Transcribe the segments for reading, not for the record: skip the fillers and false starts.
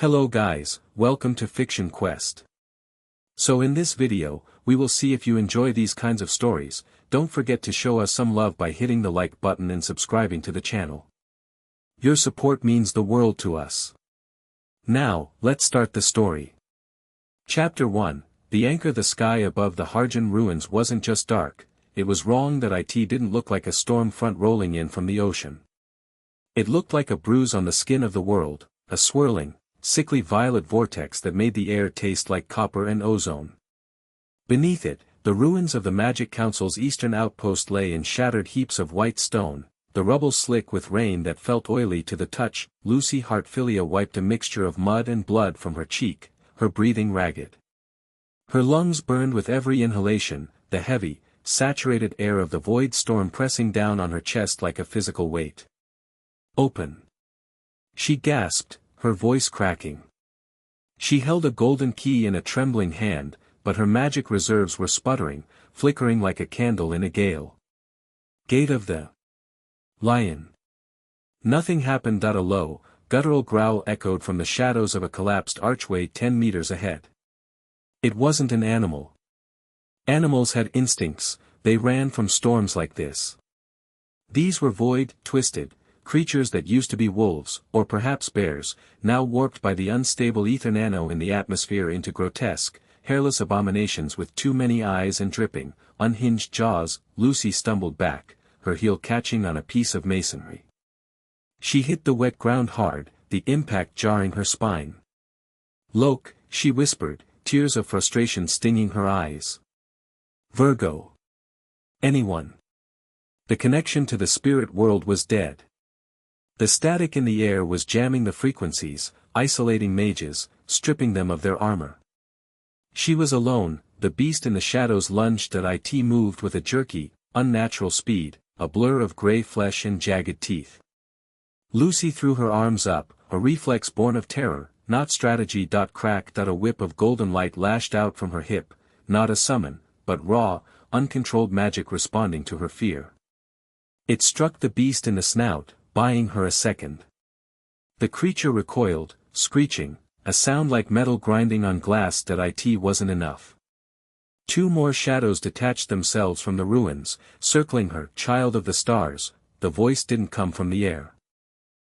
Hello guys, welcome to Fiction Quest. So in this video, we will see if you enjoy these kinds of stories. Don't forget to show us some love by hitting the like button and subscribing to the channel. Your support means the world to us. Now, let's start the story. Chapter 1, The Anchor. The sky above the Harjan ruins wasn't just dark, it was wrong that it didn't look like a storm front rolling in from the ocean. It looked like a bruise on the skin of the world, a swirling, sickly violet vortex that made the air taste like copper and ozone. Beneath it, the ruins of the Magic Council's eastern outpost lay in shattered heaps of white stone, the rubble slick with rain that felt oily to the touch. Lucy Hartfilia wiped a mixture of mud and blood from her cheek, her breathing ragged. Her lungs burned with every inhalation, the heavy, saturated air of the void storm pressing down on her chest like a physical weight. "Open!" she gasped, her voice cracking. She held a golden key in a trembling hand, but her magic reserves were sputtering, flickering like a candle in a gale. Gate of the Lion. Nothing happened. A low, guttural growl echoed from the shadows of a collapsed archway 10 meters ahead. It wasn't an animal. Animals had instincts, they ran from storms like this. These were void, twisted creatures that used to be wolves, or perhaps bears, now warped by the unstable ether nano in the atmosphere into grotesque, hairless abominations with too many eyes and dripping, unhinged jaws. Lucy stumbled back, her heel catching on a piece of masonry. She hit the wet ground hard, the impact jarring her spine. "Look," she whispered, tears of frustration stinging her eyes. "Virgo. Anyone." The connection to the spirit world was dead. The static in the air was jamming the frequencies, isolating mages, stripping them of their armor. She was alone. The beast in the shadows lunged at it, moved with a jerky, unnatural speed, a blur of gray flesh and jagged teeth. Lucy threw her arms up, a reflex born of terror, not strategy. Crack. A whip of golden light lashed out from her hip, not a summon, but raw, uncontrolled magic responding to her fear. It struck the beast in the snout, buying her a second. The creature recoiled, screeching, a sound like metal grinding on glass. It wasn't enough. Two more shadows detached themselves from the ruins, circling her. "Child of the stars." The voice didn't come from the air.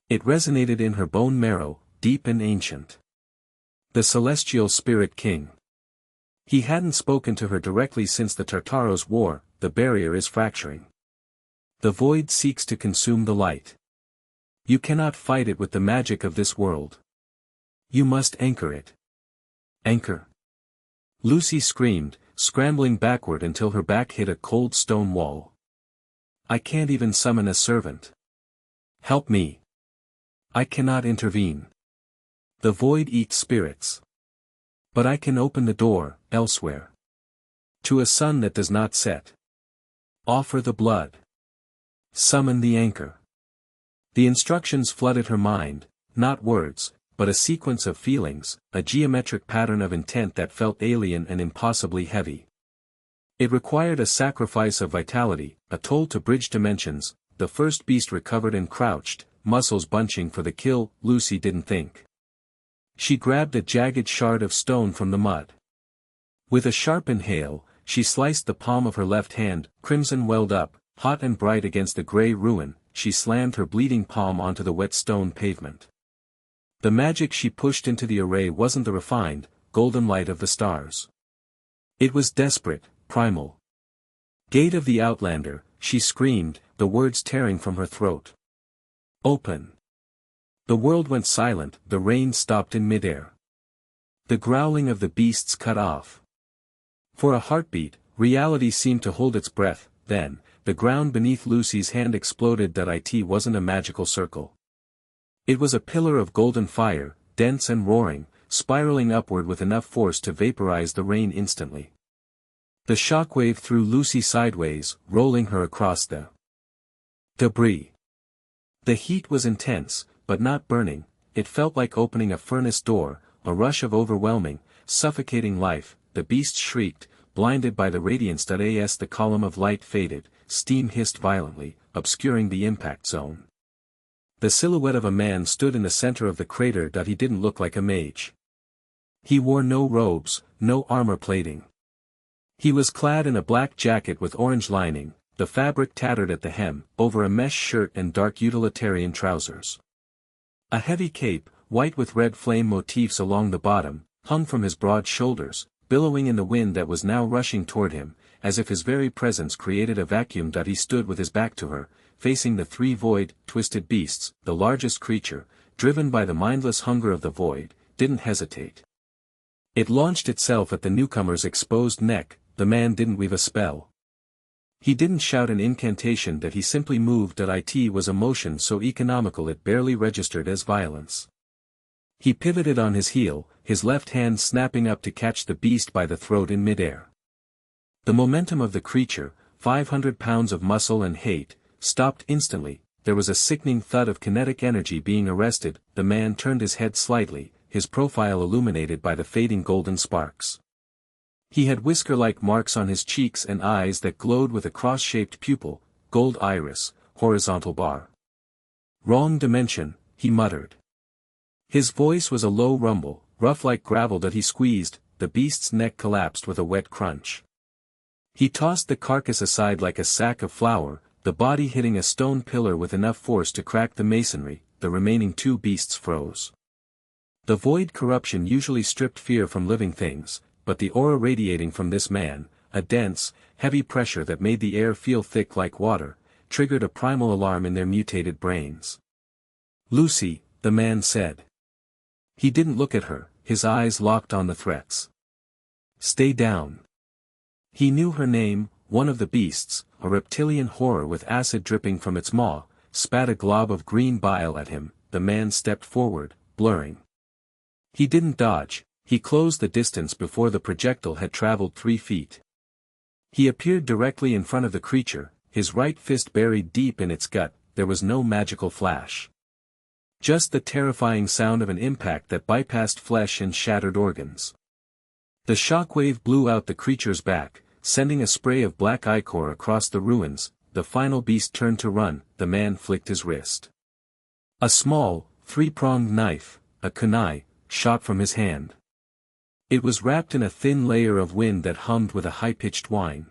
It resonated in her bone marrow, deep and ancient. The celestial spirit king. He hadn't spoken to her directly since the Tartaros War. The barrier is fracturing. The void seeks to consume the light. You cannot fight it with the magic of this world. You must anchor it. Anchor. Lucy screamed, scrambling backward until her back hit a cold stone wall. "I can't even summon a servant. Help me. I cannot intervene. The void eats spirits. But I can open the door, elsewhere. To a sun that does not set. Offer the blood. Summon the anchor." The instructions flooded her mind, not words, but a sequence of feelings, a geometric pattern of intent that felt alien and impossibly heavy. It required a sacrifice of vitality, a toll to bridge dimensions. The first beast recovered and crouched, muscles bunching for the kill. Lucy didn't think. She grabbed a jagged shard of stone from the mud. With a sharp inhale, she sliced the palm of her left hand. Crimson welled up, hot and bright against the gray ruin. She slammed her bleeding palm onto the wet stone pavement. The magic she pushed into the array wasn't the refined, golden light of the stars. It was desperate, primal. "Gate of the Outlander," she screamed, the words tearing from her throat. "Open." The world went silent. The rain stopped in midair. The growling of the beasts cut off. For a heartbeat, reality seemed to hold its breath. Then, the ground beneath Lucy's hand exploded. It wasn't a magical circle. It was a pillar of golden fire, dense and roaring, spiraling upward with enough force to vaporize the rain instantly. The shockwave threw Lucy sideways, rolling her across the debris. The heat was intense, but not burning. It felt like opening a furnace door, a rush of overwhelming, suffocating life. The beast shrieked, blinded by the radiance. As the column of light faded, steam hissed violently, obscuring the impact zone. The silhouette of a man stood in the center of the crater. He didn't look like a mage. He wore no robes, no armor plating. He was clad in a black jacket with orange lining, the fabric tattered at the hem, over a mesh shirt and dark utilitarian trousers. A heavy cape, white with red flame motifs along the bottom, hung from his broad shoulders, billowing in the wind that was now rushing toward him, as if his very presence created a vacuum. He stood with his back to her, facing the three void, twisted beasts. The largest creature, driven by the mindless hunger of the void, didn't hesitate. It launched itself at the newcomer's exposed neck. The man didn't weave a spell. He didn't shout an incantation. He simply moved. It was a motion so economical it barely registered as violence. He pivoted on his heel, his left hand snapping up to catch the beast by the throat in midair. The momentum of the creature, 500 pounds of muscle and hate, stopped instantly. There was a sickening thud of kinetic energy being arrested. The man turned his head slightly, his profile illuminated by the fading golden sparks. He had whisker-like marks on his cheeks and eyes that glowed with a cross-shaped pupil, gold iris, horizontal bar. "Wrong dimension," he muttered. His voice was a low rumble, rough like gravel. He squeezed. The beast's neck collapsed with a wet crunch. He tossed the carcass aside like a sack of flour, the body hitting a stone pillar with enough force to crack the masonry. The remaining two beasts froze. The void corruption usually stripped fear from living things, but the aura radiating from this man, a dense, heavy pressure that made the air feel thick like water, triggered a primal alarm in their mutated brains. "Lucy," the man said. He didn't look at her, his eyes locked on the threats. "Stay down." He knew her name. One of the beasts, a reptilian horror with acid dripping from its maw, spat a glob of green bile at him. The man stepped forward, blurring. He didn't dodge. He closed the distance before the projectile had traveled 3 feet. He appeared directly in front of the creature, his right fist buried deep in its gut. There was no magical flash. Just the terrifying sound of an impact that bypassed flesh and shattered organs. The shockwave blew out the creature's back, sending a spray of black ichor across the ruins. The final beast turned to run. The man flicked his wrist. A small, 3-pronged knife, a kunai, shot from his hand. It was wrapped in a thin layer of wind that hummed with a high-pitched whine.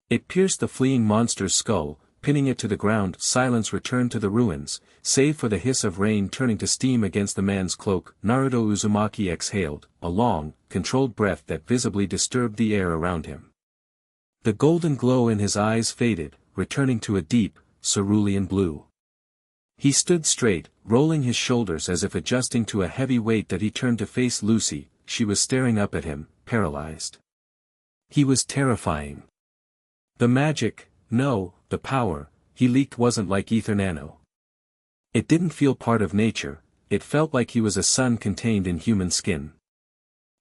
It pierced the fleeing monster's skull, pinning it to the ground. Silence returned to the ruins, save for the hiss of rain turning to steam against the man's cloak. Naruto Uzumaki exhaled, a long, controlled breath that visibly disturbed the air around him. The golden glow in his eyes faded, returning to a deep, cerulean blue. He stood straight, rolling his shoulders as if adjusting to a heavy weight. He turned to face Lucy. She was staring up at him, paralyzed. He was terrifying. The magic, no, the power, he leaked wasn't like ether nano. It didn't feel part of nature, it felt like he was a sun contained in human skin.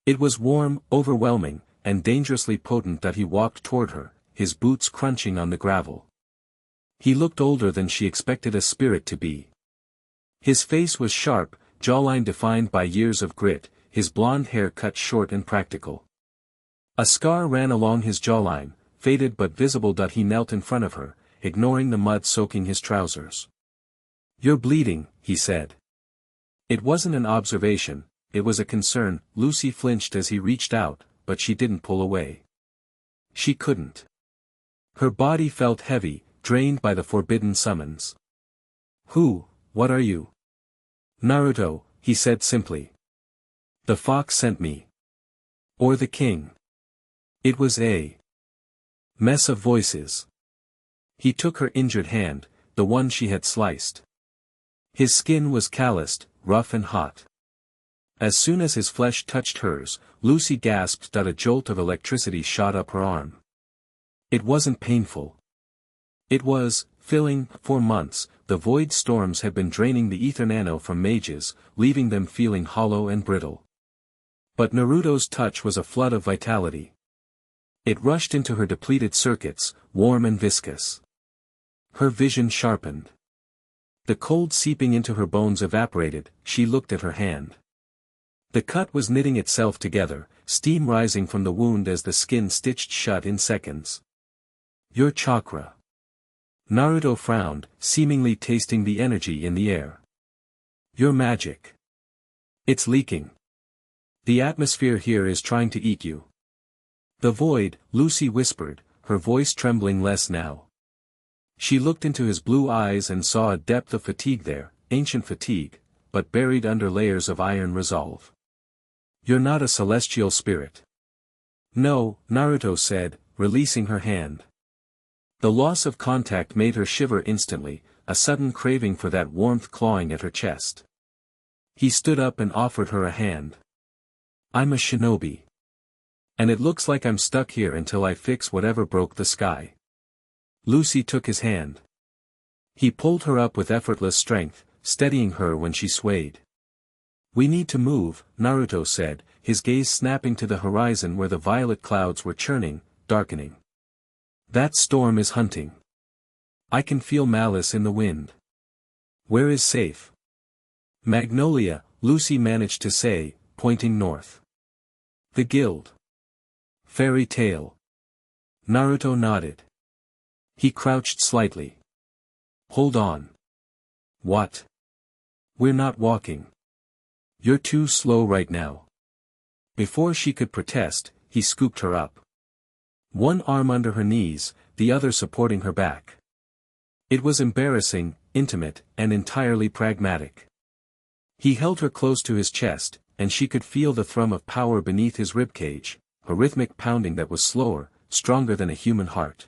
It was warm, overwhelming, and dangerously potent. He walked toward her, his boots crunching on the gravel. He looked older than she expected a spirit to be. His face was sharp, jawline defined by years of grit, his blonde hair cut short and practical. A scar ran along his jawline, faded but visible. He knelt in front of her, ignoring the mud soaking his trousers. "You're bleeding," he said. It wasn't an observation, it was a concern. Lucy flinched as he reached out, but she didn't pull away. She couldn't. Her body felt heavy, drained by the forbidden summons. What are you?" "Naruto," he said simply. "The fox sent me." "Or the king?" It was a mess of voices. He took her injured hand, the one she had sliced. His skin was calloused, rough and hot. As soon as his flesh touched hers, Lucy gasped. A jolt of electricity shot up her arm. It wasn't painful. It was filling. For months, the void storms had been draining the ether nano from mages, leaving them feeling hollow and brittle. But Naruto's touch was a flood of vitality. It rushed into her depleted circuits, warm and viscous. Her vision sharpened. The cold seeping into her bones evaporated. She looked at her hand. The cut was knitting itself together, steam rising from the wound as the skin stitched shut in seconds. "Your chakra." Naruto frowned, seemingly tasting the energy in the air. Your magic. It's leaking. The atmosphere here is trying to eat you. The void, Lucy whispered, her voice trembling less now. She looked into his blue eyes and saw a depth of fatigue there, ancient fatigue, but buried under layers of iron resolve. You're not a celestial spirit. No, Naruto said, releasing her hand. The loss of contact made her shiver instantly, a sudden craving for that warmth clawing at her chest. He stood up and offered her a hand. I'm a shinobi. And it looks like I'm stuck here until I fix whatever broke the sky. Lucy took his hand. He pulled her up with effortless strength, steadying her when she swayed. We need to move, Naruto said, his gaze snapping to the horizon where the violet clouds were churning, darkening. That storm is hunting. I can feel malice in the wind. Where is safe? Magnolia, Lucy managed to say, pointing north. The guild. Fairy tale. Naruto nodded. He crouched slightly. Hold on. What? We're not walking. You're too slow right now. Before she could protest, he scooped her up. One arm under her knees, the other supporting her back. It was embarrassing, intimate, and entirely pragmatic. He held her close to his chest, and she could feel the thrum of power beneath his ribcage, a rhythmic pounding that was slower, stronger than a human heart.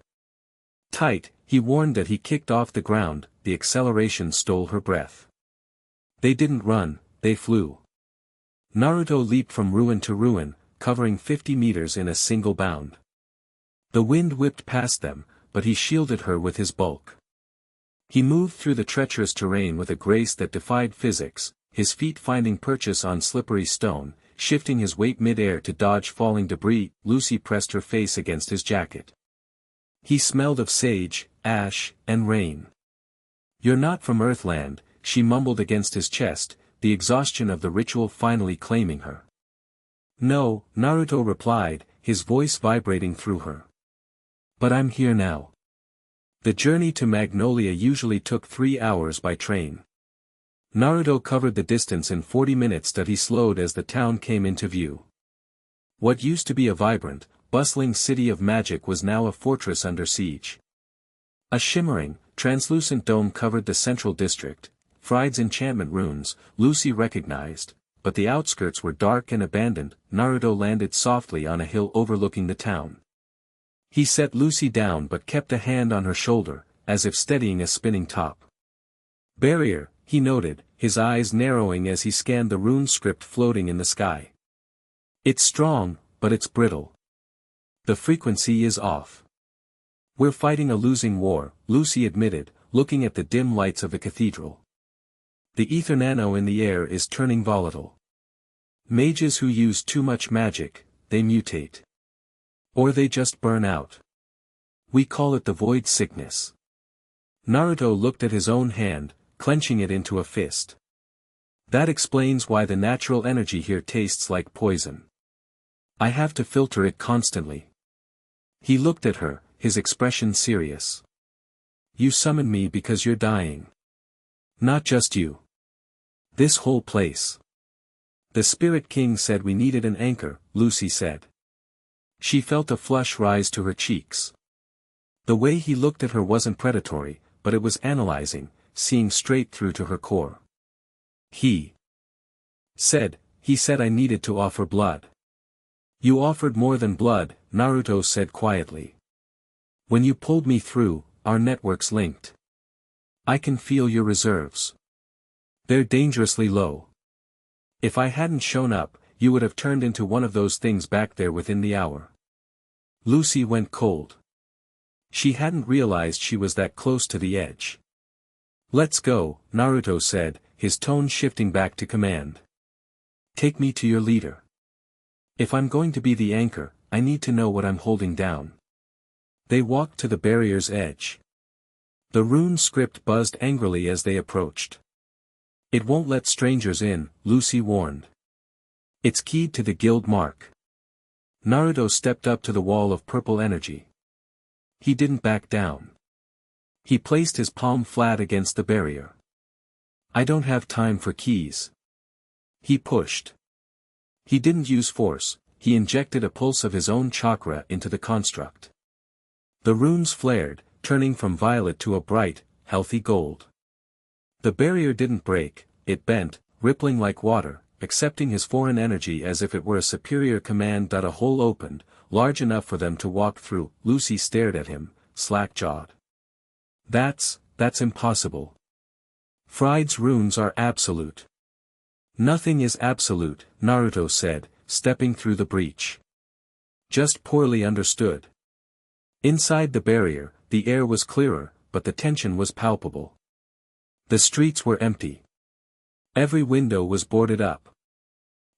Tight, he warned that he kicked off the ground, the acceleration stole her breath. They didn't run, they flew. Naruto leaped from ruin to ruin, covering 50 meters in a single bound. The wind whipped past them, but he shielded her with his bulk. He moved through the treacherous terrain with a grace that defied physics, his feet finding purchase on slippery stone, shifting his weight mid-air to dodge falling debris. Lucy pressed her face against his jacket. He smelled of sage, ash, and rain. You're not from Earthland, she mumbled against his chest, the exhaustion of the ritual finally claiming her. No, Naruto replied, his voice vibrating through her. But I'm here now. The journey to Magnolia usually took 3 hours by train. Naruto covered the distance in 40 minutes. He slowed as the town came into view. What used to be a vibrant, bustling city of magic was now a fortress under siege. A shimmering, translucent dome covered the central district, Fried's enchantment runes, Lucy recognized, but the outskirts were dark and abandoned. Naruto landed softly on a hill overlooking the town. He set Lucy down but kept a hand on her shoulder, as if steadying a spinning top. Barrier, he noted, his eyes narrowing as he scanned the rune script floating in the sky. It's strong, but it's brittle. The frequency is off. We're fighting a losing war, Lucy admitted, looking at the dim lights of the cathedral. The ether nano in the air is turning volatile. Mages who use too much magic, they mutate. Or they just burn out. We call it the void sickness. Naruto looked at his own hand, clenching it into a fist. That explains why the natural energy here tastes like poison. I have to filter it constantly. He looked at her, his expression serious. You summoned me because you're dying. Not just you. This whole place. The Spirit King said we needed an anchor, Lucy said. She felt a flush rise to her cheeks. The way he looked at her wasn't predatory, but it was analyzing, seeing straight through to her core. He said I needed to offer blood. You offered more than blood, Naruto said quietly. When you pulled me through, our networks linked. I can feel your reserves. They're dangerously low. If I hadn't shown up, you would have turned into one of those things back there within the hour. Lucy went cold. She hadn't realized she was that close to the edge. Let's go, Naruto said, his tone shifting back to command. Take me to your leader. If I'm going to be the anchor, I need to know what I'm holding down. They walked to the barrier's edge. The rune script buzzed angrily as they approached. It won't let strangers in, Lucy warned. It's keyed to the guild mark. Naruto stepped up to the wall of purple energy. He didn't back down. He placed his palm flat against the barrier. I don't have time for keys. He pushed. He didn't use force, he injected a pulse of his own chakra into the construct. The runes flared, turning from violet to a bright, healthy gold. The barrier didn't break, it bent, rippling like water, accepting his foreign energy as if it were a superior command. A hole opened, large enough for them to walk through. Lucy stared at him, slack-jawed. That's impossible. Fried's runes are absolute. Nothing is absolute, Naruto said, stepping through the breach. Just poorly understood. Inside the barrier, the air was clearer, but the tension was palpable. The streets were empty. Every window was boarded up.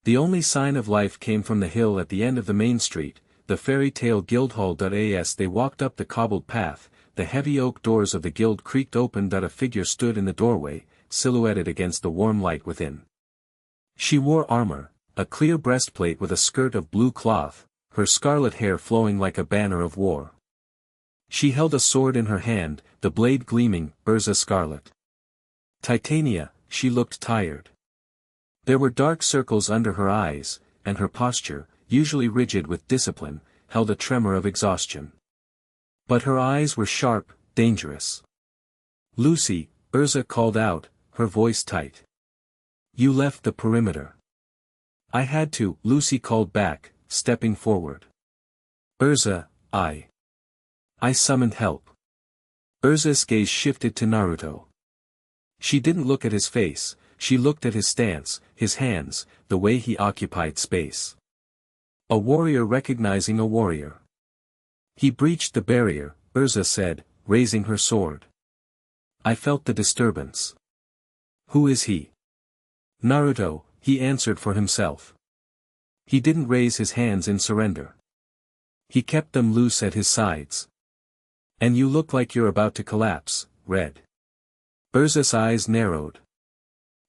The only sign of life came from the hill at the end of the main street, the fairy tale guildhall. As they walked up the cobbled path, the heavy oak doors of the guild creaked open. A figure stood in the doorway, silhouetted against the warm light within. She wore armor, a clear breastplate with a skirt of blue cloth, her scarlet hair flowing like a banner of war. She held a sword in her hand, the blade gleaming, Erza scarlet. Titania, she looked tired. There were dark circles under her eyes, and her posture, usually rigid with discipline, held a tremor of exhaustion. But her eyes were sharp, dangerous. Lucy, Erza called out, her voice tight. You left the perimeter. I had to, Lucy called back, stepping forward. Erza, I summoned help. Erza's gaze shifted to Naruto. She didn't look at his face, she looked at his stance, his hands, the way he occupied space. A warrior recognizing a warrior. He breached the barrier, Erza said, raising her sword. I felt the disturbance. Who is he? Naruto, he answered for himself. He didn't raise his hands in surrender. He kept them loose at his sides. And you look like you're about to collapse, Red. Erza's eyes narrowed.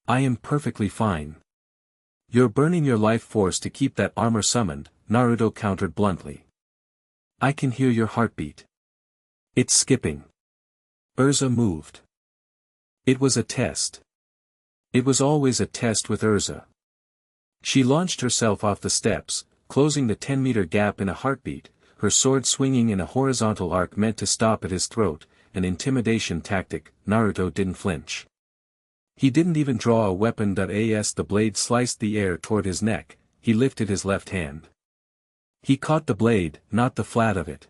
I am perfectly fine. You're burning your life force to keep that armor summoned, Naruto countered bluntly. I can hear your heartbeat. It's skipping. Erza moved. It was a test. It was always a test with Erza. She launched herself off the steps, closing the 10-meter gap in a heartbeat, her sword swinging in a horizontal arc meant to stop at his throat, an intimidation tactic. Naruto didn't flinch. He didn't even draw a weapon. As the blade sliced the air toward his neck, he lifted his left hand. He caught the blade, not the flat of it.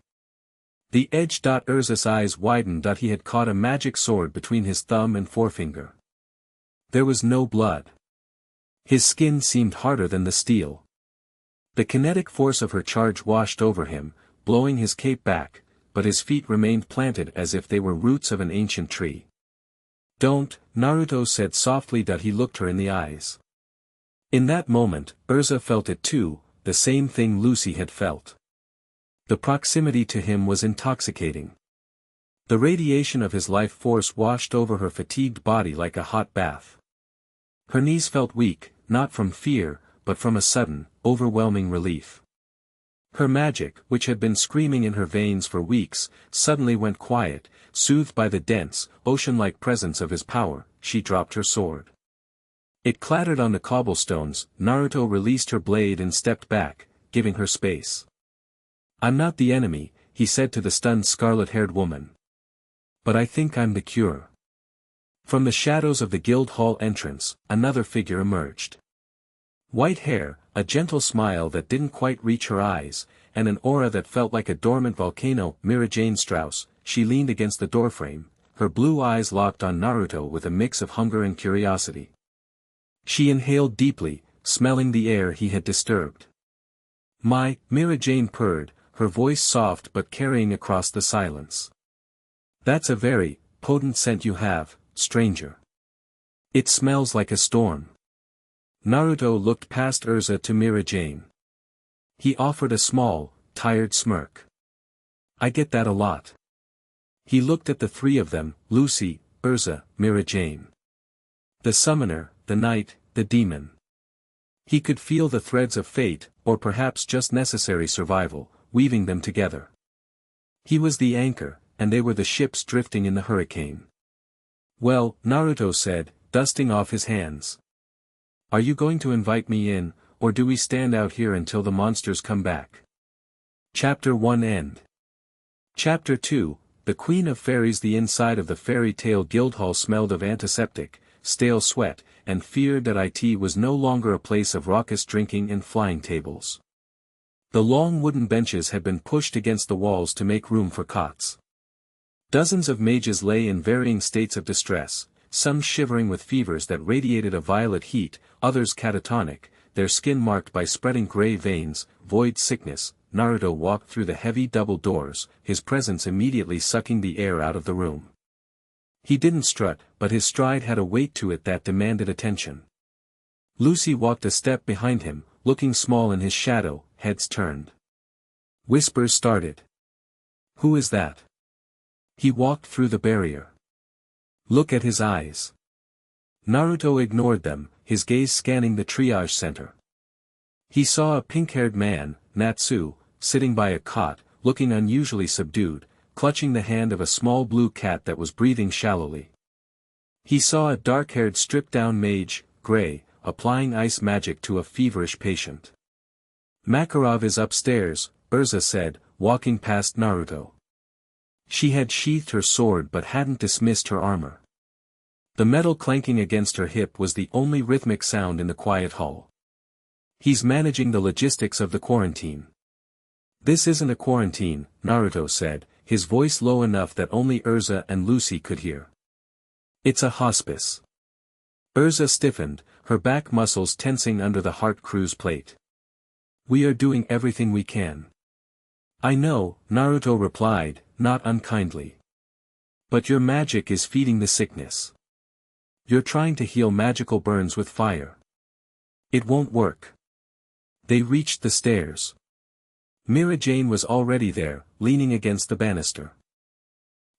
The edge. Erza's eyes widened. He had caught a magic sword between his thumb and forefinger. There was no blood. His skin seemed harder than the steel. The kinetic force of her charge washed over him, blowing his cape back, but his feet remained planted as if they were roots of an ancient tree. Don't, Naruto said softly. He looked her in the eyes. In that moment, Erza felt it too, the same thing Lucy had felt. The proximity to him was intoxicating. The radiation of his life force washed over her fatigued body like a hot bath. Her knees felt weak, not from fear, but from a sudden, overwhelming relief. Her magic, which had been screaming in her veins for weeks, suddenly went quiet, soothed by the dense, ocean-like presence of his power. She dropped her sword. It clattered on the cobblestones. Naruto released her blade and stepped back, giving her space. I'm not the enemy, he said to the stunned scarlet-haired woman. But I think I'm the cure. From the shadows of the guild hall entrance, another figure emerged. White hair, a gentle smile that didn't quite reach her eyes, and an aura that felt like a dormant volcano. Mirajane Strauss, she leaned against the doorframe, her blue eyes locked on Naruto with a mix of hunger and curiosity. She inhaled deeply, smelling the air he had disturbed. Mirajane purred, her voice soft but carrying across the silence. That's a very potent scent you have, stranger. It smells like a storm. Naruto looked past Erza to Mirajane. He offered a small, tired smirk. I get that a lot. He looked at the three of them, Lucy, Erza, Mirajane. The summoner, the knight, the demon. He could feel the threads of fate, or perhaps just necessary survival, weaving them together. He was the anchor, and they were the ships drifting in the hurricane. "Well," Naruto said, dusting off his hands. "Are you going to invite me in, or do we stand out here until the monsters come back?" Chapter 1 End. Chapter 2, The Queen of Fairies. The inside of the Fairy Tale Guildhall smelled of antiseptic, stale sweat, and feared that it was no longer a place of raucous drinking and flying tables. The long wooden benches had been pushed against the walls to make room for cots. Dozens of mages lay in varying states of distress, some shivering with fevers that radiated a violet heat, others catatonic, their skin marked by spreading gray veins, void sickness. Naruto walked through the heavy double doors, his presence immediately sucking the air out of the room. He didn't strut, but his stride had a weight to it that demanded attention. Lucy walked a step behind him, looking small in his shadow, heads turned. Whispers started. "Who is that?" He walked through the barrier. "Look at his eyes." Naruto ignored them, his gaze scanning the triage center. He saw a pink-haired man, Natsu, sitting by a cot, looking unusually subdued, clutching the hand of a small blue cat that was breathing shallowly. He saw a dark-haired stripped-down mage, Gray, applying ice magic to a feverish patient. "Makarov is upstairs," Erza said, walking past Naruto. She had sheathed her sword but hadn't dismissed her armor. The metal clanking against her hip was the only rhythmic sound in the quiet hall. "He's managing the logistics of the quarantine." "This isn't a quarantine," Naruto said, his voice low enough that only Erza and Lucy could hear. "It's a hospice." Erza stiffened, her back muscles tensing under the heart cruise plate. "We are doing everything we can." "I know," Naruto replied, not unkindly. "But your magic is feeding the sickness. You're trying to heal magical burns with fire. It won't work." They reached the stairs. Mirajane was already there, leaning against the banister.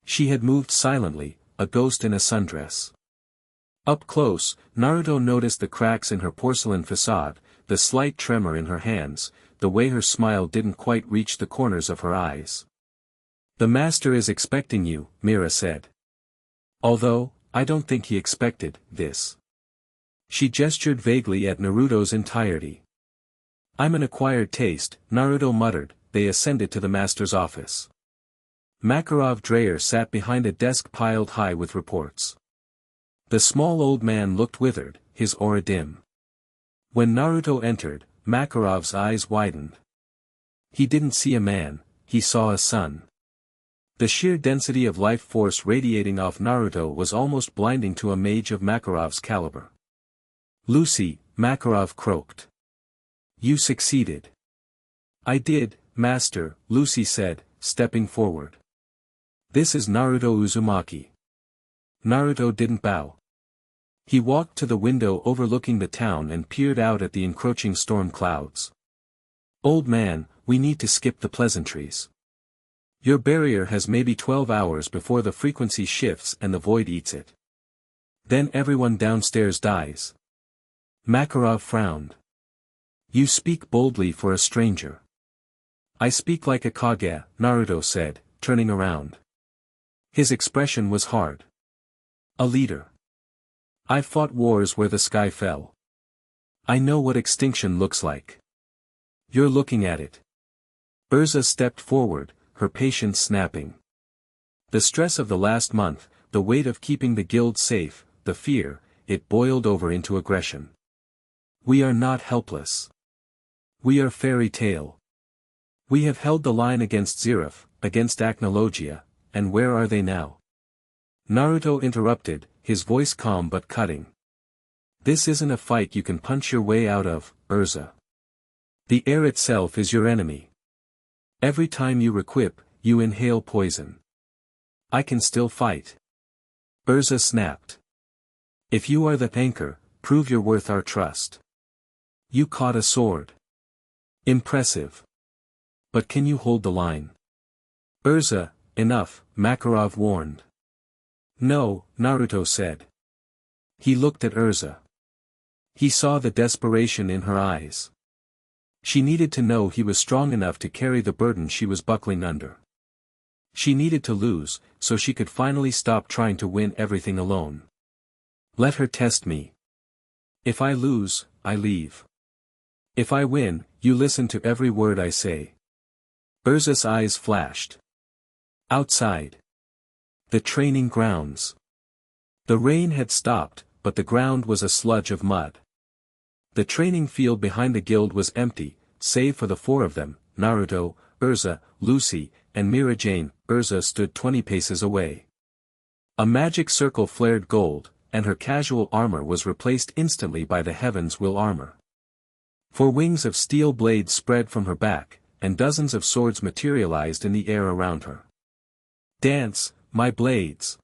She had moved silently, a ghost in a sundress. Up close, Naruto noticed the cracks in her porcelain facade, the slight tremor in her hands, the way her smile didn't quite reach the corners of her eyes. "The master is expecting you," Mira said. "Although, I don't think he expected this." She gestured vaguely at Naruto's entirety. "I'm an acquired taste," Naruto muttered. They ascended to the master's office. Makarov Dreyer sat behind a desk piled high with reports. The small old man looked withered, his aura dim. When Naruto entered, Makarov's eyes widened. He didn't see a man, he saw a sun. The sheer density of life force radiating off Naruto was almost blinding to a mage of Makarov's caliber. "Lucy," Makarov croaked. "You succeeded." "I did, master," Lucy said, stepping forward. "This is Naruto Uzumaki." Naruto didn't bow. He walked to the window overlooking the town and peered out at the encroaching storm clouds. "Old man, we need to skip the pleasantries. Your barrier has maybe 12 hours before the frequency shifts and the void eats it. Then everyone downstairs dies." Makarov frowned. "You speak boldly for a stranger." "I speak like a Kage," Naruto said, turning around. His expression was hard. "A leader. I've fought wars where the sky fell. I know what extinction looks like. You're looking at it." Erza stepped forward, her patience snapping. The stress of the last month, the weight of keeping the guild safe, the fear, it boiled over into aggression. "We are not helpless. We are Fairy Tale. We have held the line against Zeref, against Acnologia, and where are they now?" Naruto interrupted, his voice calm but cutting. "This isn't a fight you can punch your way out of, Erza. The air itself is your enemy. Every time you requip, you inhale poison. I can still fight." Erza snapped. "If you are the anchor, prove you're worth our trust. You caught a sword. Impressive. But can you hold the line?" "Erza, enough," Makarov warned. "No," Naruto said. He looked at Erza. He saw the desperation in her eyes. She needed to know he was strong enough to carry the burden she was buckling under. She needed to lose, so she could finally stop trying to win everything alone. Let her test me. If I lose, I leave. If I win, you listen to every word I say. Erza's eyes flashed. Outside. The training grounds. The rain had stopped, but the ground was a sludge of mud. The training field behind the guild was empty, save for the four of them, Naruto, Erza, Lucy, and Mirajane. Erza stood 20 paces away. A magic circle flared gold, and her casual armor was replaced instantly by the Heaven's Will armor. 4 wings of steel blades spread from her back, and dozens of swords materialized in the air around her. Dance, my blades!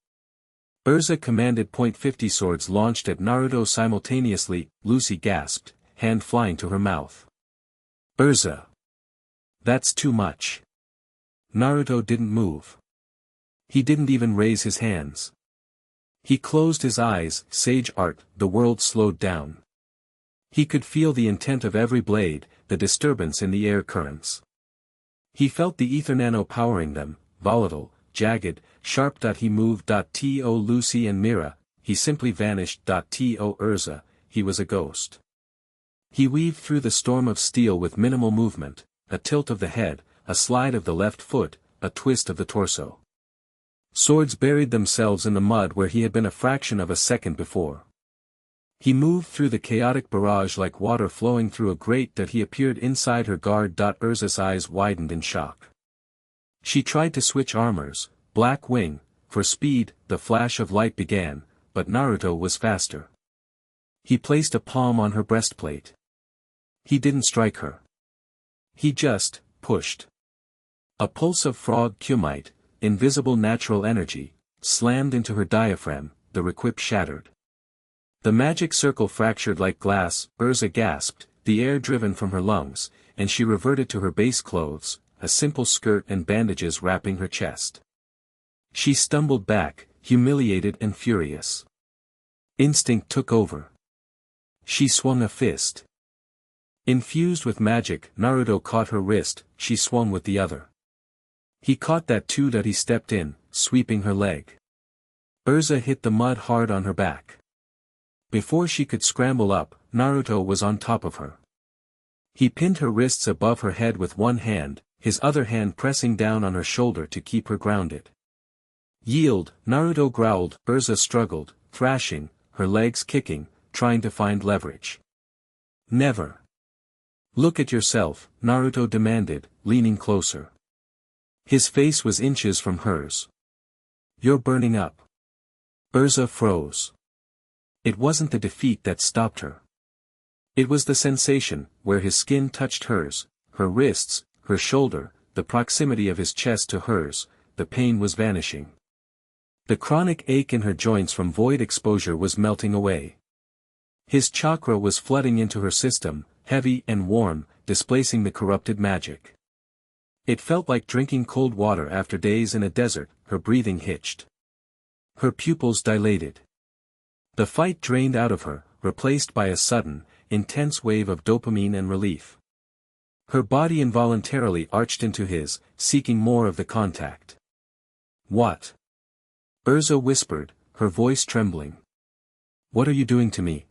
Erza commanded. 50 swords launched at Naruto simultaneously. Lucy gasped, hand flying to her mouth. Erza! That's too much. Naruto didn't move. He didn't even raise his hands. He closed his eyes. Sage art. The world slowed down. He could feel the intent of every blade, the disturbance in the air currents. He felt the ether nano powering them, volatile, jagged, sharp. He moved. To Lucy and Mira, he simply vanished. To Erza, he was a ghost. He weaved through the storm of steel with minimal movement, a tilt of the head, a slide of the left foot, a twist of the torso. Swords buried themselves in the mud where he had been a fraction of a second before. He moved through the chaotic barrage like water flowing through a grate. He appeared inside her guard. Erza's eyes widened in shock. She tried to switch armors, Black Wing, for speed. The flash of light began, but Naruto was faster. He placed a palm on her breastplate. He didn't strike her. He just pushed. A pulse of frog kumite, invisible natural energy, slammed into her diaphragm. The requip shattered. The magic circle fractured like glass. Erza gasped, the air driven from her lungs, and she reverted to her base clothes, a simple skirt and bandages wrapping her chest. She stumbled back, humiliated and furious. Instinct took over. She swung a fist. Infused with magic. Naruto caught her wrist. She swung with the other. He caught that too. He stepped in, sweeping her leg. Erza hit the mud hard on her back. Before she could scramble up, Naruto was on top of her. He pinned her wrists above her head with one hand, his other hand pressing down on her shoulder to keep her grounded. Yield, Naruto growled. Erza struggled, thrashing, her legs kicking, trying to find leverage. Never. Look at yourself, Naruto demanded, leaning closer. His face was inches from hers. You're burning up. Erza froze. It wasn't the defeat that stopped her. It was the sensation, where his skin touched hers, her wrists, her shoulder, the proximity of his chest to hers. The pain was vanishing. The chronic ache in her joints from void exposure was melting away. His chakra was flooding into her system, heavy and warm, displacing the corrupted magic. It felt like drinking cold water after days in a desert. Her breathing hitched. Her pupils dilated. The fight drained out of her, replaced by a sudden, intense wave of dopamine and relief. Her body involuntarily arched into his, seeking more of the contact. What? Erza whispered, her voice trembling. What are you doing to me?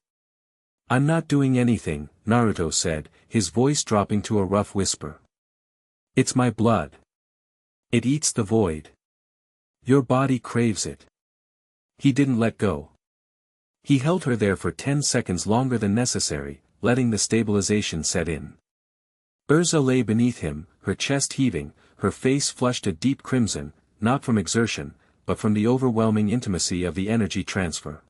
I'm not doing anything, Naruto said, his voice dropping to a rough whisper. It's my blood. It eats the void. Your body craves it. He didn't let go. He held her there for 10 seconds longer than necessary, letting the stabilization set in. Erza lay beneath him, her chest heaving, her face flushed a deep crimson, not from exertion, but from the overwhelming intimacy of the energy transfer.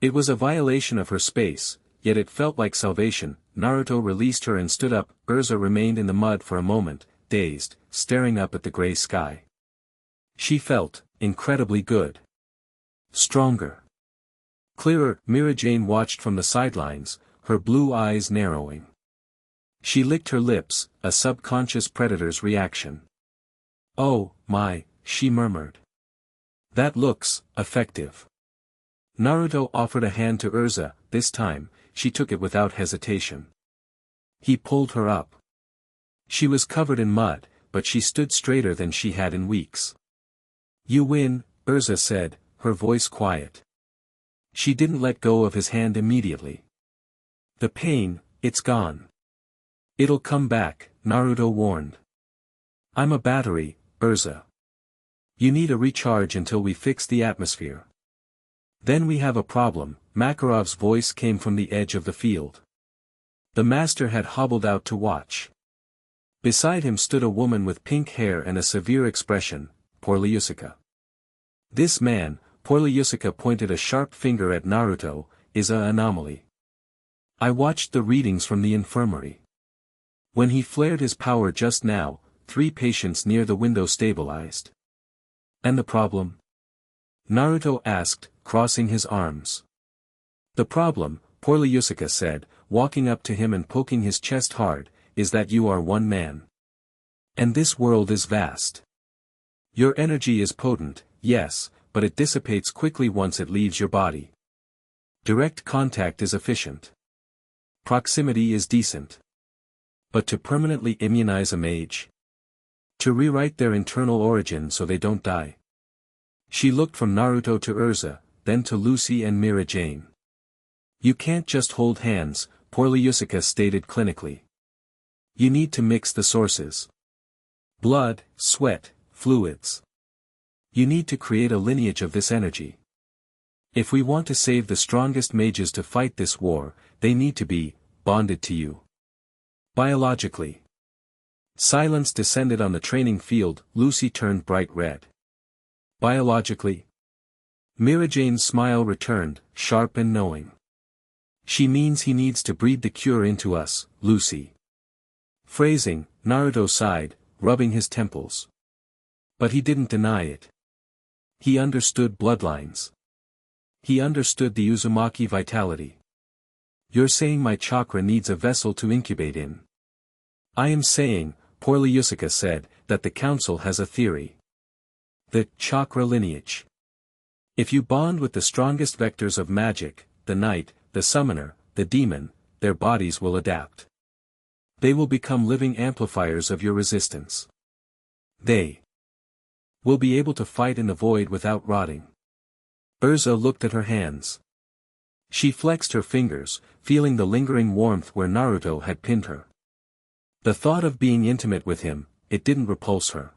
It was a violation of her space, yet it felt like salvation. Naruto released her and stood up. Erza remained in the mud for a moment, dazed, staring up at the gray sky. She felt incredibly good. Stronger. Clearer. Mirajane watched from the sidelines, her blue eyes narrowing. She licked her lips, a subconscious predator's reaction. Oh, my, she murmured. That looks effective. Naruto offered a hand to Erza. This time, she took it without hesitation. He pulled her up. She was covered in mud, but she stood straighter than she had in weeks. "You win," Erza said, her voice quiet. She didn't let go of his hand immediately. "The pain, it's gone. It'll come back," Naruto warned. "I'm a battery, Erza. You need a recharge until we fix the atmosphere." "Then we have a problem," Makarov's voice came from the edge of the field. The master had hobbled out to watch. Beside him stood a woman with pink hair and a severe expression, Poryusuka. "This man," Poryusuka pointed a sharp finger at Naruto, "is an anomaly. I watched the readings from the infirmary. When he flared his power just now, 3 patients near the window stabilized." "And the problem?" Naruto asked, crossing his arms. "The problem," Poryusuka said, walking up to him and poking his chest hard, "is that you are one man. And this world is vast. Your energy is potent, yes, but it dissipates quickly once it leaves your body. Direct contact is efficient. Proximity is decent. But to permanently immunize a mage? To rewrite their internal origin so they don't die?" She looked from Naruto to Erza, then to Lucy and Mirajane. "You can't just hold hands," Poryusuka stated clinically. "You need to mix the sources. Blood, sweat, fluids. You need to create a lineage of this energy. If we want to save the strongest mages to fight this war, they need to be bonded to you. Biologically." Silence descended on the training field. Lucy turned bright red. "Biologically?" Mirajane's smile returned, sharp and knowing. "She means he needs to breed the cure into us, Lucy." Phrasing, Naruto sighed, rubbing his temples. But he didn't deny it. He understood bloodlines. He understood the Uzumaki vitality. "You're saying my chakra needs a vessel to incubate in?" "I am saying," Poryusuka said, "that the council has a theory. The chakra lineage. If you bond with the strongest vectors of magic, the knight, the summoner, the demon, their bodies will adapt. They will become living amplifiers of your resistance. They will be able to fight in the void without rotting." Erza looked at her hands. She flexed her fingers, feeling the lingering warmth where Naruto had pinned her. The thought of being intimate with him, it didn't repulse her.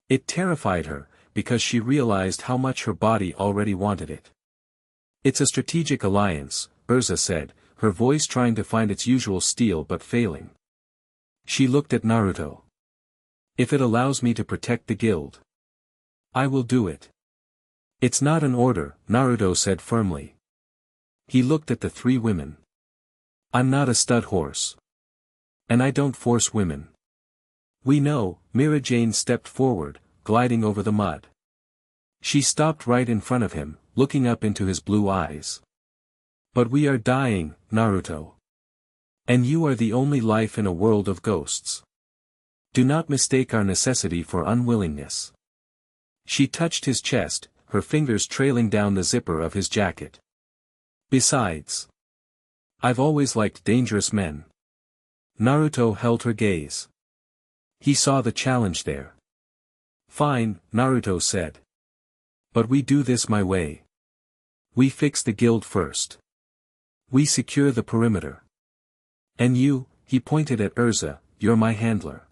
It terrified her, because she realized how much her body already wanted it. "It's a strategic alliance," Erza said, her voice trying to find its usual steel but failing. She looked at Naruto. "If it allows me to protect the guild, I will do it." "It's not an order," Naruto said firmly. He looked at the 3 women. "I'm not a stud horse. And I don't force women." "We know," Mirajane stepped forward, gliding over the mud. She stopped right in front of him, looking up into his blue eyes. "But we are dying, Naruto. And you are the only life in a world of ghosts. Do not mistake our necessity for unwillingness." She touched his chest, her fingers trailing down the zipper of his jacket. "Besides, I've always liked dangerous men." Naruto held her gaze. He saw the challenge there. "Fine," Naruto said. "But we do this my way. We fix the guild first. We secure the perimeter. And you," he pointed at Erza, "you're my handler.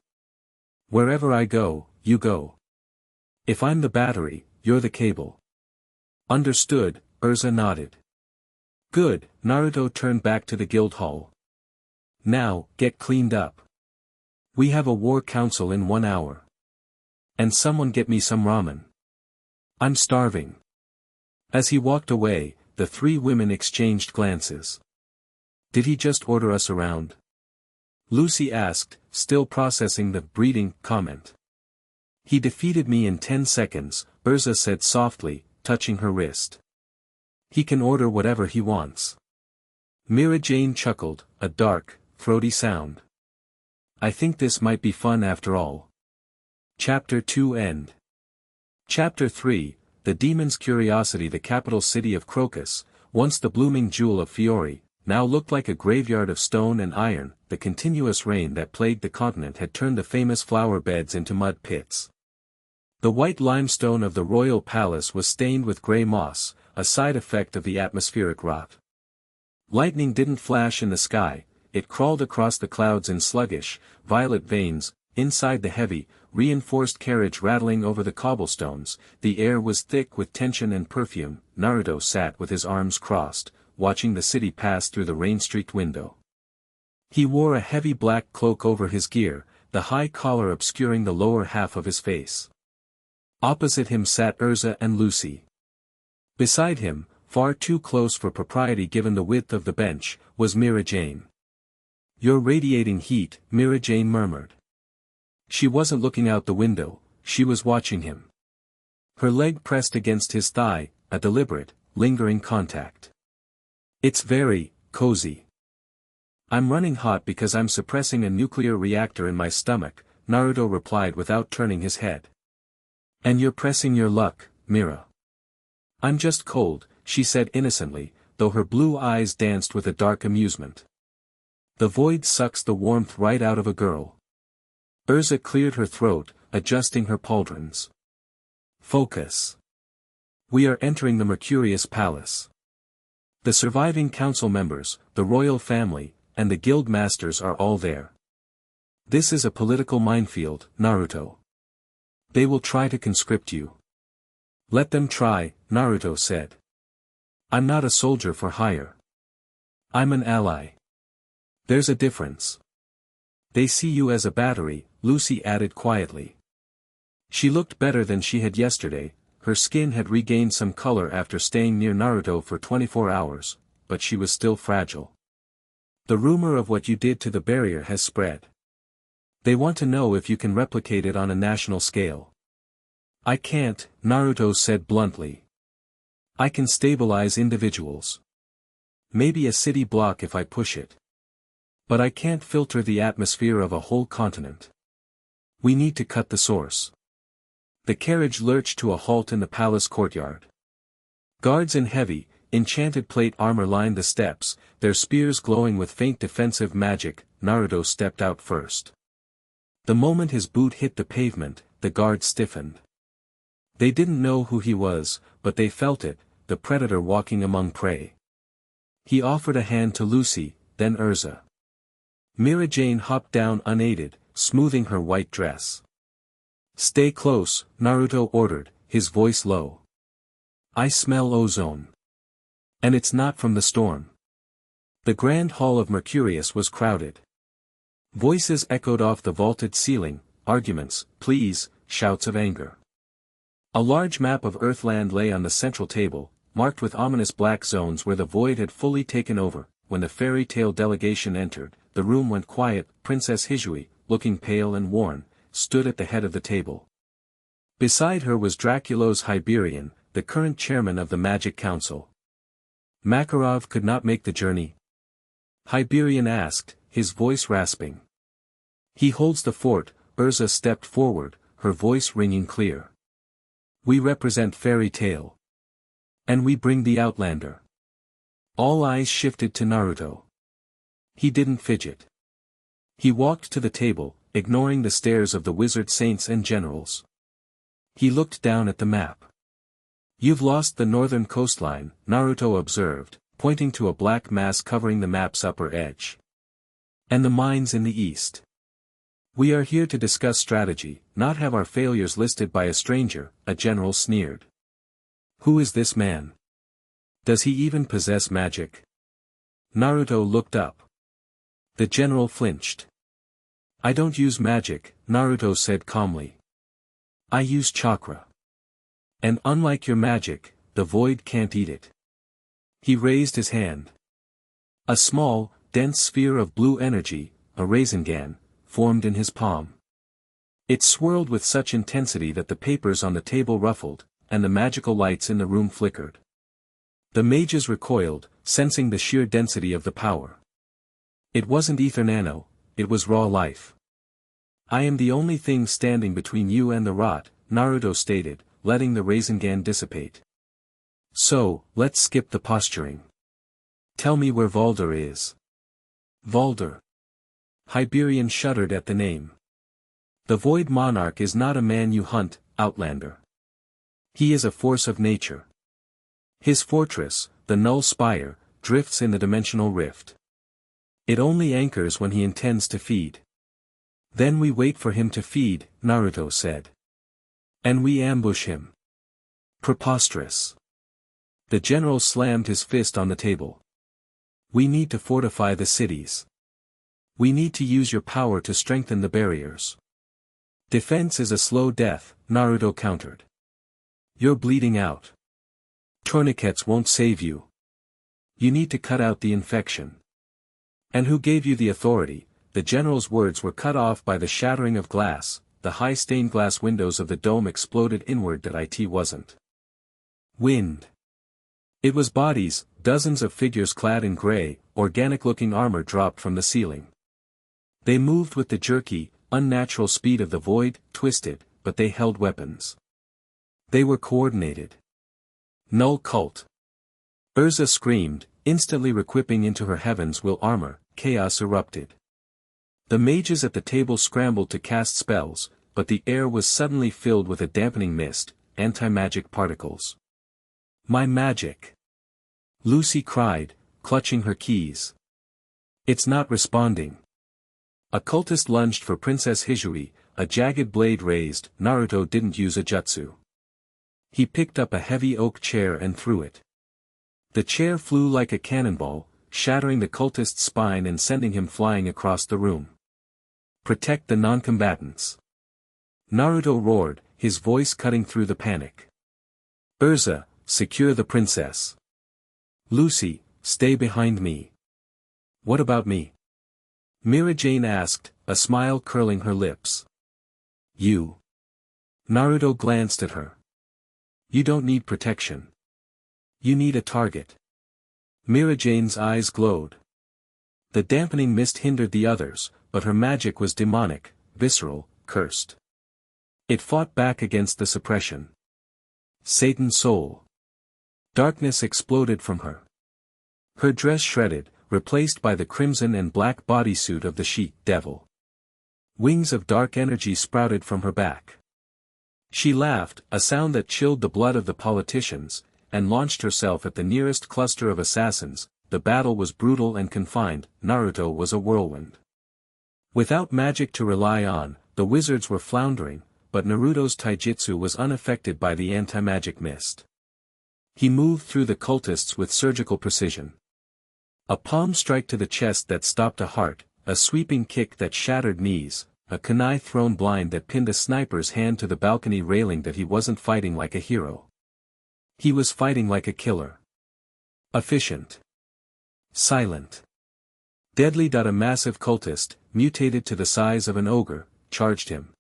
Wherever I go, you go. If I'm the battery, you're the cable." "Understood," Erza nodded. "Good," Naruto turned back to the guild hall. "Now, get cleaned up. We have a war council in 1 hour. And someone get me some ramen. I'm starving." As he walked away, the 3 women exchanged glances. "Did he just order us around?" Lucy asked, still processing the breeding comment. "He defeated me in 10 seconds, Erza said softly, touching her wrist. "He can order whatever he wants." Mirajane chuckled, a dark, throaty sound. "I think this might be fun after all." Chapter 2 End. Chapter 3, The Demon's Curiosity. The capital city of Crocus, once the blooming jewel of Fiori, now looked like a graveyard of stone and iron. The continuous rain that plagued the continent had turned the famous flower beds into mud pits. The white limestone of the royal palace was stained with grey moss, a side effect of the atmospheric rot. Lightning didn't flash in the sky, it crawled across the clouds in sluggish, violet veins. Inside the heavy, reinforced carriage rattling over the cobblestones, the air was thick with tension and perfume. Naruto sat with his arms crossed, watching the city pass through the rain-streaked window. He wore a heavy black cloak over his gear, the high collar obscuring the lower half of his face. Opposite him sat Erza and Lucy. Beside him, far too close for propriety given the width of the bench, was Mirajane. "You're radiating heat," Mirajane murmured. She wasn't looking out the window, she was watching him. Her leg pressed against his thigh, a deliberate, lingering contact. "It's very cozy. I'm running hot because I'm suppressing a nuclear reactor in my stomach," Naruto replied without turning his head. "And you're pressing your luck, Mira." "I'm just cold," she said innocently, though her blue eyes danced with a dark amusement. "The void sucks the warmth right out of a girl." Erza cleared her throat, adjusting her pauldrons. "Focus. We are entering the Mercurius Palace. The surviving council members, the royal family, and the guild masters are all there. This is a political minefield, Naruto. They will try to conscript you." "Let them try," Naruto said. "I'm not a soldier for hire. I'm an ally. There's a difference." "They see you as a battery," Lucy added quietly. She looked better than she had yesterday, her skin had regained some color after staying near Naruto for 24 hours, but she was still fragile. "The rumor of what you did to the barrier has spread. They want to know if you can replicate it on a national scale." "I can't," Naruto said bluntly. "I can stabilize individuals. Maybe a city block if I push it. But I can't filter the atmosphere of a whole continent. We need to cut the source." The carriage lurched to a halt in the palace courtyard. Guards in heavy, enchanted plate armor lined the steps, their spears glowing with faint defensive magic. Naruto stepped out first. The moment his boot hit the pavement, the guards stiffened. They didn't know who he was, but they felt it, the predator walking among prey. He offered a hand to Lucy, then Erza. Mirajane hopped down unaided, smoothing her white dress. "Stay close," Naruto ordered, his voice low. "I smell ozone. And it's not from the storm." The grand hall of Mercurius was crowded. Voices echoed off the vaulted ceiling, arguments, pleas, shouts of anger. A large map of Earthland lay on the central table, marked with ominous black zones where the void had fully taken over. When the fairy tale delegation entered, the room went quiet. Princess Hisui, looking pale and worn, stood at the head of the table. Beside her was Draculos Hyberian, the current chairman of the Magic Council. "Makarov could not make the journey?" Hyberian asked, his voice rasping. "He holds the fort," Erza stepped forward, her voice ringing clear. "We represent Fairy Tale. And we bring the Outlander." All eyes shifted to Naruto. He didn't fidget. He walked to the table, ignoring the stares of the wizard saints and generals. He looked down at the map. "You've lost the northern coastline," Naruto observed, pointing to a black mass covering the map's upper edge. "And the mines in the east. We are here to discuss strategy, not have our failures listed by a stranger," a general sneered. "Who is this man? Does he even possess magic?" Naruto looked up. The general flinched. "I don't use magic," Naruto said calmly. "I use chakra. And unlike your magic, the void can't eat it." He raised his hand. A small, dense sphere of blue energy, a Rasengan, formed in his palm. It swirled with such intensity that the papers on the table ruffled, and the magical lights in the room flickered. The mages recoiled, sensing the sheer density of the power. It wasn't ether nano, it was raw life. "I am the only thing standing between you and the rot," Naruto stated, letting the Rasengan dissipate. "So, let's skip the posturing. Tell me where Valder is. Valder. Hyperion shuddered at the name. The Void Monarch is not a man you hunt, Outlander. He is a force of nature. His fortress, the Null Spire, drifts in the dimensional rift. It only anchors when he intends to feed. Then we wait for him to feed, Naruto said. And we ambush him. Preposterous. The general slammed his fist on the table. We need to fortify the cities. We need to use your power to strengthen the barriers. Defense is a slow death, Naruto countered. You're bleeding out. Tourniquets won't save you. You need to cut out the infection. And who gave you the authority? The general's words were cut off by the shattering of glass. The high stained glass windows of the dome exploded inward. That it wasn't wind. It was bodies. Dozens of figures clad in gray, organic-looking armor dropped from the ceiling. They moved with the jerky, unnatural speed of the void, twisted, but they held weapons. They were coordinated. Null cult. Erza screamed, instantly requipping into her heaven's will armor. Chaos erupted. The mages at the table scrambled to cast spells, but the air was suddenly filled with a dampening mist, anti-magic particles. My magic! Lucy cried, clutching her keys. It's not responding. A cultist lunged for Princess Hizuri, a jagged blade raised. Naruto didn't use a jutsu. He picked up a heavy oak chair and threw it. The chair flew like a cannonball, shattering the cultist's spine and sending him flying across the room. Protect the non-combatants. Naruto roared, his voice cutting through the panic. Erza, secure the princess. Lucy, stay behind me. What about me? Mirajane asked, a smile curling her lips. You. Naruto glanced at her. You don't need protection. You need a target. Mirajane's eyes glowed. The dampening mist hindered the others, but her magic was demonic, visceral, cursed. It fought back against the suppression. Satan's soul. Darkness exploded from her. Her dress shredded, replaced by the crimson and black bodysuit of the she-devil. Wings of dark energy sprouted from her back. She laughed, a sound that chilled the blood of the politicians, and launched herself at the nearest cluster of assassins. The battle was brutal and confined. Naruto was a whirlwind. Without magic to rely on, the wizards were floundering, but Naruto's taijutsu was unaffected by the anti-magic mist. He moved through the cultists with surgical precision. A palm strike to the chest that stopped a heart, a sweeping kick that shattered knees, a kunai thrown blind that pinned a sniper's hand to the balcony railing. That he wasn't fighting like a hero. He was fighting like a killer. Efficient. Silent. Deadly. A massive cultist, mutated to the size of an ogre, charged him.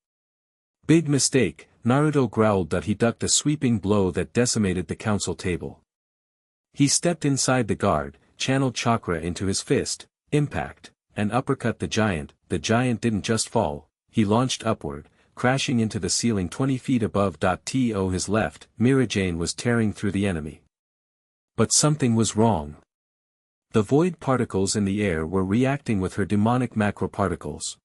Big mistake, Naruto growled. He ducked a sweeping blow that decimated the council table. He stepped inside the guard, channeled chakra into his fist, impact, and uppercut the giant. The giant didn't just fall, he launched upward, crashing into the ceiling 20 feet above. To his left, Mirajane was tearing through the enemy. But something was wrong. The void particles in the air were reacting with her demonic macroparticles.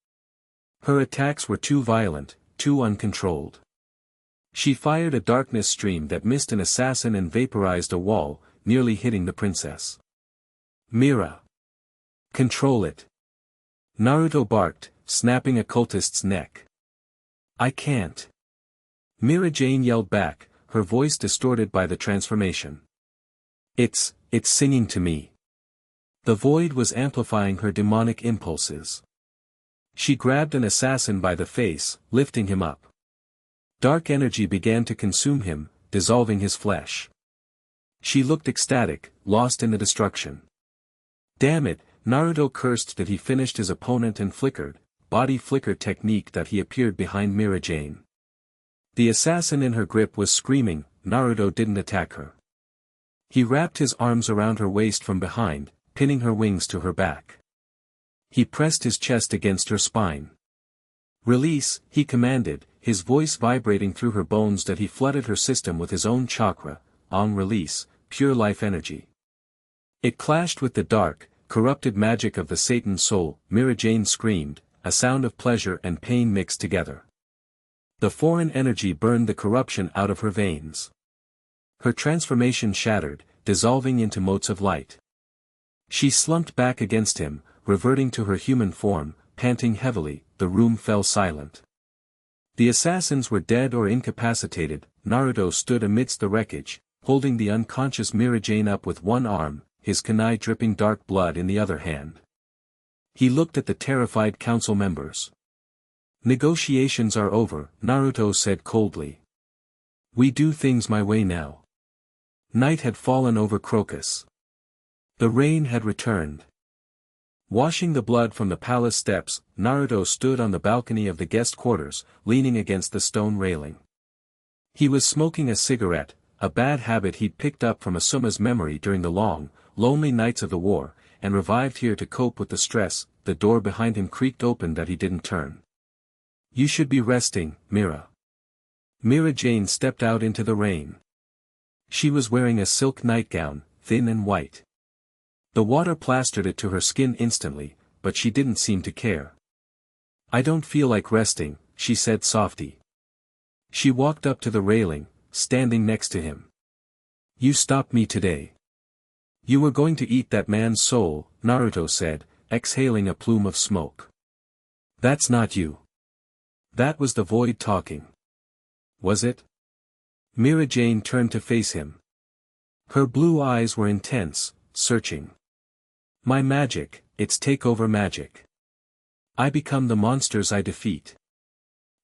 Her attacks were too violent, too uncontrolled. She fired a darkness stream that missed an assassin and vaporized a wall, nearly hitting the princess. Mira! Control it! Naruto barked, snapping a cultist's neck. I can't. Mirajane yelled back, her voice distorted by the transformation. It's singing to me. The void was amplifying her demonic impulses. She grabbed an assassin by the face, lifting him up. Dark energy began to consume him, dissolving his flesh. She looked ecstatic, lost in the destruction. Damn it, Naruto cursed. He finished his opponent and flickered, body flicker technique. He appeared behind Mirajane. The assassin in her grip was screaming. Naruto didn't attack her. He wrapped his arms around her waist from behind, pinning her wings to her back. He pressed his chest against her spine. Release, he commanded, his voice vibrating through her bones. He flooded her system with his own chakra, on release, pure life energy. It clashed with the dark, corrupted magic of the Satan soul. Mirajane screamed, a sound of pleasure and pain mixed together. The foreign energy burned the corruption out of her veins. Her transformation shattered, dissolving into motes of light. She slumped back against him, reverting to her human form, panting heavily. The room fell silent. The assassins were dead or incapacitated. Naruto stood amidst the wreckage, holding the unconscious Mirajane up with one arm, his kunai dripping dark blood in the other hand. He looked at the terrified council members. "Negotiations are over," Naruto said coldly. "We do things my way now." Night had fallen over Crocus. The rain had returned. Washing the blood from the palace steps, Naruto stood on the balcony of the guest quarters, leaning against the stone railing. He was smoking a cigarette, a bad habit he'd picked up from Asuma's memory during the long, lonely nights of the war, and revived here to cope with the stress. The door behind him creaked open that he didn't turn. "You should be resting, Mira." Mirajane stepped out into the rain. She was wearing a silk nightgown, thin and white. The water plastered it to her skin instantly, but she didn't seem to care. "I don't feel like resting," she said softly. She walked up to the railing, standing next to him. "You stopped me today. You were going to eat that man's soul," Naruto said, exhaling a plume of smoke. "That's not you." "That was the void talking." "Was it?" Mirajane turned to face him. Her blue eyes were intense, searching. "My magic, it's takeover magic. I become the monsters I defeat.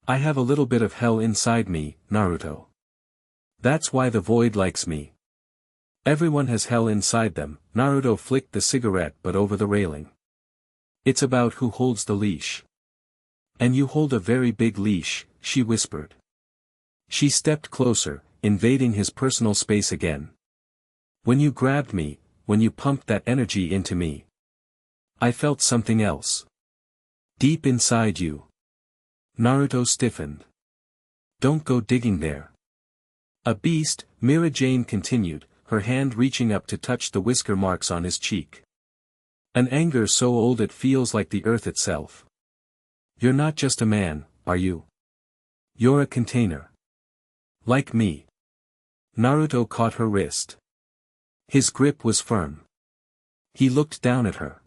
I have a little bit of hell inside me, Naruto. That's why the void likes me." "Everyone has hell inside them." Naruto flicked the cigarette butt over the railing. "It's about who holds the leash." "And you hold a very big leash," she whispered. She stepped closer, invading his personal space again. "When you grabbed me, when you pumped that energy into me, I felt something else. Deep inside you." Naruto stiffened. "Don't go digging there." "A beast," Mirajane continued, her hand reaching up to touch the whisker marks on his cheek. "An anger so old it feels like the earth itself. You're not just a man, are you? You're a container. Like me." Naruto caught her wrist. His grip was firm. He looked down at her.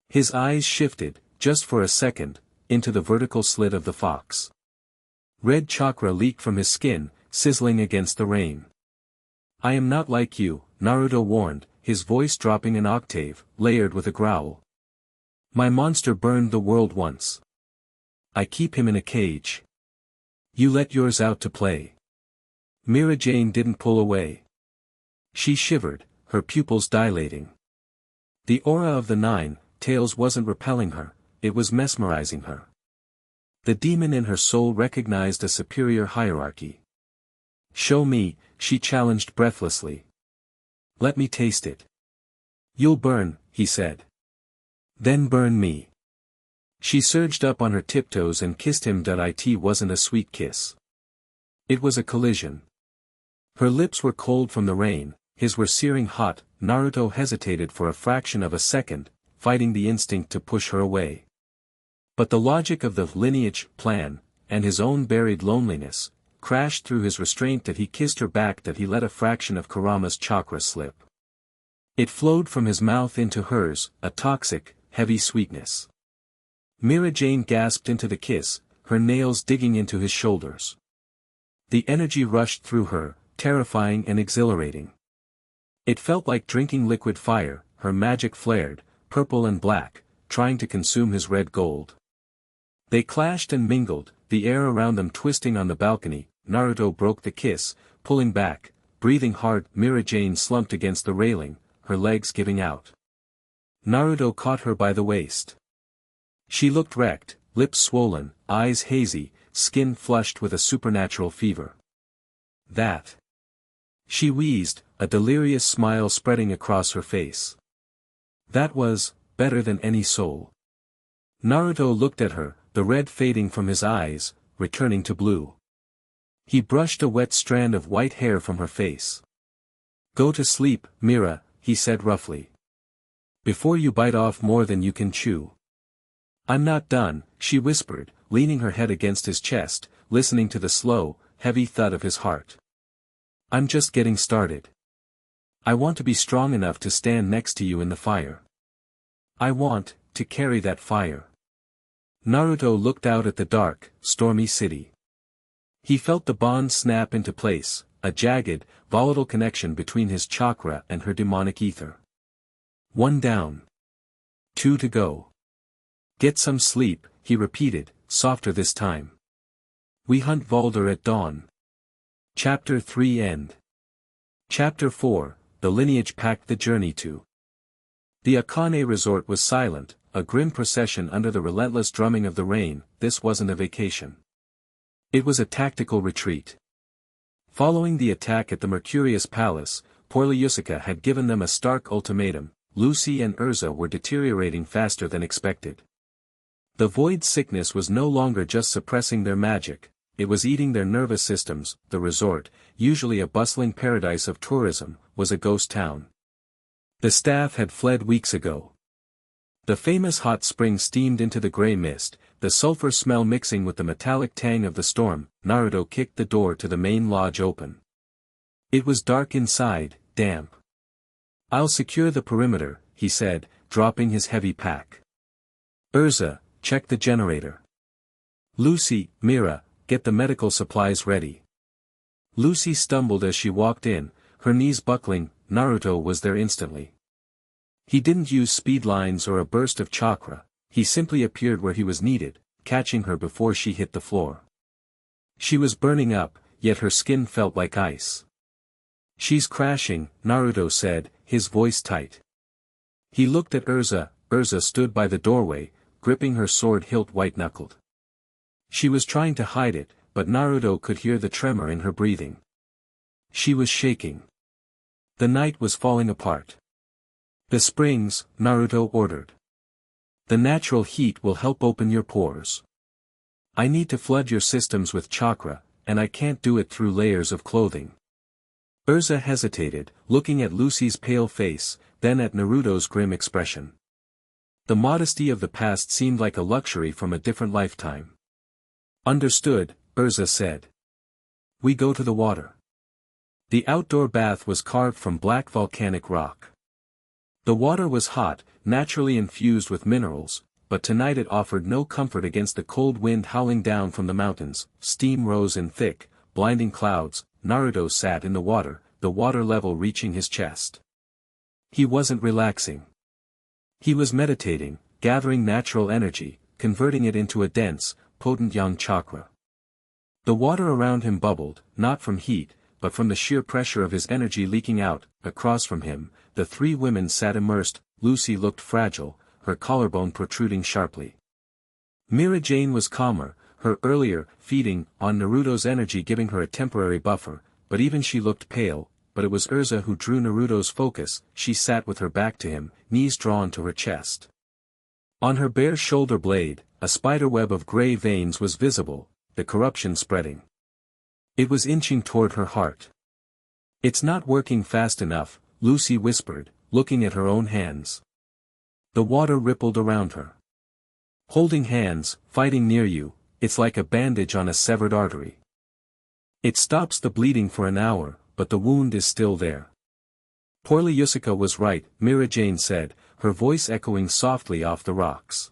His eyes shifted, just for a second, into the vertical slit of the fox. Red chakra leaked from his skin, sizzling against the rain. "I am not like you," Naruto warned, his voice dropping an octave, layered with a growl. "My monster burned the world once. I keep him in a cage. You let yours out to play." Mirajane didn't pull away. She shivered, her pupils dilating. The aura of the 9 tails wasn't repelling her, it was mesmerizing her. The demon in her soul recognized a superior hierarchy. "Show me," she challenged breathlessly. "Let me taste it." "You'll burn," he said. "Then burn me." She surged up on her tiptoes and kissed him. It wasn't a sweet kiss. It was a collision. Her lips were cold from the rain, his were searing hot. Naruto hesitated for a fraction of a second, fighting the instinct to push her away. But the logic of the lineage plan, and his own buried loneliness, crashed through his restraint. That he kissed her back, that he let a fraction of Kurama's chakra slip. It flowed from his mouth into hers, a toxic, heavy sweetness. Mirajane gasped into the kiss, her nails digging into his shoulders. The energy rushed through her, terrifying and exhilarating. It felt like drinking liquid fire. Her magic flared, purple and black, trying to consume his red gold. They clashed and mingled, the air around them twisting on the balcony. Naruto broke the kiss, pulling back, breathing hard. Mirajane slumped against the railing, her legs giving out. Naruto caught her by the waist. She looked wrecked, lips swollen, eyes hazy, skin flushed with a supernatural fever. "That." She wheezed, a delirious smile spreading across her face. "That was better than any soul." Naruto looked at her, the red fading from his eyes, returning to blue. He brushed a wet strand of white hair from her face. "Go to sleep, Mira," he said roughly. Before you bite off more than you can chew. I'm not done, she whispered, leaning her head against his chest, listening to the slow, heavy thud of his heart. I'm just getting started. I want to be strong enough to stand next to you in the fire. I want to carry that fire. Naruto looked out at the dark, stormy city. He felt the bond snap into place, a jagged, volatile connection between his chakra and her demonic ether. 1 down. 2 to go. Get some sleep, he repeated, softer this time. We hunt Volder at dawn. Chapter 3 end. Chapter 4, the lineage packed the journey to. The Akane resort was silent, a grim procession under the relentless drumming of the rain. This wasn't a vacation. It was a tactical retreat. Following the attack at the Mercurius Palace, Poryusuka had given them a stark ultimatum. Lucy and Erza were deteriorating faster than expected. The void sickness was no longer just suppressing their magic, it was eating their nervous systems. The resort, usually a bustling paradise of tourism, was a ghost town. The staff had fled weeks ago. The famous hot spring steamed into the gray mist, the sulfur smell mixing with the metallic tang of the storm. Naruto kicked the door to the main lodge open. It was dark inside, damp. I'll secure the perimeter, he said, dropping his heavy pack. Erza, check the generator. Lucy, Mira, get the medical supplies ready. Lucy stumbled as she walked in, her knees buckling. Naruto was there instantly. He didn't use speed lines or a burst of chakra, he simply appeared where he was needed, catching her before she hit the floor. She was burning up, yet her skin felt like ice. She's crashing, Naruto said, his voice tight. He looked at Erza. Erza stood by the doorway, gripping her sword hilt white-knuckled. She was trying to hide it, but Naruto could hear the tremor in her breathing. She was shaking. The night was falling apart. The springs, Naruto ordered. The natural heat will help open your pores. I need to flood your systems with chakra, and I can't do it through layers of clothing. Erza hesitated, looking at Lucy's pale face, then at Naruto's grim expression. The modesty of the past seemed like a luxury from a different lifetime. Understood, Erza said. We go to the water. The outdoor bath was carved from black volcanic rock. The water was hot, naturally infused with minerals, but tonight it offered no comfort against the cold wind howling down from the mountains. Steam rose in thick, blinding clouds. Naruto sat in the water level reaching his chest. He wasn't relaxing. He was meditating, gathering natural energy, converting it into a dense, potent yang chakra. The water around him bubbled, not from heat, but from the sheer pressure of his energy leaking out. Across from him, the 3 women sat immersed. Lucy looked fragile, her collarbone protruding sharply. Mirajane was calmer, her earlier feeding on Naruto's energy giving her a temporary buffer, but even she looked pale. But it was Erza who drew Naruto's focus. She sat with her back to him, knees drawn to her chest. On her bare shoulder blade, a spiderweb of gray veins was visible, the corruption spreading. It was inching toward her heart. It's not working fast enough, Lucy whispered, looking at her own hands. The water rippled around her. Holding hands, fighting near you, it's like a bandage on a severed artery. It stops the bleeding for an hour, but the wound is still there. Poryusuka was right, Mirajane said, her voice echoing softly off the rocks.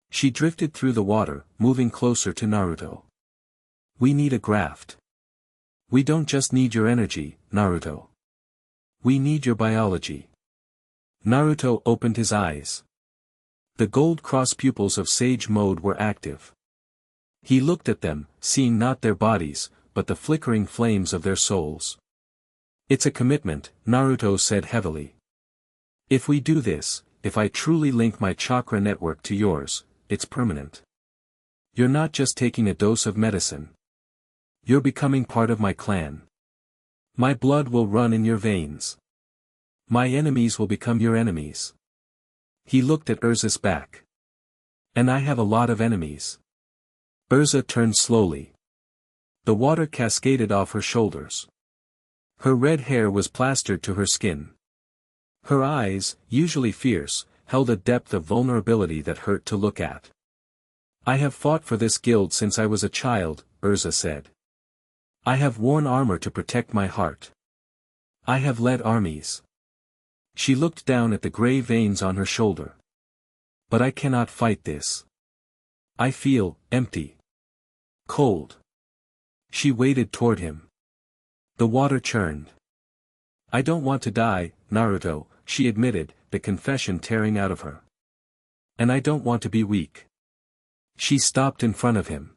She drifted through the water, moving closer to Naruto. We need a graft. We don't just need your energy, Naruto. We need your biology. Naruto opened his eyes. The gold cross pupils of Sage Mode were active. He looked at them, seeing not their bodies, but the flickering flames of their souls. It's a commitment, Naruto said heavily. If we do this, if I truly link my chakra network to yours, it's permanent. You're not just taking a dose of medicine. You're becoming part of my clan. My blood will run in your veins. My enemies will become your enemies. He looked at Erza's back. And I have a lot of enemies. Erza turned slowly. The water cascaded off her shoulders. Her red hair was plastered to her skin. Her eyes, usually fierce, held a depth of vulnerability that hurt to look at. I have fought for this guild since I was a child, Erza said. I have worn armor to protect my heart. I have led armies. She looked down at the gray veins on her shoulder. But I cannot fight this. I feel empty. Cold. She waded toward him. The water churned. I don't want to die, Naruto, she admitted, the confession tearing out of her. And I don't want to be weak. She stopped in front of him.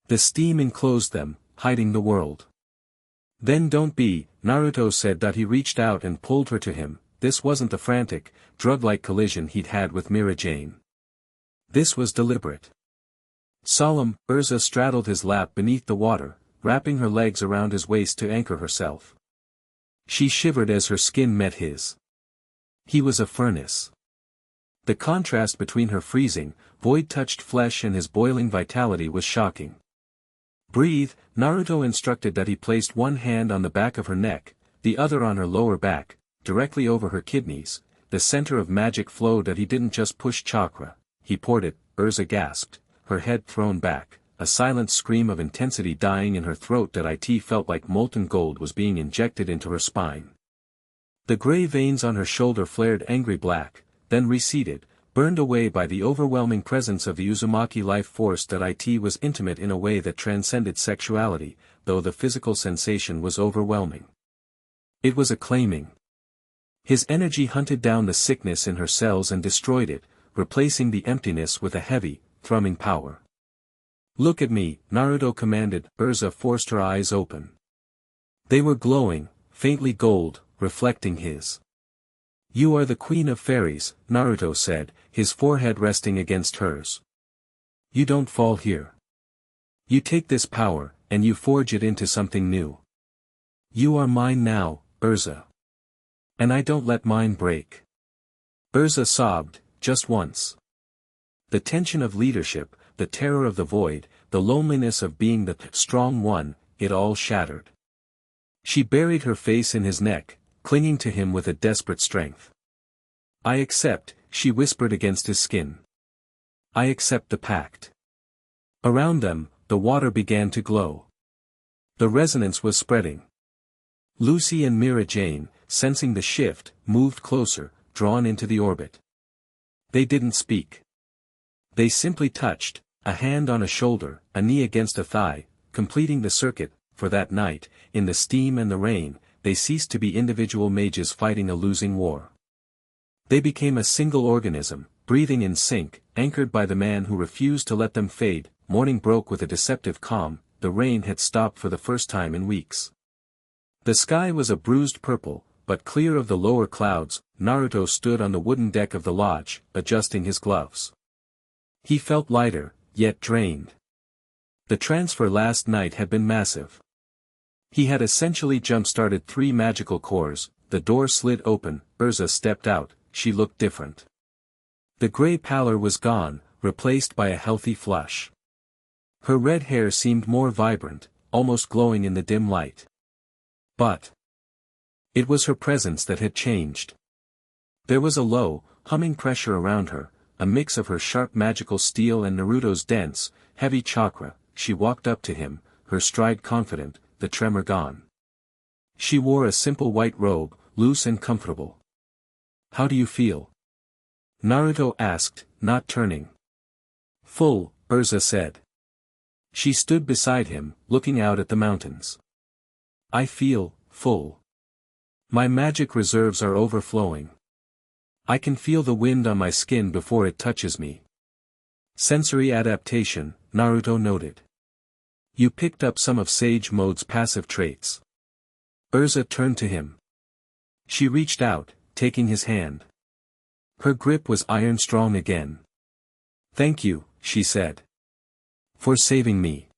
The steam enclosed them, hiding the world. Then don't be, Naruto said that he reached out and pulled her to him. This wasn't the frantic, drug-like collision he'd had with Mirajane. This was deliberate. Solemn, Erza straddled his lap beneath the water, wrapping her legs around his waist to anchor herself. She shivered as her skin met his. He was a furnace. The contrast between her freezing, void-touched flesh and his boiling vitality was shocking. Breathe, Naruto instructed that he placed one hand on the back of her neck, the other on her lower back, directly over her kidneys, the center of magic flow that he didn't just push chakra, he poured it, Erza gasped, her head thrown back, a silent scream of intensity dying in her throat that it felt like molten gold was being injected into her spine. The gray veins on her shoulder flared angry black, then receded, burned away by the overwhelming presence of the Uzumaki life force that was intimate in a way that transcended sexuality, though the physical sensation was overwhelming. It was acclaiming. His energy hunted down the sickness in her cells and destroyed it, replacing the emptiness with a heavy, thrumming power. Look at me, Naruto commanded. Erza forced her eyes open. They were glowing, faintly gold, reflecting his. You are the queen of fairies, Naruto said, his forehead resting against hers. You don't fall here. You take this power, and you forge it into something new. You are mine now, Erza. And I don't let mine break. Erza sobbed, just once. The tension of leadership, the terror of the void, the loneliness of being the strong one, it all shattered. She buried her face in his neck, clinging to him with a desperate strength. I accept, she whispered against his skin. I accept the pact. Around them, the water began to glow. The resonance was spreading. Lucy and Mirajane, sensing the shift, moved closer, drawn into the orbit. They didn't speak. They simply touched, a hand on a shoulder, a knee against a thigh, completing the circuit. For that night, in the steam and the rain, they ceased to be individual mages fighting a losing war. They became a single organism, breathing in sync, anchored by the man who refused to let them fade. Morning broke with a deceptive calm, the rain had stopped for the first time in weeks. The sky was a bruised purple, but clear of the lower clouds. Naruto stood on the wooden deck of the lodge, adjusting his gloves. He felt lighter, yet drained. The transfer last night had been massive. He had essentially jump-started 3 magical cores. The door slid open, Erza stepped out, she looked different. The gray pallor was gone, replaced by a healthy flush. Her red hair seemed more vibrant, almost glowing in the dim light. But it was her presence that had changed. There was a low, humming pressure around her, a mix of her sharp magical steel and Naruto's dense, heavy chakra. She walked up to him, her stride confident, the tremor gone. She wore a simple white robe, loose and comfortable. How do you feel? Naruto asked, not turning. Full, Erza said. She stood beside him, looking out at the mountains. I feel full. My magic reserves are overflowing. I can feel the wind on my skin before it touches me. Sensory adaptation, Naruto noted. You picked up some of Sage Mode's passive traits. Erza turned to him. She reached out, taking his hand. Her grip was iron-strong again. Thank you, she said. For saving me.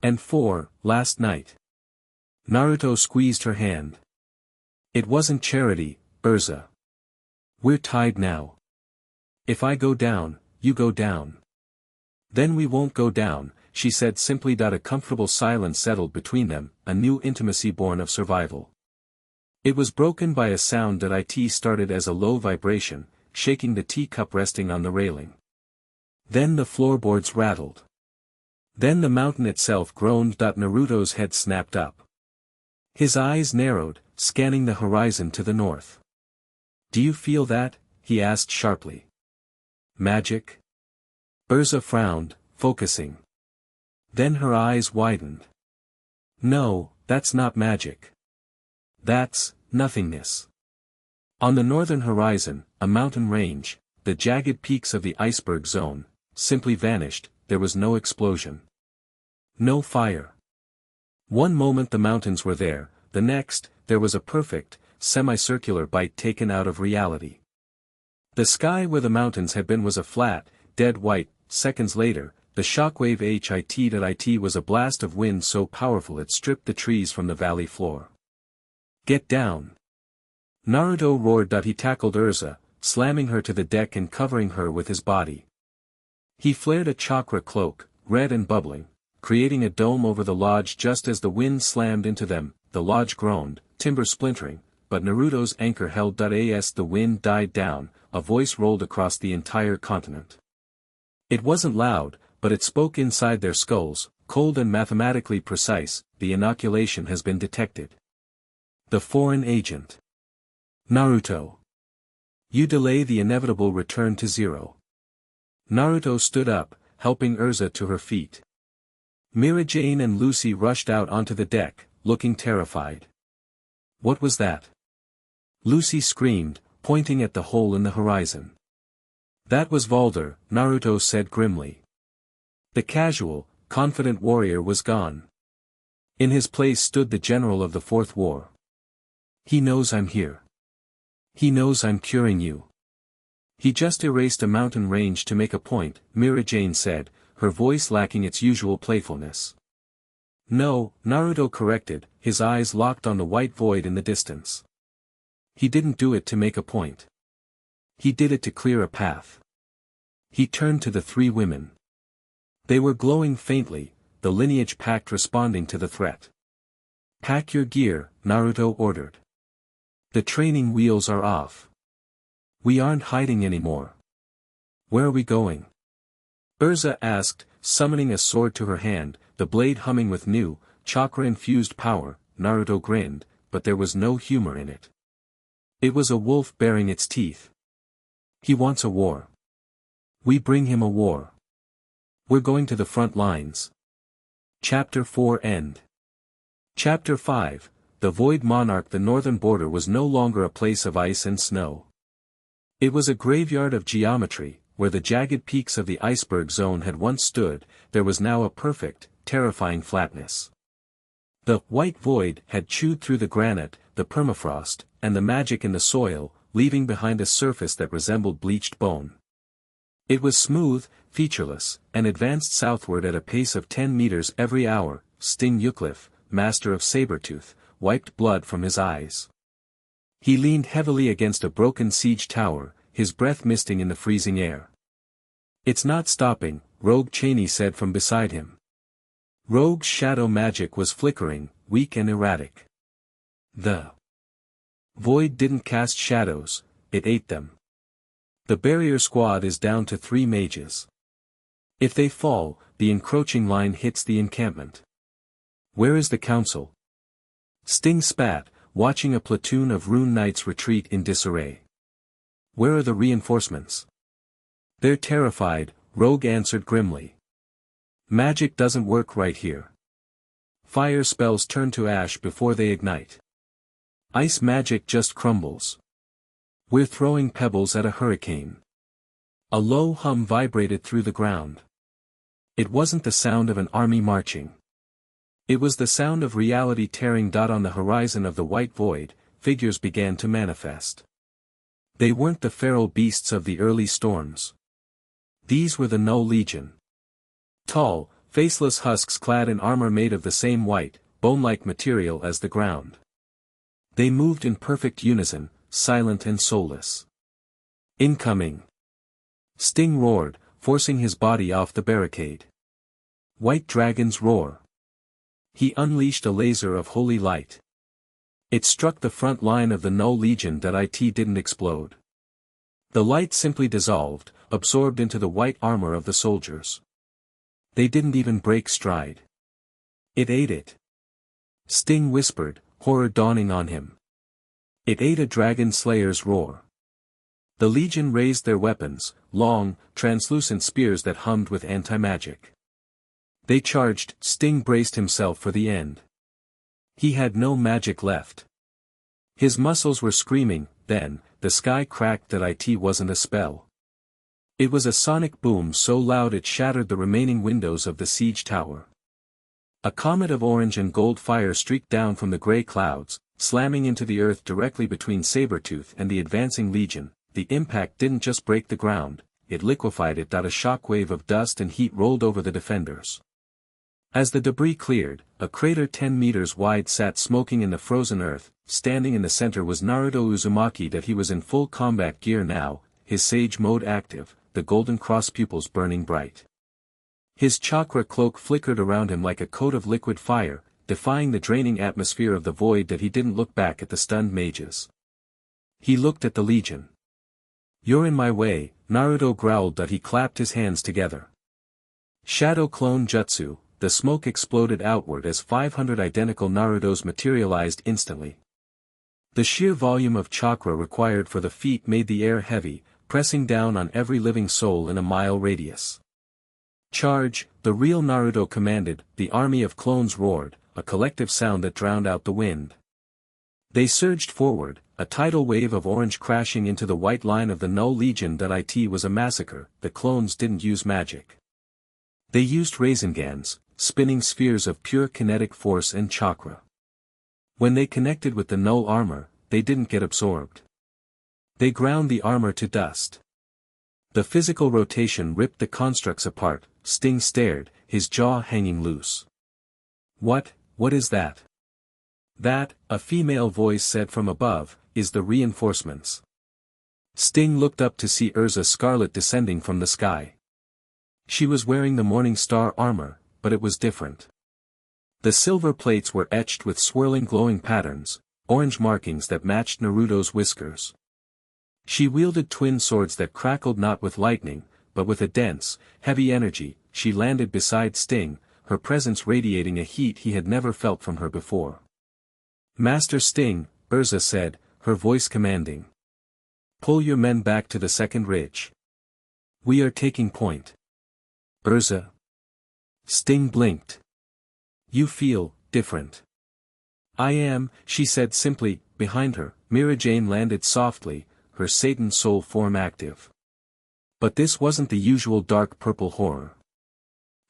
And for, last night. Naruto squeezed her hand. It wasn't charity, Erza. We're tied now. If I go down, you go down. Then we won't go down, she said simply. A comfortable silence settled between them, a new intimacy born of survival. It was broken by a sound that it started as a low vibration, shaking the teacup resting on the railing. Then the floorboards rattled. Then the mountain itself groaned. Naruto's head snapped up. His eyes narrowed, scanning the horizon to the north. "Do you feel that?" he asked sharply. "Magic?" Erza frowned, focusing. Then her eyes widened. "No, that's not magic. That's nothingness." On the northern horizon, a mountain range, the jagged peaks of the iceberg zone, simply vanished. There was no explosion. No fire. One moment the mountains were there, the next, there was a perfect, semicircular bite taken out of reality. The sky where the mountains had been was a flat, dead white. Seconds later, the shockwave hit was a blast of wind so powerful it stripped the trees from the valley floor. "Get down!" Naruto roared. He tackled Erza, slamming her to the deck and covering her with his body. He flared a chakra cloak, red and bubbling, creating a dome over the lodge. Just as the wind slammed into them, the lodge groaned, timber splintering, but Naruto's anchor held. As the wind died down, a voice rolled across the entire continent. It wasn't loud, but it spoke inside their skulls, cold and mathematically precise. "The inoculation has been detected. The foreign agent. Naruto. You delay the inevitable return to zero." Naruto stood up, helping Erza to her feet. Mirajane and Lucy rushed out onto the deck, looking terrified. "What was that?" Lucy screamed, pointing at the hole in the horizon. "That was Valder," Naruto said grimly. The casual, confident warrior was gone. In his place stood the general of the Fourth War. "He knows I'm here. He knows I'm curing you. He just erased a mountain range to make a point," Mirajane said, her voice lacking its usual playfulness. "No," Naruto corrected, his eyes locked on the white void in the distance. "He didn't do it to make a point. He did it to clear a path." He turned to the three women. They were glowing faintly, the lineage pact responding to the threat. "Pack your gear," Naruto ordered. "The training wheels are off. We aren't hiding anymore." "Where are we going?" Erza asked, summoning a sword to her hand, the blade humming with new, chakra-infused power. Naruto grinned, but there was no humor in it. It was a wolf baring its teeth. "He wants a war. We bring him a war. We're going to the front lines." Chapter 4 End. Chapter 5, The Void Monarch. The northern border was no longer a place of ice and snow. It was a graveyard of geometry, where the jagged peaks of the iceberg zone had once stood. There was now a perfect, terrifying flatness. The white void had chewed through the granite, the permafrost, and the magic in the soil, leaving behind a surface that resembled bleached bone. It was smooth, featureless, and advanced southward at a pace of 10 meters every hour. Sting Yukliff, master of Sabertooth, wiped blood from his eyes. He leaned heavily against a broken siege tower, his breath misting in the freezing air. "It's not stopping," Rogue Cheney said from beside him. Rogue's shadow magic was flickering, weak and erratic. The void didn't cast shadows, it ate them. "The barrier squad is down to 3 mages. If they fall, the encroaching line hits the encampment. Where is the council?" Sting spat, watching a platoon of rune knights retreat in disarray. "Where are the reinforcements?" "They're terrified," Rogue answered grimly. "Magic doesn't work right here. Fire spells turn to ash before they ignite. Ice magic just crumbles. We're throwing pebbles at a hurricane." A low hum vibrated through the ground. It wasn't the sound of an army marching. It was the sound of reality tearing. On the horizon of the white void, figures began to manifest. They weren't the feral beasts of the early storms. These were the Null Legion. Tall, faceless husks clad in armor made of the same white, bone-like material as the ground. They moved in perfect unison, silent and soulless. "Incoming!" Sting roared, forcing his body off the barricade. "White dragons roar!" He unleashed a laser of holy light. It struck the front line of the Null Legion that it didn't explode. The light simply dissolved, absorbed into the white armor of the soldiers. They didn't even break stride. It ate it. Sting whispered, horror dawning on him. It ate a dragon slayer's roar. The Legion raised their weapons, long, translucent spears that hummed with anti-magic. They charged. Sting braced himself for the end. He had no magic left. His muscles were screaming. Then, the sky cracked that it wasn't a spell. It was a sonic boom so loud it shattered the remaining windows of the siege tower. A comet of orange and gold fire streaked down from the gray clouds, slamming into the earth directly between Sabretooth and the advancing Legion. The impact didn't just break the ground, it liquefied it. A shockwave of dust and heat rolled over the defenders. As the debris cleared, a crater 10 meters wide sat smoking in the frozen earth. Standing in the center was Naruto Uzumaki. That he was in full combat gear now, his sage mode active, the golden cross pupils burning bright. His chakra cloak flickered around him like a coat of liquid fire, defying the draining atmosphere of the void. That he didn't look back at the stunned mages. He looked at the Legion. "You're in my way," Naruto growled. That he clapped his hands together. Shadow Clone Jutsu, the smoke exploded outward as 500 identical Narutos materialized instantly. The sheer volume of chakra required for the feat made the air heavy, pressing down on every living soul in a mile radius. "Charge," the real Naruto commanded. The army of clones roared, a collective sound that drowned out the wind. They surged forward, a tidal wave of orange crashing into the white line of the Null Legion. That it was a massacre. The clones didn't use magic. They used Razengans, spinning spheres of pure kinetic force and chakra. When they connected with the Null armor, they didn't get absorbed. They ground the armor to dust. The physical rotation ripped the constructs apart. Sting stared, his jaw hanging loose. What is that?" "That," a female voice said from above, "is the reinforcements." Sting looked up to see Erza Scarlet descending from the sky. She was wearing the Morning Star armor, but it was different. The silver plates were etched with swirling glowing patterns, orange markings that matched Naruto's whiskers. She wielded twin swords that crackled not with lightning, but with a dense, heavy energy. She landed beside Sting, her presence radiating a heat he had never felt from her before. "Master Sting," Erza said, her voice commanding. "Pull your men back to the second ridge. We are taking point." "Erza?" Sting blinked. "You feel different." "I am," she said simply. Behind her, Mirajane landed softly, her Satan soul form active. But this wasn't the usual dark purple horror.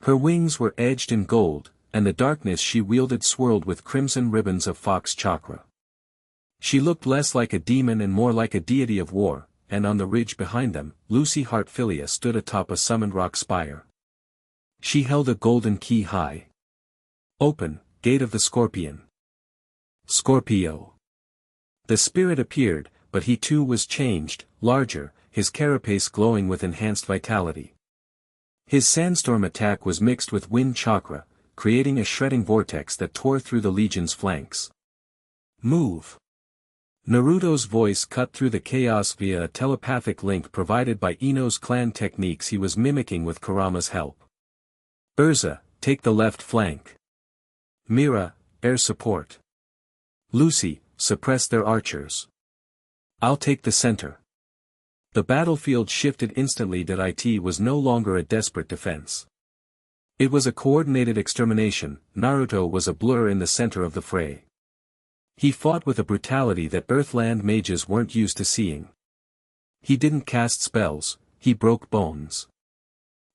Her wings were edged in gold, and the darkness she wielded swirled with crimson ribbons of fox chakra. She looked less like a demon and more like a deity of war, and on the ridge behind them, Lucy Heartfilia stood atop a summoned rock spire. She held a golden key high. "Open, Gate of the Scorpion." "Scorpio." The spirit appeared, but he too was changed, larger, his carapace glowing with enhanced vitality. His sandstorm attack was mixed with wind chakra, creating a shredding vortex that tore through the Legion's flanks. "Move." Naruto's voice cut through the chaos via a telepathic link provided by Ino's clan techniques he was mimicking with Kurama's help. "Erza, take the left flank. Mira, air support. Lucy, suppress their archers. I'll take the center." The battlefield shifted instantly. That it was no longer a desperate defense. It was a coordinated extermination. Naruto was a blur in the center of the fray. He fought with a brutality that Earthland mages weren't used to seeing. He didn't cast spells, he broke bones.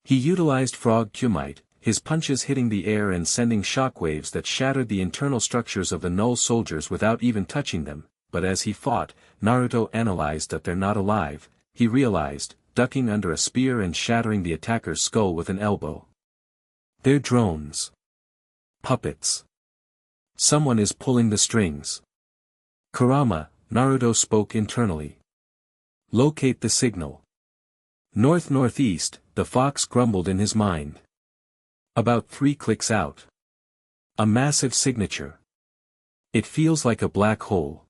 He utilized frog kumite, his punches hitting the air and sending shockwaves that shattered the internal structures of the Null soldiers without even touching them. But as he fought, Naruto analyzed that they're not alive, he realized, ducking under a spear and shattering the attacker's skull with an elbow. "They're drones. Puppets. Someone is pulling the strings." "Kurama," Naruto spoke internally. "Locate the signal." "North-northeast," the fox grumbled in his mind. "About 3 clicks out. A massive signature." It feels like a black hole.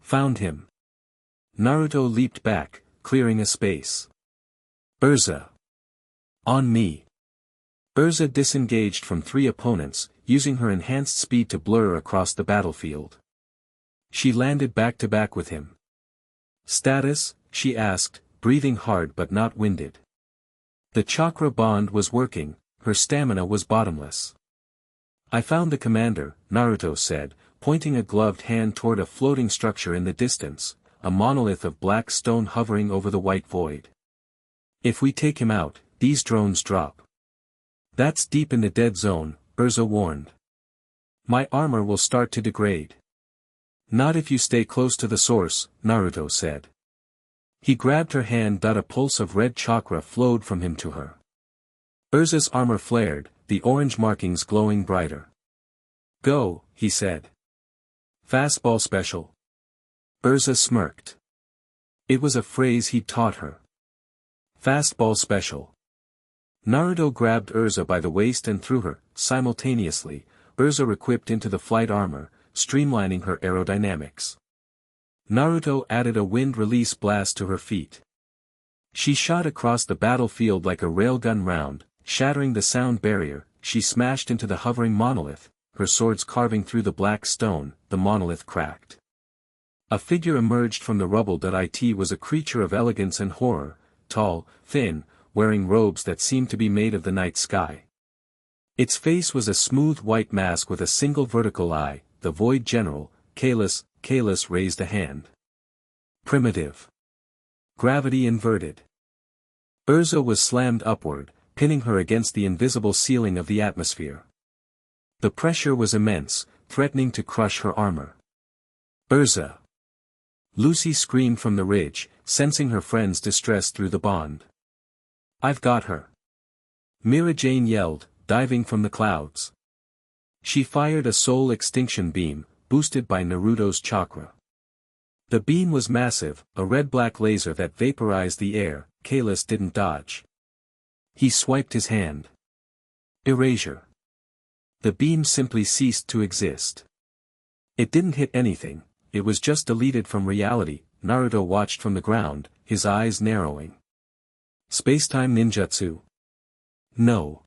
Found him. Naruto leaped back, clearing a space. Erza. On me. Erza disengaged from 3 opponents, using her enhanced speed to blur across the battlefield. She landed back-to-back with him. Status? She asked, breathing hard but not winded. The chakra bond was working, her stamina was bottomless. I found the commander, Naruto said, pointing a gloved hand toward a floating structure in the distance, a monolith of black stone hovering over the white void. If we take him out, these drones drop. That's deep in the dead zone, Erza warned. My armor will start to degrade. Not if you stay close to the source, Naruto said. He grabbed her hand. A pulse of red chakra flowed from him to her. Erza's armor flared, the orange markings glowing brighter. Go, he said. Fastball special. Erza smirked. It was a phrase he'd taught her. Fastball special. Naruto grabbed Erza by the waist and threw her, simultaneously, Erza equipped into the flight armor, streamlining her aerodynamics. Naruto added a wind release blast to her feet. She shot across the battlefield like a railgun round, shattering the sound barrier. She smashed into the hovering monolith, her swords carving through the black stone. The monolith cracked. A figure emerged from the rubble. It was a creature of elegance and horror, tall, thin, wearing robes that seemed to be made of the night sky. Its face was a smooth white mask with a single vertical eye. The Void General, Kalos raised a hand. Primitive. Gravity inverted. Erza was slammed upward, pinning her against the invisible ceiling of the atmosphere. The pressure was immense, threatening to crush her armor. Erza. Lucy screamed from the ridge, sensing her friend's distress through the bond. I've got her. Mirajane yelled, diving from the clouds. She fired a soul extinction beam, boosted by Naruto's chakra. The beam was massive, a red-black laser that vaporized the air. Kalos didn't dodge. He swiped his hand. Erasure. The beam simply ceased to exist. It didn't hit anything, it was just deleted from reality. Naruto watched from the ground, his eyes narrowing. Spacetime ninjutsu? No.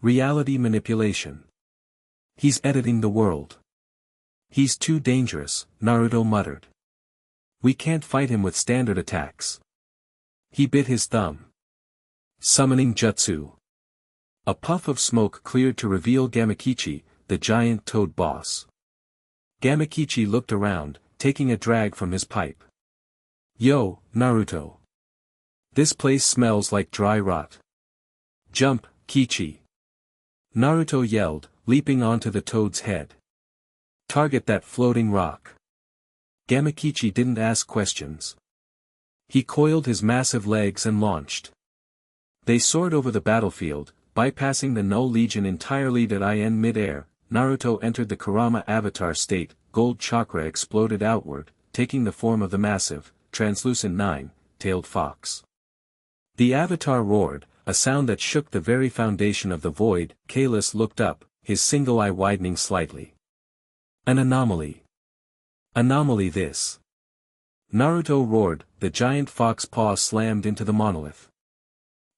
Reality manipulation. He's editing the world. He's too dangerous, Naruto muttered. We can't fight him with standard attacks. He bit his thumb. Summoning jutsu. A puff of smoke cleared to reveal Gamakichi, the giant toad boss. Gamakichi looked around, taking a drag from his pipe. Yo, Naruto. This place smells like dry rot. Jump, Kichi. Naruto yelled, leaping onto the toad's head. Target that floating rock. Gamakichi didn't ask questions. He coiled his massive legs and launched. They soared over the battlefield, bypassing the Null Legion entirely. In mid-air, Naruto entered the Kurama avatar state. Gold chakra exploded outward, taking the form of the massive, translucent nine-tailed fox. The avatar roared, a sound that shook the very foundation of the void. Kalos looked up, his single eye widening slightly. An anomaly. Anomaly this. Naruto roared, the giant fox paw slammed into the monolith.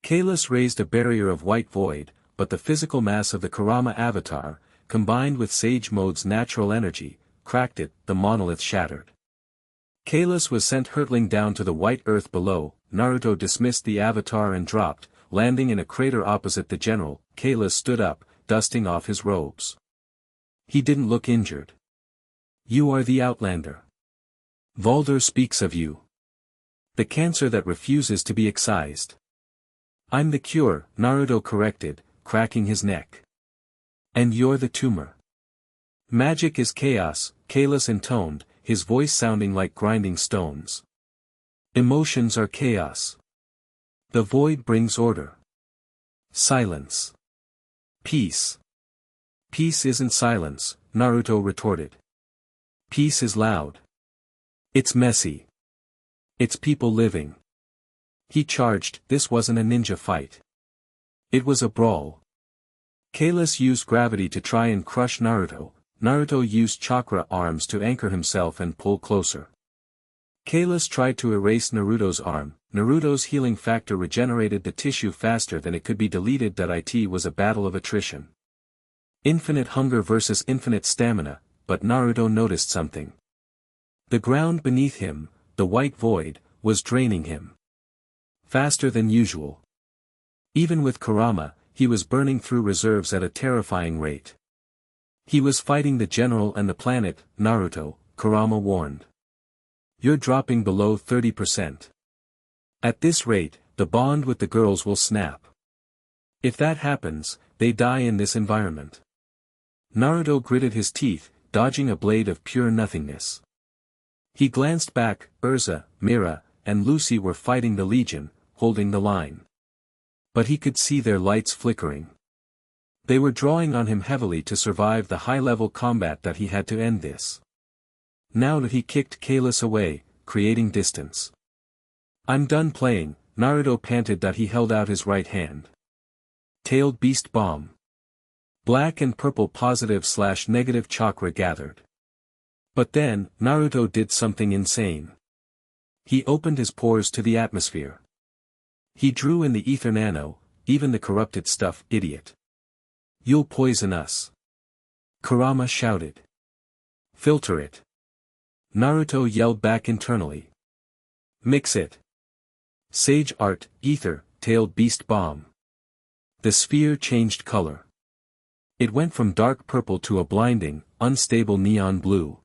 Kalos raised a barrier of white void, but the physical mass of the Kurama avatar, combined with Sage Mode's natural energy, cracked it. The monolith shattered. Kalos was sent hurtling down to the white earth below. Naruto dismissed the avatar and dropped, landing in a crater opposite the general. Kalos stood up, dusting off his robes. He didn't look injured. You are the Outlander. Valder speaks of you. The cancer that refuses to be excised. I'm the cure, Naruto corrected, cracking his neck. And you're the tumor. Magic is chaos, Kalos intoned, his voice sounding like grinding stones. Emotions are chaos. The void brings order. Silence. Peace. Peace isn't silence, Naruto retorted. Peace is loud. It's messy. It's people living. He charged. This wasn't a ninja fight. It was a brawl. Kalos used gravity to try and crush Naruto, Naruto used chakra arms to anchor himself and pull closer. Kalis tried to erase Naruto's arm. Naruto's healing factor regenerated the tissue faster than it could be deleted. It was a battle of attrition. Infinite hunger versus infinite stamina, but Naruto noticed something. The ground beneath him, the white void, was draining him faster than usual. Even with Kurama, he was burning through reserves at a terrifying rate. He was fighting the general and the planet. Naruto, Kurama warned. You're dropping below 30%. At this rate, the bond with the girls will snap. If that happens, they die in this environment. Naruto gritted his teeth, dodging a blade of pure nothingness. He glanced back. Erza, Mira, and Lucy were fighting the Legion, holding the line. But he could see their lights flickering. They were drawing on him heavily to survive the high-level combat that he had to end this. Now that he kicked Kalis away, creating distance. I'm done playing, Naruto panted. He held out his right hand. Tailed Beast Bomb. Black and purple positive/negative chakra gathered. But then, Naruto did something insane. He opened his pores to the atmosphere. He drew in the ether nano, even the corrupted stuff. Idiot. You'll poison us. Kurama shouted. Filter it. Naruto yelled back internally. Mix it. Sage art, ether, tailed beast bomb. The sphere changed color. It went from dark purple to a blinding, unstable neon blue.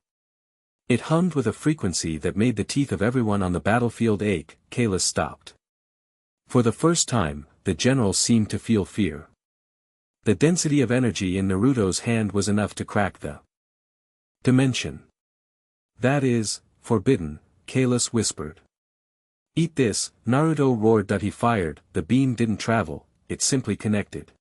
It hummed with a frequency that made the teeth of everyone on the battlefield ache. Kalis stopped. For the first time, the general seemed to feel fear. The density of energy in Naruto's hand was enough to crack the dimension. That is, forbidden, Kalis whispered. Eat this, Naruto roared. He fired. The beam didn't travel, it simply connected.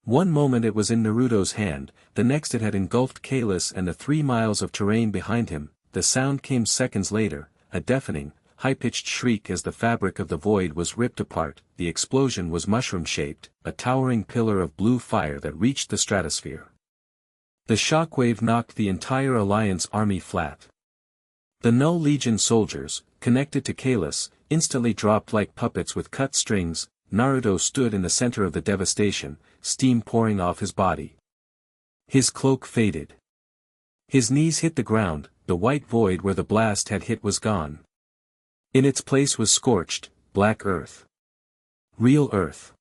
One moment it was in Naruto's hand, the next it had engulfed Kalis and the 3 miles of terrain behind him. The sound came seconds later, a deafening, high-pitched shriek as the fabric of the void was ripped apart. The explosion was mushroom-shaped, a towering pillar of blue fire that reached the stratosphere. The shockwave knocked the entire Alliance army flat. The Null Legion soldiers, connected to Kalis, instantly dropped like puppets with cut strings. Naruto stood in the center of the devastation, steam pouring off his body. His cloak faded. His knees hit the ground. The white void where the blast had hit was gone. In its place was scorched, black earth. Real earth.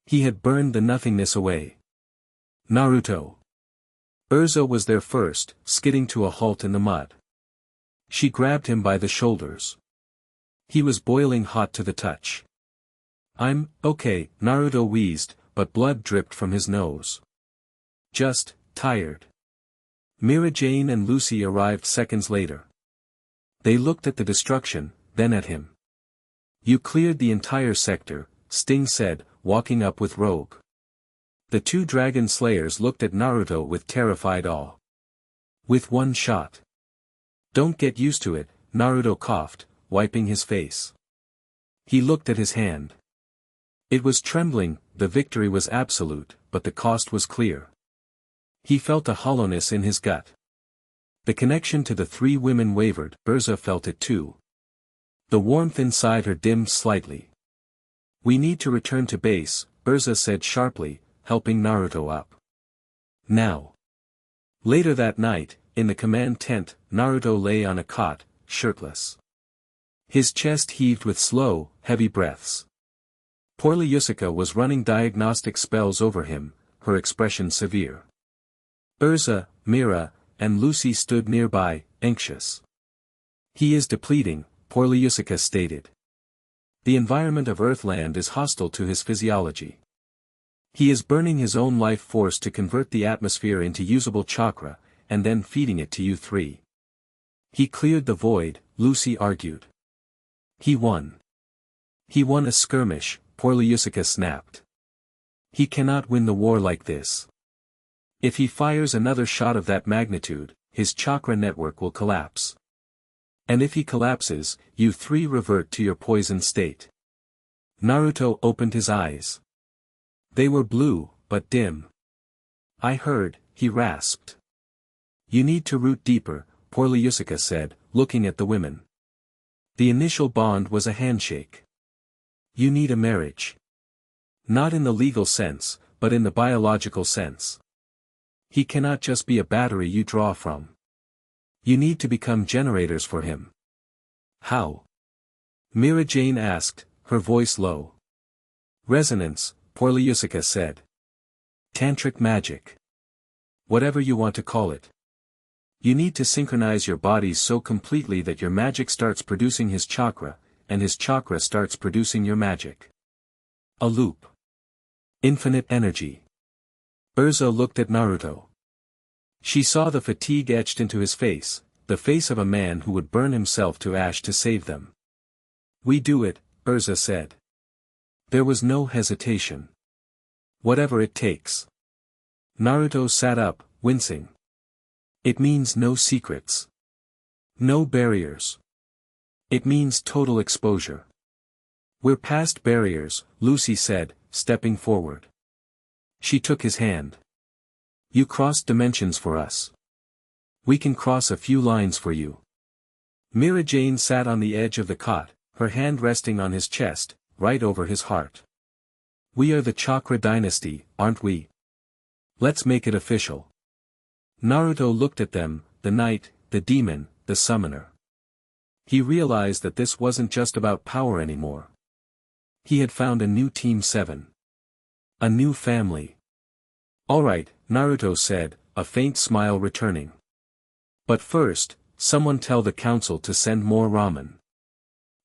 He had burned the nothingness away. Naruto. Erza was there first, skidding to a halt in the mud. She grabbed him by the shoulders. He was boiling hot to the touch. I'm okay, Naruto wheezed, but blood dripped from his nose. Just tired. Mirajane and Lucy arrived seconds later. They looked at the destruction, then at him. You cleared the entire sector, Sting said, walking up with Rogue. The 2 dragon slayers looked at Naruto with terrified awe. With one shot. Don't get used to it, Naruto coughed, wiping his face. He looked at his hand. It was trembling. The victory was absolute, but the cost was clear. He felt a hollowness in his gut. The connection to the 3 women wavered. Erza felt it too. The warmth inside her dimmed slightly. We need to return to base, Erza said sharply, helping Naruto up. Now. Later that night, in the command tent, Naruto lay on a cot, shirtless. His chest heaved with slow, heavy breaths. Poorly Yusuka was running diagnostic spells over him, her expression severe. Erza, Mira, and Lucy stood nearby, anxious. He is depleting, Poorly Yusuka stated. The environment of Earthland is hostile to his physiology. He is burning his own life force to convert the atmosphere into usable chakra, and then feeding it to you 3. He cleared the void, Lucy argued. He won. He won a skirmish, Poorly Yusuka snapped. He cannot win the war like this. If he fires another shot of that magnitude, his chakra network will collapse. And if he collapses, you 3 revert to your poison state. Naruto opened his eyes. They were blue, but dim. I heard, he rasped. You need to root deeper, Yusuka said, looking at the women. The initial bond was a handshake. You need a marriage. Not in the legal sense, but in the biological sense. He cannot just be a battery you draw from. You need to become generators for him. How? Mirajane asked, her voice low. Resonance, Yusuka said. Tantric magic. Whatever you want to call it. You need to synchronize your bodies so completely that your magic starts producing his chakra, and his chakra starts producing your magic. A loop. Infinite energy. Erza looked at Naruto. She saw the fatigue etched into his face, the face of a man who would burn himself to ash to save them. We do it, Erza said. There was no hesitation. Whatever it takes. Naruto sat up, wincing. It means no secrets. No barriers. It means total exposure. We're past barriers, Lucy said, stepping forward. She took his hand. You crossed dimensions for us. We can cross a few lines for you. Mirajane sat on the edge of the cot, her hand resting on his chest, right over his heart. We are the Chakra dynasty, aren't we? Let's make it official. Naruto looked at them, the knight, the demon, the summoner. He realized that this wasn't just about power anymore. He had found a new Team 7. A new family. Alright, Naruto said, a faint smile returning. But first, someone tell the council to send more ramen.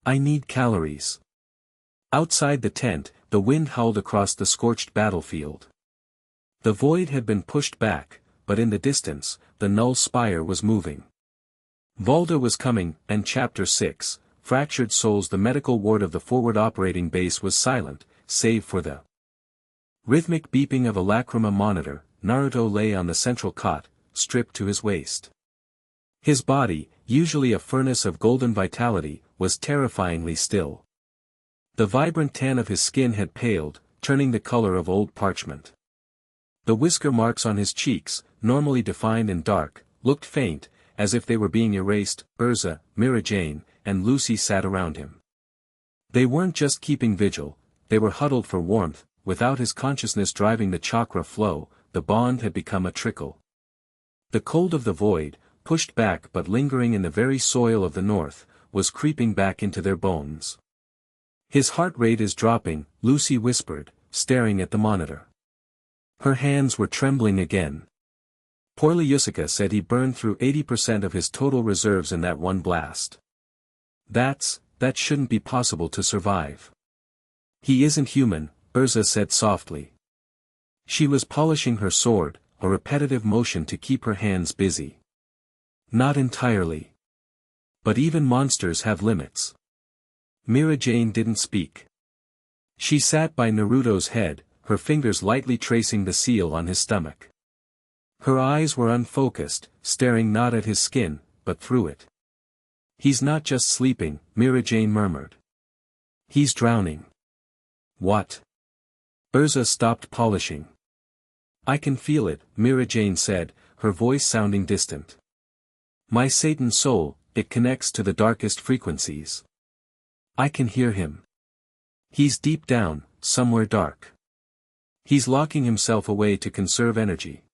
I need calories. Outside the tent, the wind howled across the scorched battlefield. The void had been pushed back, but in the distance, the null spire was moving. Volda was coming, and Chapter 6, Fractured Souls. The medical ward of the forward operating base was silent, save for the rhythmic beeping of a lacrima monitor. Naruto lay on the central cot, stripped to his waist. His body, usually a furnace of golden vitality, was terrifyingly still. The vibrant tan of his skin had paled, turning the color of old parchment. The whisker marks on his cheeks, normally defined and dark, looked faint, as if they were being erased. Erza, Mirajane, and Lucy sat around him. They weren't just keeping vigil, they were huddled for warmth. Without his consciousness driving the chakra flow, the bond had become a trickle. The cold of the void, pushed back but lingering in the very soil of the north, was creeping back into their bones. His heart rate is dropping, Lucy whispered, staring at the monitor. Her hands were trembling again. Yusuka said he burned through 80% of his total reserves in that one blast. That shouldn't be possible to survive. He isn't human, Erza said softly. She was polishing her sword, a repetitive motion to keep her hands busy. Not entirely. But even monsters have limits. Mirajane didn't speak. She sat by Naruto's head, her fingers lightly tracing the seal on his stomach. Her eyes were unfocused, staring not at his skin, but through it. He's not just sleeping, Mirajane murmured. He's drowning. What? Erza stopped polishing. I can feel it, Mirajane said, her voice sounding distant. My Satan soul, it connects to the darkest frequencies. I can hear him. He's deep down, somewhere dark. He's locking himself away to conserve energy.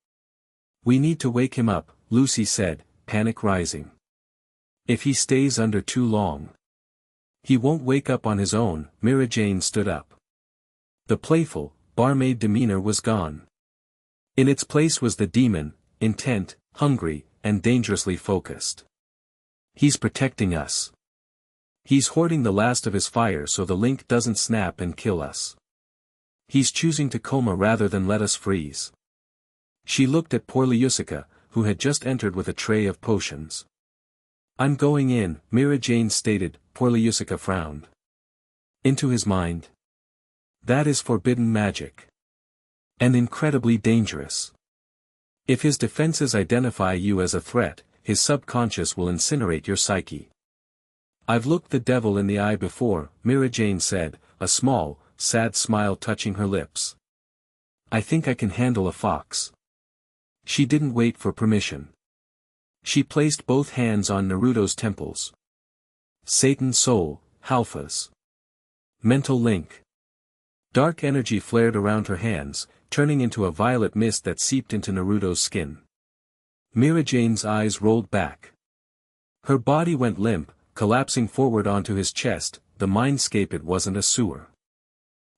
We need to wake him up, Lucy said, panic rising. If he stays under too long, he won't wake up on his own. Mirajane stood up. The playful, barmaid demeanor was gone. In its place was the demon, intent, hungry, and dangerously focused. He's protecting us. He's hoarding the last of his fire so the link doesn't snap and kill us. He's choosing to coma rather than let us freeze. She looked at Yusuka, who had just entered with a tray of potions. I'm going in, Mirajane stated. Yusuka frowned. Into his mind? That is forbidden magic. And incredibly dangerous. If his defenses identify you as a threat, his subconscious will incinerate your psyche. I've looked the devil in the eye before, Mirajane said, a small, sad smile touching her lips. I think I can handle a fox. She didn't wait for permission. She placed both hands on Naruto's temples. Satan's soul, Halfa's mental link. Dark energy flared around her hands, turning into a violet mist that seeped into Naruto's skin. Mirajane's eyes rolled back. Her body went limp, collapsing forward onto his chest. The mindscape, it wasn't a sewer.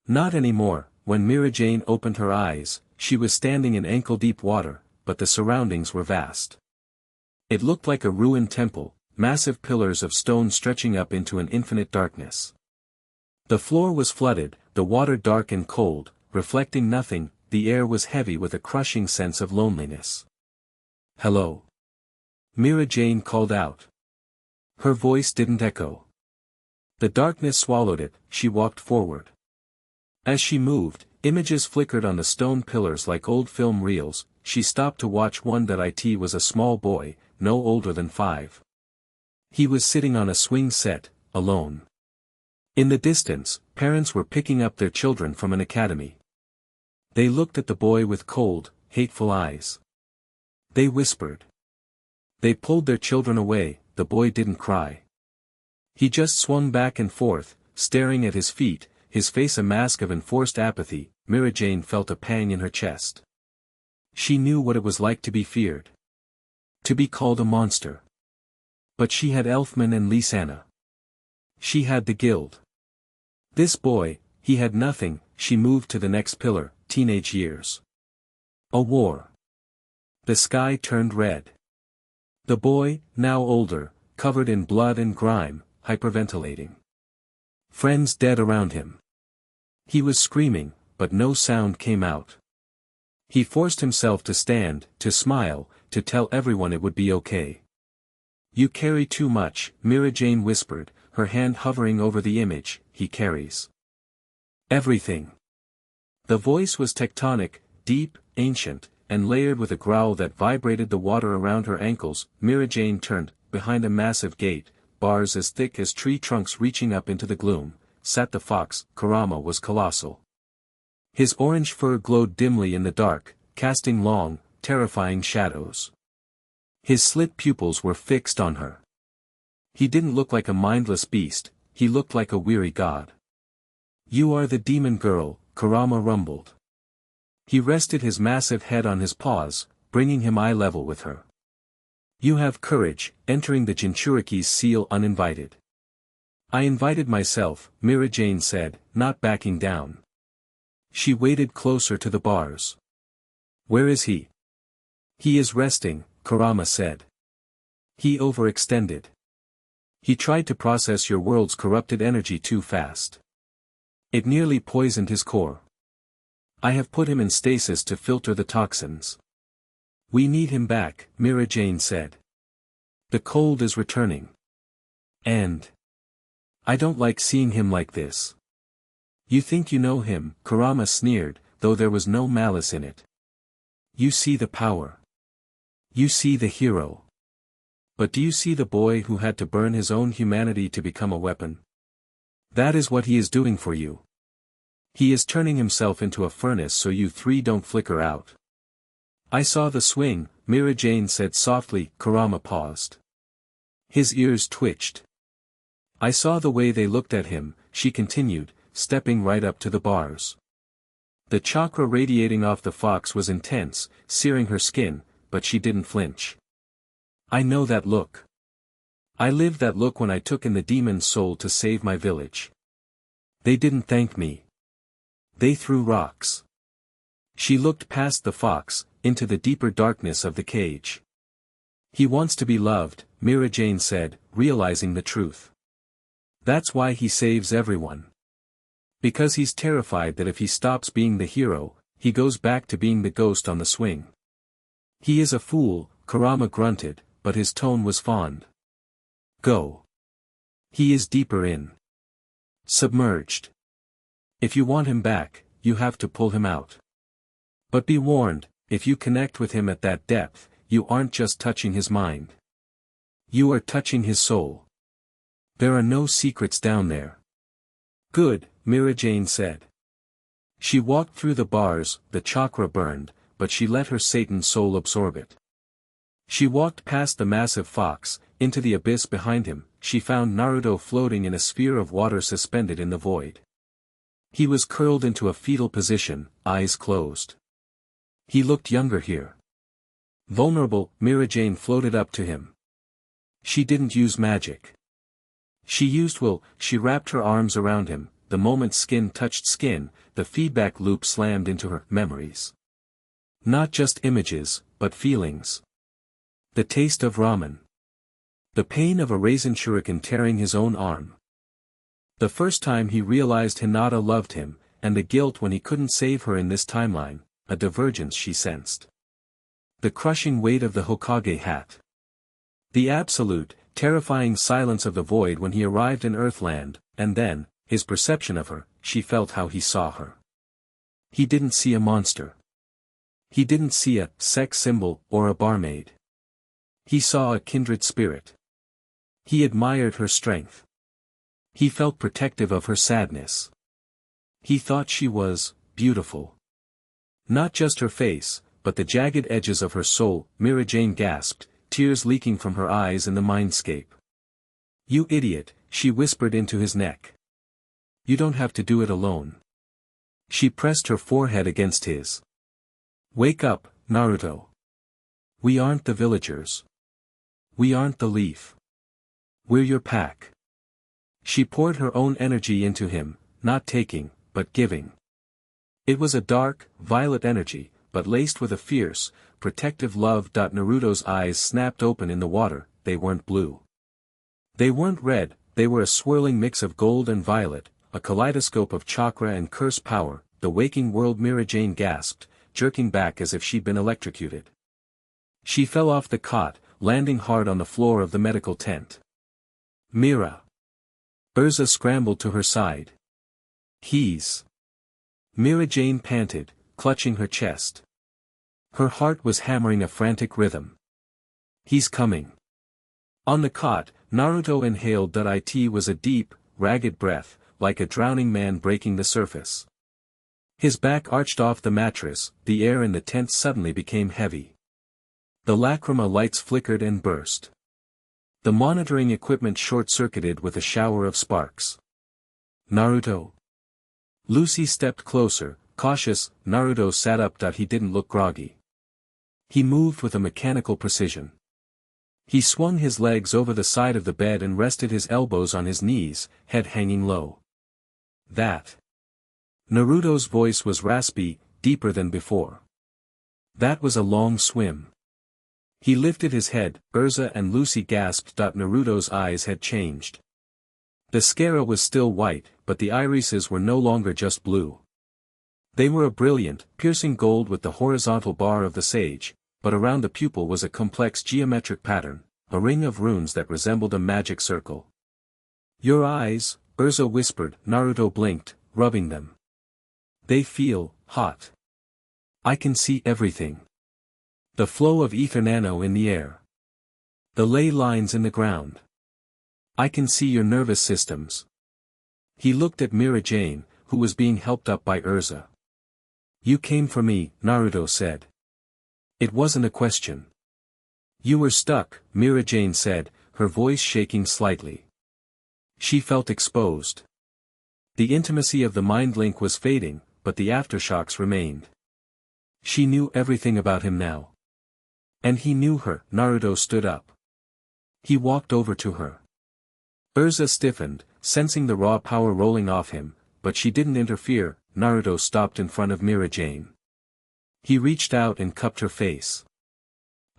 Not anymore. When Mirajane opened her eyes, she was standing in ankle-deep water, but the surroundings were vast. It looked like a ruined temple, massive pillars of stone stretching up into an infinite darkness. The floor was flooded, the water dark and cold, reflecting nothing. The air was heavy with a crushing sense of loneliness. "Hello?" Mirajane called out. Her voice didn't echo. The darkness swallowed it. She walked forward. As she moved, images flickered on the stone pillars like old film reels. She stopped to watch one that it was a small boy, no older than 5. He was sitting on a swing set, alone. In the distance, parents were picking up their children from an academy. They looked at the boy with cold, hateful eyes. They whispered. They pulled their children away. The boy didn't cry. He just swung back and forth, staring at his feet, his face a mask of enforced apathy. Mirajane felt a pang in her chest. She knew what it was like to be feared. To be called a monster. But she had Elfman and Lisanna. She had the guild. This boy, he had nothing. She moved to the next pillar, teenage years. A war. The sky turned red. The boy, now older, covered in blood and grime, hyperventilating. Friends dead around him. He was screaming, but no sound came out. He forced himself to stand, to smile, to tell everyone it would be okay. "You carry too much," Mirajane whispered, her hand hovering over the image. "He carries everything." The voice was tectonic, deep, ancient, and layered with a growl that vibrated the water around her ankles. Mirajane turned. Behind a massive gate, bars as thick as tree trunks reaching up into the gloom, sat the fox. Kurama was colossal. His orange fur glowed dimly in the dark, casting long, terrifying shadows. His slit pupils were fixed on her. He didn't look like a mindless beast, he looked like a weary god. "You are the demon girl," Kurama rumbled. He rested his massive head on his paws, bringing him eye level with her. "You have courage, entering the Jinchuriki's seal uninvited." "I invited myself," Mirajane said, not backing down. She waded closer to the bars. "Where is he?" "He is resting," Kurama said. "He overextended. He tried to process your world's corrupted energy too fast. It nearly poisoned his core. I have put him in stasis to filter the toxins. We need him back," Mirajane said. "The cold is returning. And I don't like seeing him like this." "You think you know him," Kurama sneered, though there was no malice in it. "You see the power. You see the hero. But do you see the boy who had to burn his own humanity to become a weapon? That is what he is doing for you. He is turning himself into a furnace so you 3 don't flicker out." "I saw the swing," Mirajane said softly. Kurama paused. His ears twitched. "I saw the way they looked at him," she continued, stepping right up to the bars. The chakra radiating off the fox was intense, searing her skin, but she didn't flinch. "I know that look. I lived that look when I took in the demon's soul to save my village. They didn't thank me. They threw rocks." She looked past the fox, into the deeper darkness of the cage. "He wants to be loved," Mirajane said, realizing the truth. "That's why he saves everyone. Because he's terrified that if he stops being the hero, he goes back to being the ghost on the swing." "He is a fool," Kurama grunted, but his tone was fond. "Go. He is deeper in. Submerged. If you want him back, you have to pull him out. But be warned, if you connect with him at that depth, you aren't just touching his mind. You are touching his soul. There are no secrets down there." "Good," Mirajane said. She walked through the bars. The chakra burned, but she let her Satan soul absorb it. She walked past the massive fox, into the abyss behind him. She found Naruto floating in a sphere of water suspended in the void. He was curled into a fetal position, eyes closed. He looked younger here. Vulnerable, Mirajane floated up to him. She didn't use magic. She used will. She wrapped her arms around him. The moment skin touched skin, the feedback loop slammed into her memories. Not just images, but feelings. The taste of ramen. The pain of a raisin shuriken tearing his own arm. The first time he realized Hinata loved him, and the guilt when he couldn't save her in this timeline, a divergence she sensed. The crushing weight of the Hokage hat. The absolute, terrifying silence of the void when he arrived in Earthland, and then, his perception of her. She felt how he saw her. He didn't see a monster. He didn't see a sex symbol or a barmaid. He saw a kindred spirit. He admired her strength. He felt protective of her sadness. He thought she was beautiful. Not just her face, but the jagged edges of her soul. Mirajane gasped, tears leaking from her eyes in the mindscape. "You idiot," she whispered into his neck. "You don't have to do it alone." She pressed her forehead against his. "Wake up, Naruto. We aren't the villagers. We aren't the leaf. We're your pack." She poured her own energy into him, not taking, but giving. It was a dark, violet energy, but laced with a fierce, protective love. Naruto's eyes snapped open in the water. They weren't blue. They weren't red, they were a swirling mix of gold and violet, a kaleidoscope of chakra and curse power. The waking world. Mirajane gasped, jerking back as if she'd been electrocuted. She fell off the cot, landing hard on the floor of the medical tent. "Mira!" Erza scrambled to her side. "He's..." Mirajane panted, clutching her chest. Her heart was hammering a frantic rhythm. "He's coming." On the cot, Naruto inhaled. It was a deep, ragged breath, like a drowning man breaking the surface. His back arched off the mattress. The air in the tent suddenly became heavy. The lacrima lights flickered and burst. The monitoring equipment short-circuited with a shower of sparks. "Naruto?" Lucy stepped closer, cautious. Naruto sat up. He didn't look groggy. He moved with a mechanical precision. He swung his legs over the side of the bed and rested his elbows on his knees, head hanging low. "That." Naruto's voice was raspy, deeper than before. "That was a long swim." He lifted his head. Erza and Lucy gasped. Naruto's eyes had changed. The sclera was still white, but the irises were no longer just blue. They were a brilliant, piercing gold with the horizontal bar of the sage, but around the pupil was a complex geometric pattern, a ring of runes that resembled a magic circle. "Your eyes," Erza whispered. Naruto blinked, rubbing them. "They feel hot. I can see everything. The flow of ether nano in the air. The ley lines in the ground. I can see your nervous systems." He looked at Mirajane, who was being helped up by Erza. "You came for me," Naruto said. "It wasn't a question." "You were stuck," Mirajane said, her voice shaking slightly. She felt exposed. The intimacy of the mind link was fading, but the aftershocks remained. She knew everything about him now. And he knew her. Naruto stood up. He walked over to her. Erza stiffened, sensing the raw power rolling off him, but she didn't interfere. Naruto stopped in front of Mirajane. He reached out and cupped her face.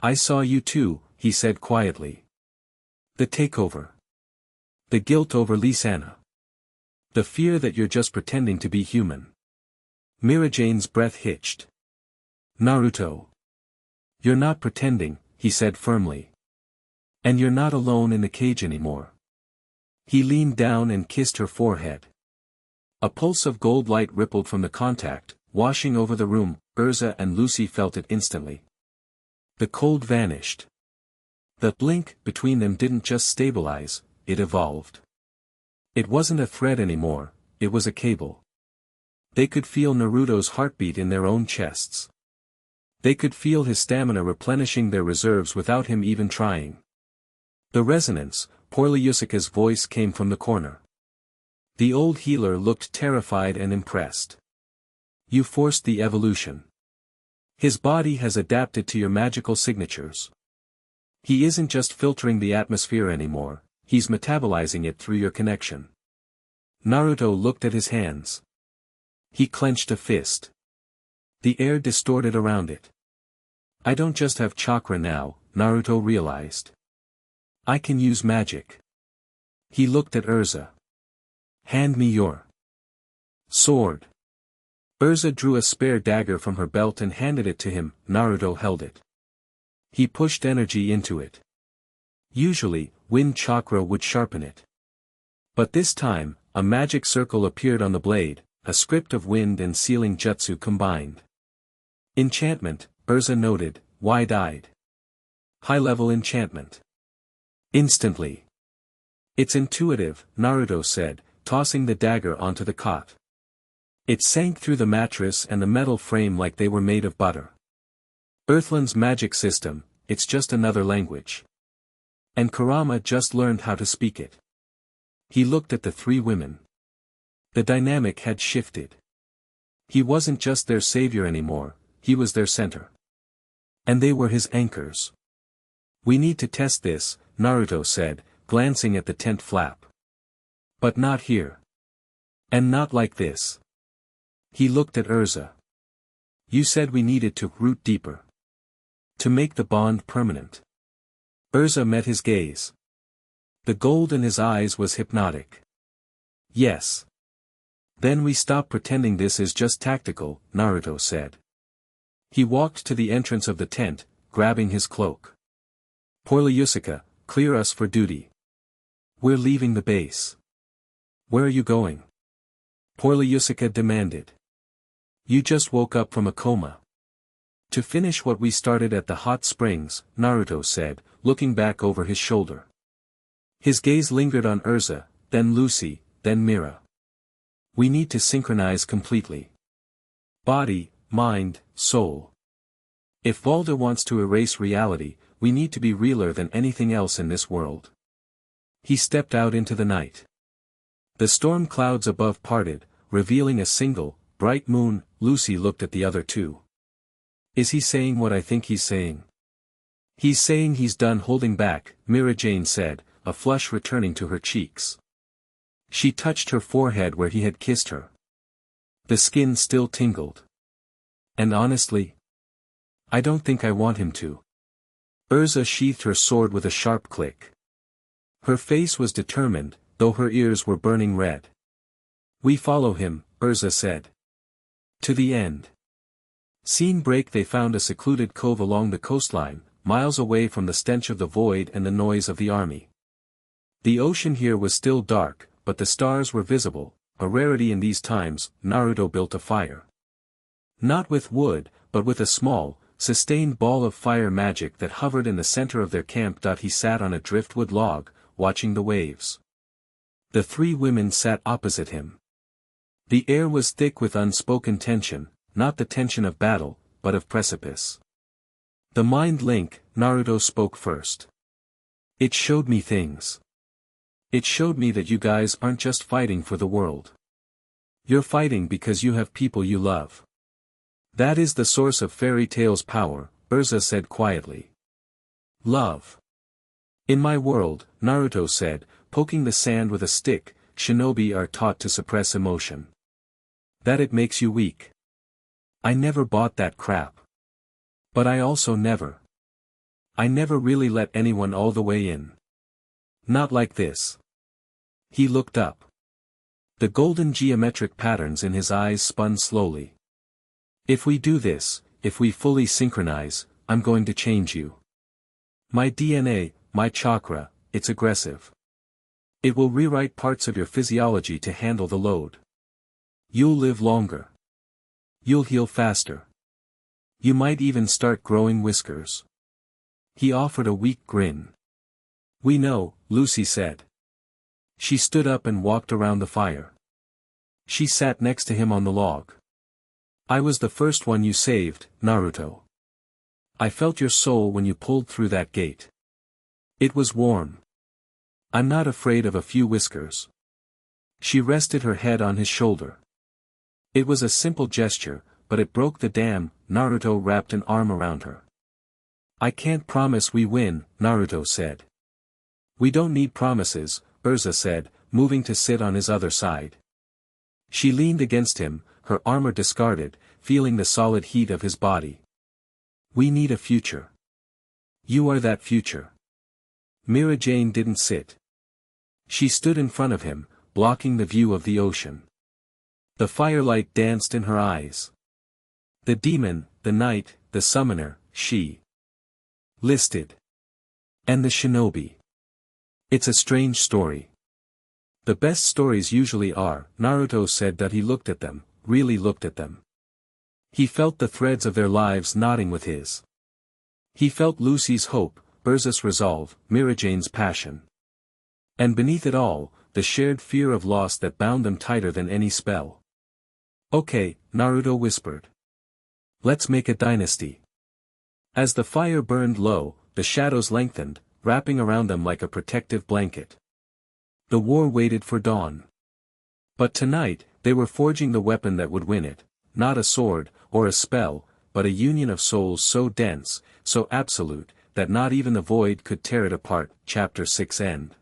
"I saw you too," he said quietly. "The takeover. The guilt over Lisanna. The fear that you're just pretending to be human." Mirajane's breath hitched. "Naruto. You're not pretending," he said firmly. "And you're not alone in the cage anymore." He leaned down and kissed her forehead. A pulse of gold light rippled from the contact, washing over the room. Erza and Lucy felt it instantly. The cold vanished. The link between them didn't just stabilize, it evolved. It wasn't a thread anymore, it was a cable. They could feel Naruto's heartbeat in their own chests. They could feel his stamina replenishing their reserves without him even trying. The resonance, Poryusuka's voice came from the corner. The old healer looked terrified and impressed. You forced the evolution. His body has adapted to your magical signatures. He isn't just filtering the atmosphere anymore, he's metabolizing it through your connection. Naruto looked at his hands. He clenched a fist. The air distorted around it. I don't just have chakra now, Naruto realized. I can use magic. He looked at Erza. Hand me your sword. Erza drew a spare dagger from her belt and handed it to him. Naruto held it. He pushed energy into it. Usually, wind chakra would sharpen it. But this time, a magic circle appeared on the blade, a script of wind and sealing jutsu combined. Enchantment, Erza noted, wide-eyed. High-level enchantment. Instantly. It's intuitive, Naruto said, tossing the dagger onto the cot. It sank through the mattress and the metal frame like they were made of butter. Earthland's magic system, it's just another language. And Kurama just learned how to speak it. He looked at the three women. The dynamic had shifted. He wasn't just their savior anymore, he was their center. And they were his anchors. We need to test this, Naruto said, glancing at the tent flap. But not here. And not like this. He looked at Erza. You said we needed to root deeper. To make the bond permanent. Erza met his gaze. The gold in his eyes was hypnotic. Yes. Then we stop pretending this is just tactical, Naruto said. He walked to the entrance of the tent, grabbing his cloak. Poryusuka, clear us for duty. We're leaving the base. Where are you going? Poryusuka demanded. You just woke up from a coma. To finish what we started at the hot springs, Naruto said, looking back over his shoulder. His gaze lingered on Erza, then Lucy, then Mira. We need to synchronize completely. Body, mind, soul. If Valda wants to erase reality, we need to be realer than anything else in this world. He stepped out into the night. The storm clouds above parted, revealing a single, bright moon. Lucy looked at the other two. Is he saying what I think he's saying? He's saying he's done holding back, Mirajane said, a flush returning to her cheeks. She touched her forehead where he had kissed her. The skin still tingled. And honestly, I don't think I want him to. Erza sheathed her sword with a sharp click. Her face was determined, though her ears were burning red. We follow him, Erza said. To the end. Scene break. They found a secluded cove along the coastline, miles away from the stench of the void and the noise of the army. The ocean here was still dark, but the stars were visible, a rarity in these times. Naruto built a fire. Not with wood, but with a small, sustained ball of fire magic that hovered in the center of their camp. He sat on a driftwood log, watching the waves. The three women sat opposite him. The air was thick with unspoken tension, not the tension of battle, but of precipice. The mind link, Naruto spoke first. It showed me things. It showed me that you guys aren't just fighting for the world. You're fighting because you have people you love. That is the source of fairy tales' power, Erza said quietly. Love. In my world, Naruto said, poking the sand with a stick, shinobi are taught to suppress emotion. That it makes you weak. I never bought that crap. But I also never. I never really let anyone all the way in. Not like this. He looked up. The golden geometric patterns in his eyes spun slowly. If we do this, if we fully synchronize, I'm going to change you. My DNA, my chakra, it's aggressive. It will rewrite parts of your physiology to handle the load. You'll live longer. You'll heal faster. You might even start growing whiskers. He offered a weak grin. We know, Lucy said. She stood up and walked around the fire. She sat next to him on the log. I was the first one you saved, Naruto. I felt your soul when you pulled through that gate. It was warm. I'm not afraid of a few whiskers. She rested her head on his shoulder. It was a simple gesture, but it broke the dam. Naruto wrapped an arm around her. I can't promise we win, Naruto said. We don't need promises, Erza said, moving to sit on his other side. She leaned against him, her armor discarded, feeling the solid heat of his body. We need a future. You are that future. Mirajane didn't sit. She stood in front of him, blocking the view of the ocean. The firelight danced in her eyes. The demon, the knight, the summoner, she listed. And the shinobi. It's a strange story. The best stories usually are, Naruto said that he looked at them, really looked at them. He felt the threads of their lives knotting with his. He felt Lucy's hope, Erza's resolve, Mirajane's passion. And beneath it all, the shared fear of loss that bound them tighter than any spell. Okay, Naruto whispered. Let's make a dynasty. As the fire burned low, the shadows lengthened, wrapping around them like a protective blanket. The war waited for dawn. But tonight, they were forging the weapon that would win it, not a sword, or a spell, but a union of souls so dense, so absolute, that not even the void could tear it apart. Chapter 6 End.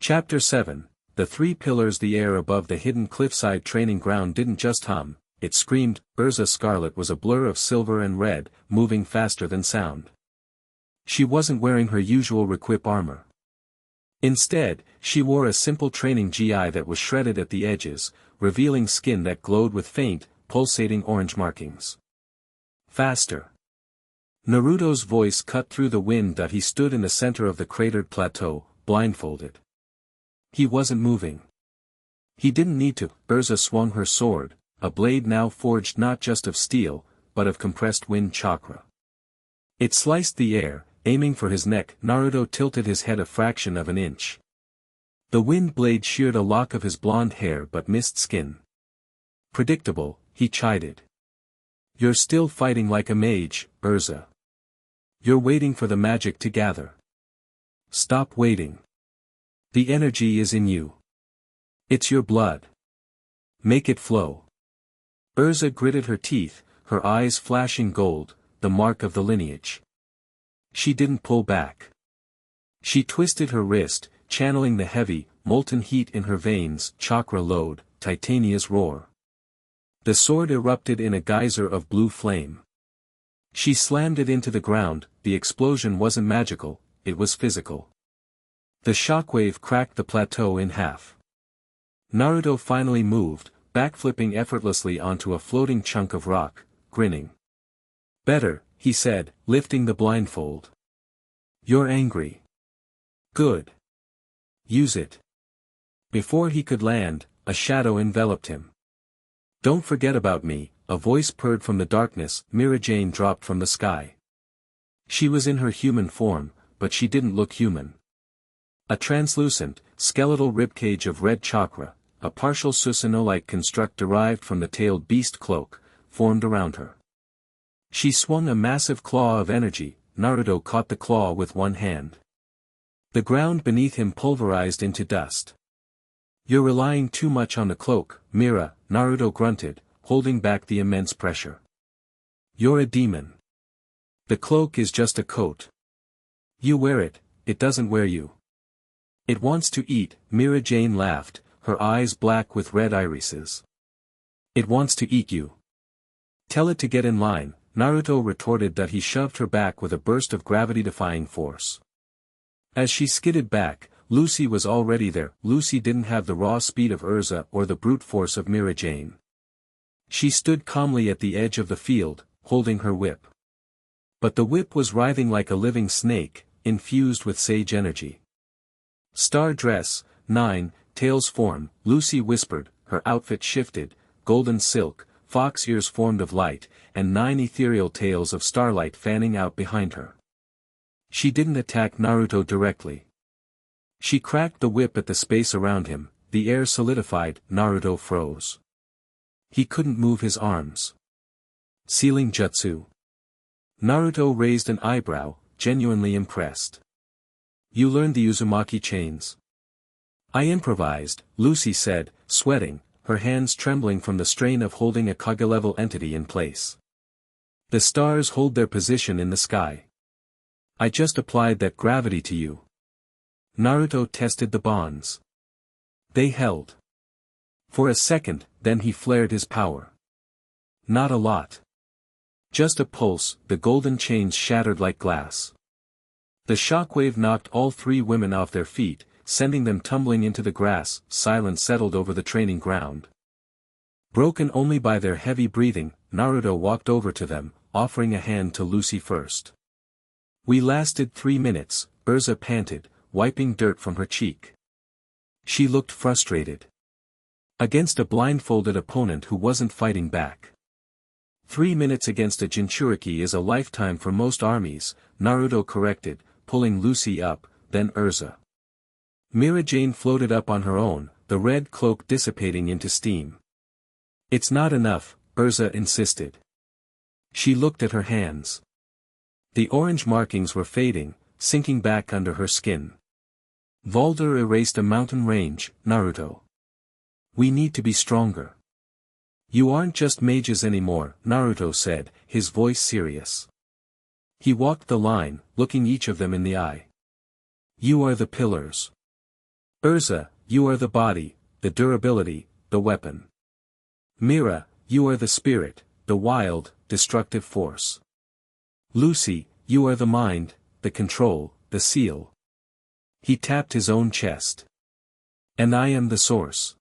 Chapter 7, the three pillars. The air above the hidden cliffside training ground didn't just hum, it screamed. Erza Scarlet was a blur of silver and red, moving faster than sound. She wasn't wearing her usual Requip armor. Instead, she wore a simple training GI that was shredded at the edges, revealing skin that glowed with faint, pulsating orange markings. Faster. Naruto's voice cut through the wind that he stood in the center of the cratered plateau, blindfolded. He wasn't moving. He didn't need to. Erza swung her sword, a blade now forged not just of steel, but of compressed wind chakra. It sliced the air, aiming for his neck. Naruto tilted his head a fraction of an inch. The wind blade sheared a lock of his blonde hair but missed skin. Predictable, he chided. You're still fighting like a mage, Erza. You're waiting for the magic to gather. Stop waiting. The energy is in you. It's your blood. Make it flow. Erza gritted her teeth, her eyes flashing gold, the mark of the lineage. She didn't pull back. She twisted her wrist, channeling the heavy, molten heat in her veins. Chakra load, Titania's roar. The sword erupted in a geyser of blue flame. She slammed it into the ground. The explosion wasn't magical, it was physical. The shockwave cracked the plateau in half. Naruto finally moved, backflipping effortlessly onto a floating chunk of rock, grinning. Better, he said, lifting the blindfold. You're angry. Good. Use it. Before he could land, a shadow enveloped him. Don't forget about me, a voice purred from the darkness. Mirajane dropped from the sky. She was in her human form, but she didn't look human. A translucent, skeletal ribcage of red chakra, a partial Susanoo-like construct derived from the tailed beast cloak, formed around her. She swung a massive claw of energy. Naruto caught the claw with one hand. The ground beneath him pulverized into dust. You're relying too much on the cloak, Mira, Naruto grunted, holding back the immense pressure. You're a demon. The cloak is just a coat. You wear it, it doesn't wear you. It wants to eat. Mirajane laughed, her eyes black with red irises. It wants to eat you. Tell it to get in line. Naruto retorted that he shoved her back with a burst of gravity-defying force. As she skidded back, Lucy was already there. Lucy didn't have the raw speed of Erza or the brute force of Mirajane. She stood calmly at the edge of the field, holding her whip. But the whip was writhing like a living snake, infused with sage energy. Star dress, 9, tails form, Lucy whispered, her outfit shifted, golden silk, fox ears formed of light, and 9 ethereal tails of starlight fanning out behind her. She didn't attack Naruto directly. She cracked the whip at the space around him, the air solidified. Naruto froze. He couldn't move his arms. Sealing jutsu. Naruto raised an eyebrow, genuinely impressed. You learned the Uzumaki chains? I improvised, Lucy said, sweating, her hands trembling from the strain of holding a Kage-level entity in place. The stars hold their position in the sky. I just applied that gravity to you. Naruto tested the bonds. They held. For a second, then he flared his power. Not a lot. Just a pulse, the golden chains shattered like glass. The shockwave knocked all three women off their feet, sending them tumbling into the grass. Silence settled over the training ground. Broken only by their heavy breathing, Naruto walked over to them, offering a hand to Lucy first. We lasted 3 minutes, Erza panted, wiping dirt from her cheek. She looked frustrated. Against a blindfolded opponent who wasn't fighting back. 3 minutes against a Jinchuriki is a lifetime for most armies, Naruto corrected, pulling Lucy up, then Erza. Mirajane floated up on her own, the red cloak dissipating into steam. It's not enough, Erza insisted. She looked at her hands. The orange markings were fading, sinking back under her skin. Valder erased a mountain range, Naruto. We need to be stronger. You aren't just mages anymore, Naruto said, his voice serious. He walked the line, looking each of them in the eye. You are the pillars. Erza, you are the body, the durability, the weapon. Mira, you are the spirit, the wild, destructive force. Lucy, you are the mind, the control, the seal. He tapped his own chest. And I am the source.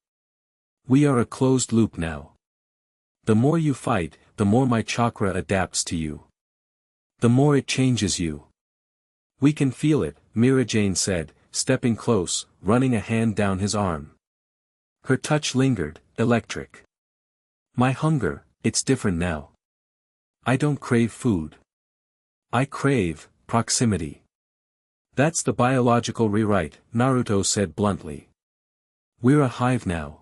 We are a closed loop now. The more you fight, the more my chakra adapts to you. The more it changes you. We can feel it, Mirajane said, stepping close, running a hand down his arm. Her touch lingered, electric. My hunger, it's different now. I don't crave food. I crave proximity. That's the biological rewrite, Naruto said bluntly. We're a hive now.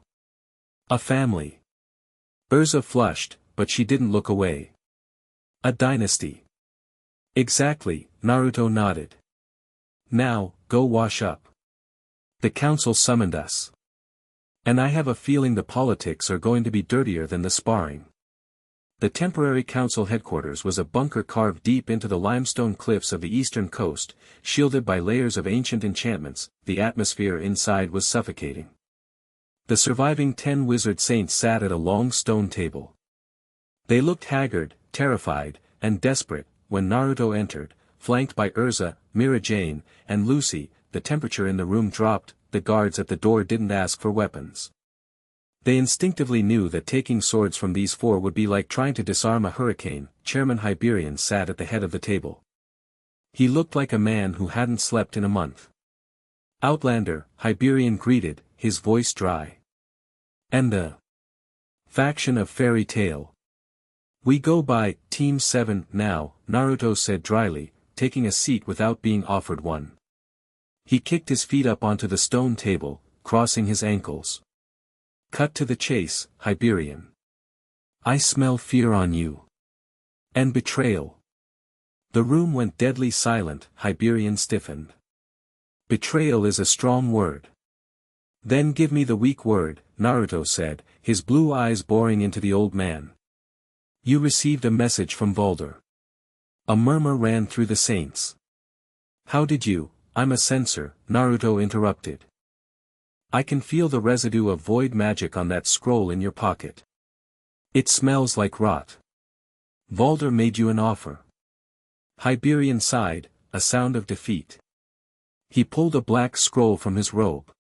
A family. Erza flushed, but she didn't look away. A dynasty. Exactly, Naruto nodded. Now, go wash up. The council summoned us. And I have a feeling the politics are going to be dirtier than the sparring. The temporary council headquarters was a bunker carved deep into the limestone cliffs of the eastern coast, shielded by layers of ancient enchantments. The atmosphere inside was suffocating. The surviving 10 wizard saints sat at a long stone table. They looked haggard, terrified, and desperate, when Naruto entered, flanked by Erza, Mirajane, and Lucy. The temperature in the room dropped, the guards at the door didn't ask for weapons. They instinctively knew that taking swords from these four would be like trying to disarm a hurricane. Chairman Hiberian sat at the head of the table. He looked like a man who hadn't slept in a month. Outlander, Hiberian greeted, his voice dry. And the faction of Fairy Tail. We go by Team 7 now, Naruto said dryly, taking a seat without being offered one. He kicked his feet up onto the stone table, crossing his ankles. Cut to the chase, Hiberian. I smell fear on you. And betrayal. The room went deadly silent. Hiberian stiffened. Betrayal is a strong word. Then give me the weak word, Naruto said, his blue eyes boring into the old man. You received a message from Valder. A murmur ran through the saints. How did you? I'm a censor, Naruto interrupted. I can feel the residue of void magic on that scroll in your pocket. It smells like rot. Valder made you an offer. Hiberian sighed, a sound of defeat. He pulled a black scroll from his robe.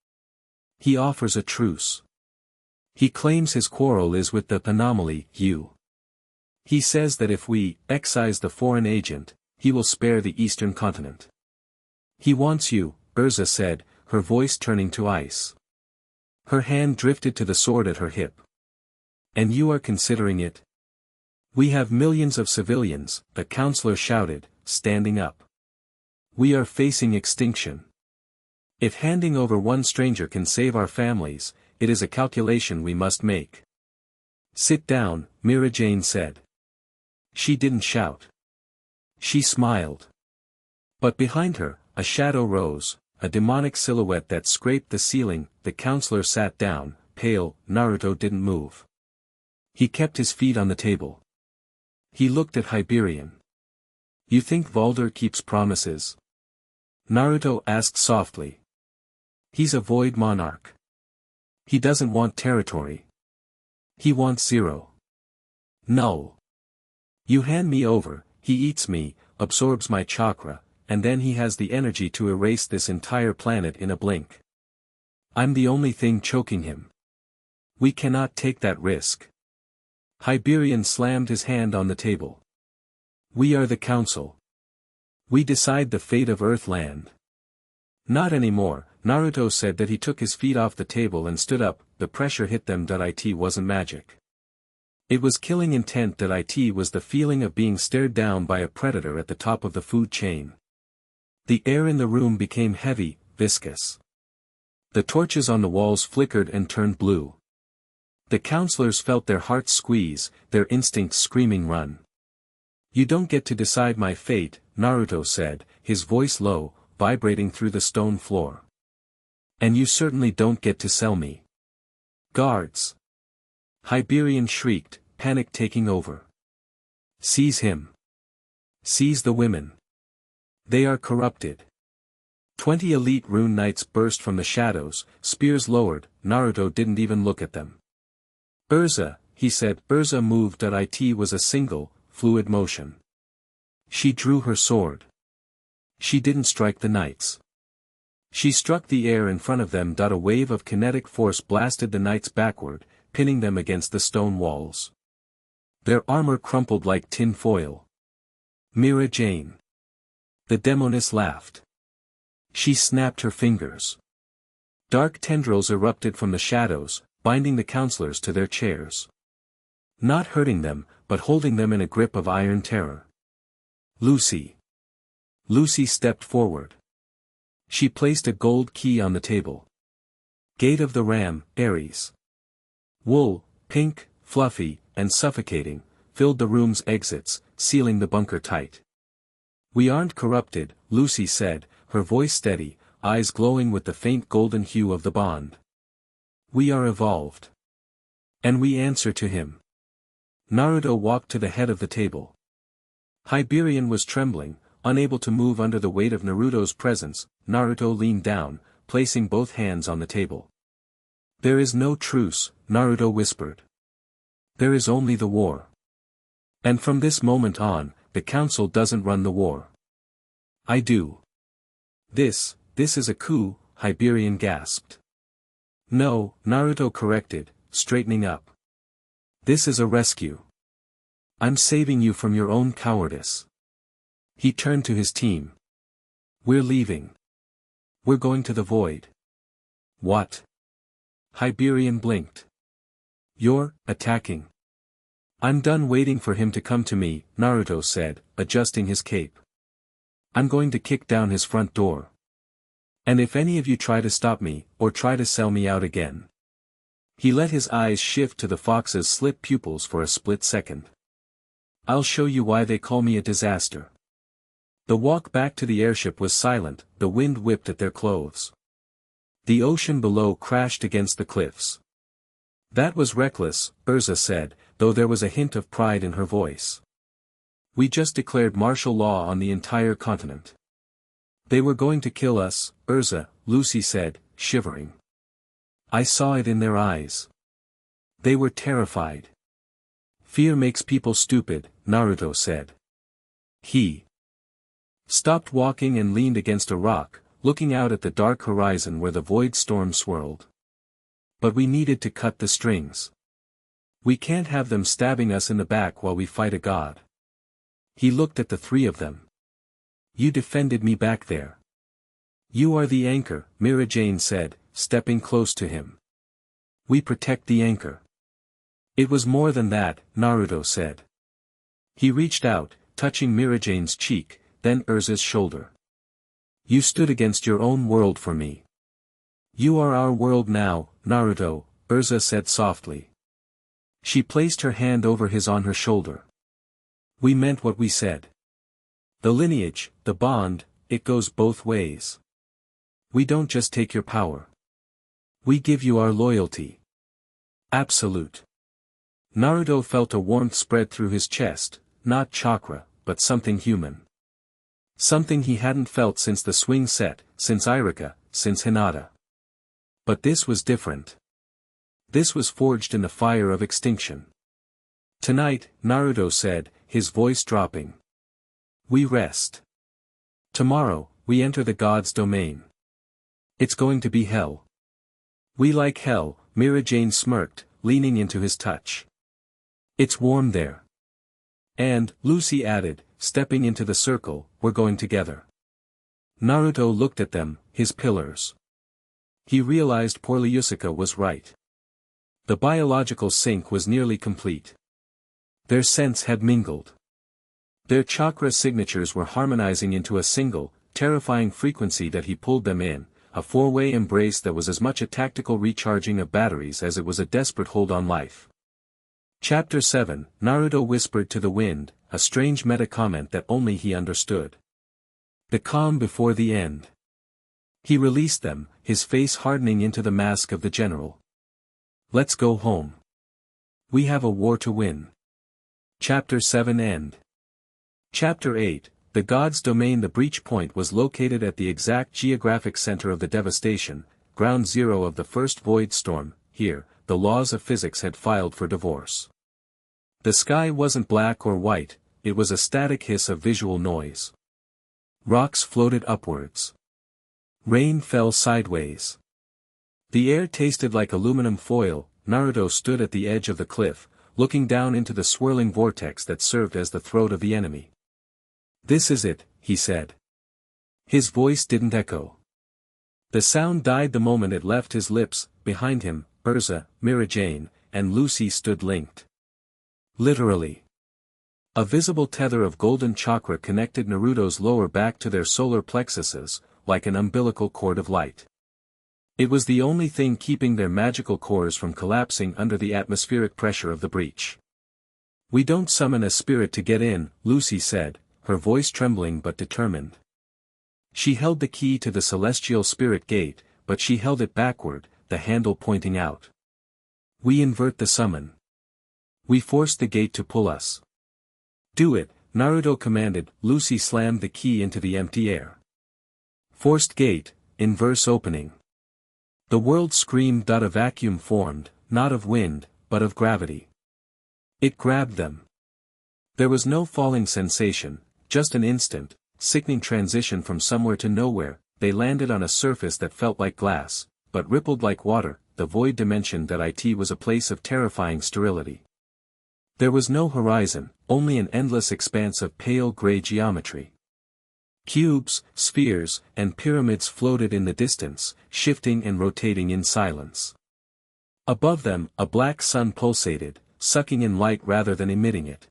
He offers a truce. He claims his quarrel is with the anomaly, you. He says that if we excise the foreign agent, he will spare the eastern continent. He wants you, Erza said, her voice turning to ice. Her hand drifted to the sword at her hip. And you are considering it? We have millions of civilians, the counselor shouted, standing up. We are facing extinction. If handing over one stranger can save our families, it is a calculation we must make. Sit down, Mirajane said. She didn't shout. She smiled. But behind her, a shadow rose, a demonic silhouette that scraped the ceiling. The counselor sat down, pale. Naruto didn't move. He kept his feet on the table. He looked at Hiberian. You think Valder keeps promises? Naruto asked softly. He's a void monarch. He doesn't want territory. He wants zero. No. You hand me over, he eats me, absorbs my chakra, and then he has the energy to erase this entire planet in a blink. I'm the only thing choking him. We cannot take that risk. Hiberian slammed his hand on the table. We are the council. We decide the fate of Earthland. Not anymore. Naruto said that he took his feet off the table and stood up. The pressure hit them. It wasn't magic. It was killing intent. It was the feeling of being stared down by a predator at the top of the food chain. The air in the room became heavy, viscous. The torches on the walls flickered and turned blue. The counselors felt their hearts squeeze, their instincts screaming run. You don't get to decide my fate, Naruto said, his voice low, vibrating through the stone floor. And you certainly don't get to sell me. Guards! Hiberian shrieked, panic taking over. Seize him. Seize the women. They are corrupted. 20 elite rune knights burst from the shadows, spears lowered. Naruto didn't even look at them. Erza, he said. Erza moved. It was a single, fluid motion. She drew her sword. She didn't strike the knights. She struck the air in front of them. A wave of kinetic force blasted the knights backward, pinning them against the stone walls. Their armor crumpled like tin foil. Mirajane. The demoness laughed. She snapped her fingers. Dark tendrils erupted from the shadows, binding the counselors to their chairs. Not hurting them, but holding them in a grip of iron terror. Lucy. Lucy stepped forward. She placed a gold key on the table. Gate of the Ram, Ares. Wool, pink, fluffy, and suffocating, filled the room's exits, sealing the bunker tight. We aren't corrupted, Lucy said, her voice steady, eyes glowing with the faint golden hue of the bond. We are evolved. And we answer to him. Naruto walked to the head of the table. Hiberian was trembling, unable to move under the weight of Naruto's presence. Naruto leaned down, placing both hands on the table. There is no truce, Naruto whispered. There is only the war. And from this moment on, the council doesn't run the war. I do. This is a coup, Hiberian gasped. No, Naruto corrected, straightening up. This is a rescue. I'm saving you from your own cowardice. He turned to his team. We're leaving. We're going to the void. What? Hiberian blinked. You're attacking. I'm done waiting for him to come to me, Naruto said, adjusting his cape. I'm going to kick down his front door. And if any of you try to stop me, or try to sell me out again. He let his eyes shift to the fox's slit pupils for a split second. I'll show you why they call me a disaster. The walk back to the airship was silent, the wind whipped at their clothes. The ocean below crashed against the cliffs. That was reckless, Erza said, though there was a hint of pride in her voice. We just declared martial law on the entire continent. They were going to kill us, Erza, Lucy said, shivering. I saw it in their eyes. They were terrified. Fear makes people stupid, Naruto said. He stopped walking and leaned against a rock, looking out at the dark horizon where the void storm swirled. But we needed to cut the strings. We can't have them stabbing us in the back while we fight a god. He looked at the three of them. You defended me back there. You are the anchor, Mirajane said, stepping close to him. We protect the anchor. It was more than that, Naruto said. He reached out, touching Mirajane's cheek, then Erza's shoulder. You stood against your own world for me. You are our world now, Naruto, Erza said softly. She placed her hand over his on her shoulder. We meant what we said. The lineage, the bond, it goes both ways. We don't just take your power. We give you our loyalty. Absolute. Naruto felt a warmth spread through his chest, not chakra, but something human. Something he hadn't felt since the swing set, since Irika, since Hinata. But this was different. This was forged in the fire of extinction. Tonight, Naruto said, his voice dropping. We rest. Tomorrow, we enter the god's domain. It's going to be hell. We like hell, Mirajane smirked, leaning into his touch. It's warm there. And, Lucy added, stepping into the circle, we're going together. Naruto looked at them, his pillars. He realized poor Yusuke was right. The biological sync was nearly complete. Their scents had mingled. Their chakra signatures were harmonizing into a single, terrifying frequency that he pulled them in, a four-way embrace that was as much a tactical recharging of batteries as it was a desperate hold on life. Chapter 7, Naruto whispered to the wind, a strange meta-comment that only he understood. The calm before the end. He released them, his face hardening into the mask of the general. Let's go home. We have a war to win. Chapter 7 End. Chapter 8, The God's Domain. The breach point was located at the exact geographic center of the devastation, ground zero of the first void storm. Here, the laws of physics had filed for divorce. The sky wasn't black or white, it was a static hiss of visual noise. Rocks floated upwards. Rain fell sideways. The air tasted like aluminum foil. Naruto stood at the edge of the cliff, looking down into the swirling vortex that served as the throat of the enemy. This is it, he said. His voice didn't echo. The sound died the moment it left his lips. Behind him, Erza, Mirajane, and Lucy stood linked. Literally. A visible tether of golden chakra connected Naruto's lower back to their solar plexuses, like an umbilical cord of light. It was the only thing keeping their magical cores from collapsing under the atmospheric pressure of the breach. We don't summon a spirit to get in, Lucy said, her voice trembling but determined. She held the key to the celestial spirit gate, but she held it backward, the handle pointing out. We invert the summon. We force the gate to pull us. Do it, Naruto commanded. Lucy slammed the key into the empty air. Forced gate, inverse opening. The world screamed. A vacuum formed, not of wind, but of gravity. It grabbed them. There was no falling sensation, just an instant, sickening transition from somewhere to nowhere. They landed on a surface that felt like glass, but rippled like water. The void dimension that it was a place of terrifying sterility. There was no horizon, only an endless expanse of pale gray geometry. Cubes, spheres, and pyramids floated in the distance, shifting and rotating in silence. Above them, a black sun pulsated, sucking in light rather than emitting it.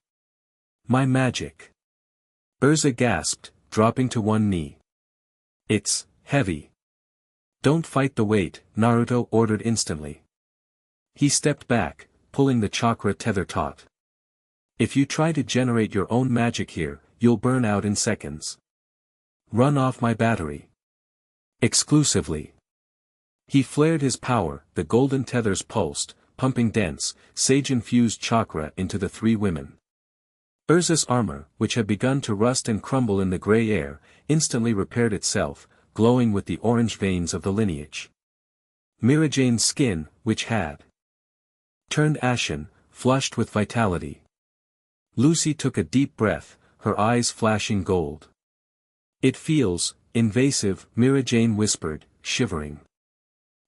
My magic. Erza gasped, dropping to one knee. It's heavy. Don't fight the weight, Naruto ordered instantly. He stepped back, pulling the chakra tether taut. If you try to generate your own magic here, you'll burn out in seconds. Run off my battery. Exclusively. He flared his power. The golden tethers pulsed, pumping dense, sage-infused chakra into the three women. Erza's armor, which had begun to rust and crumble in the gray air, instantly repaired itself, glowing with the orange veins of the lineage. Mirajane's skin, which had turned ashen, flushed with vitality. Lucy took a deep breath, her eyes flashing gold. It feels invasive, Mirajane whispered, shivering.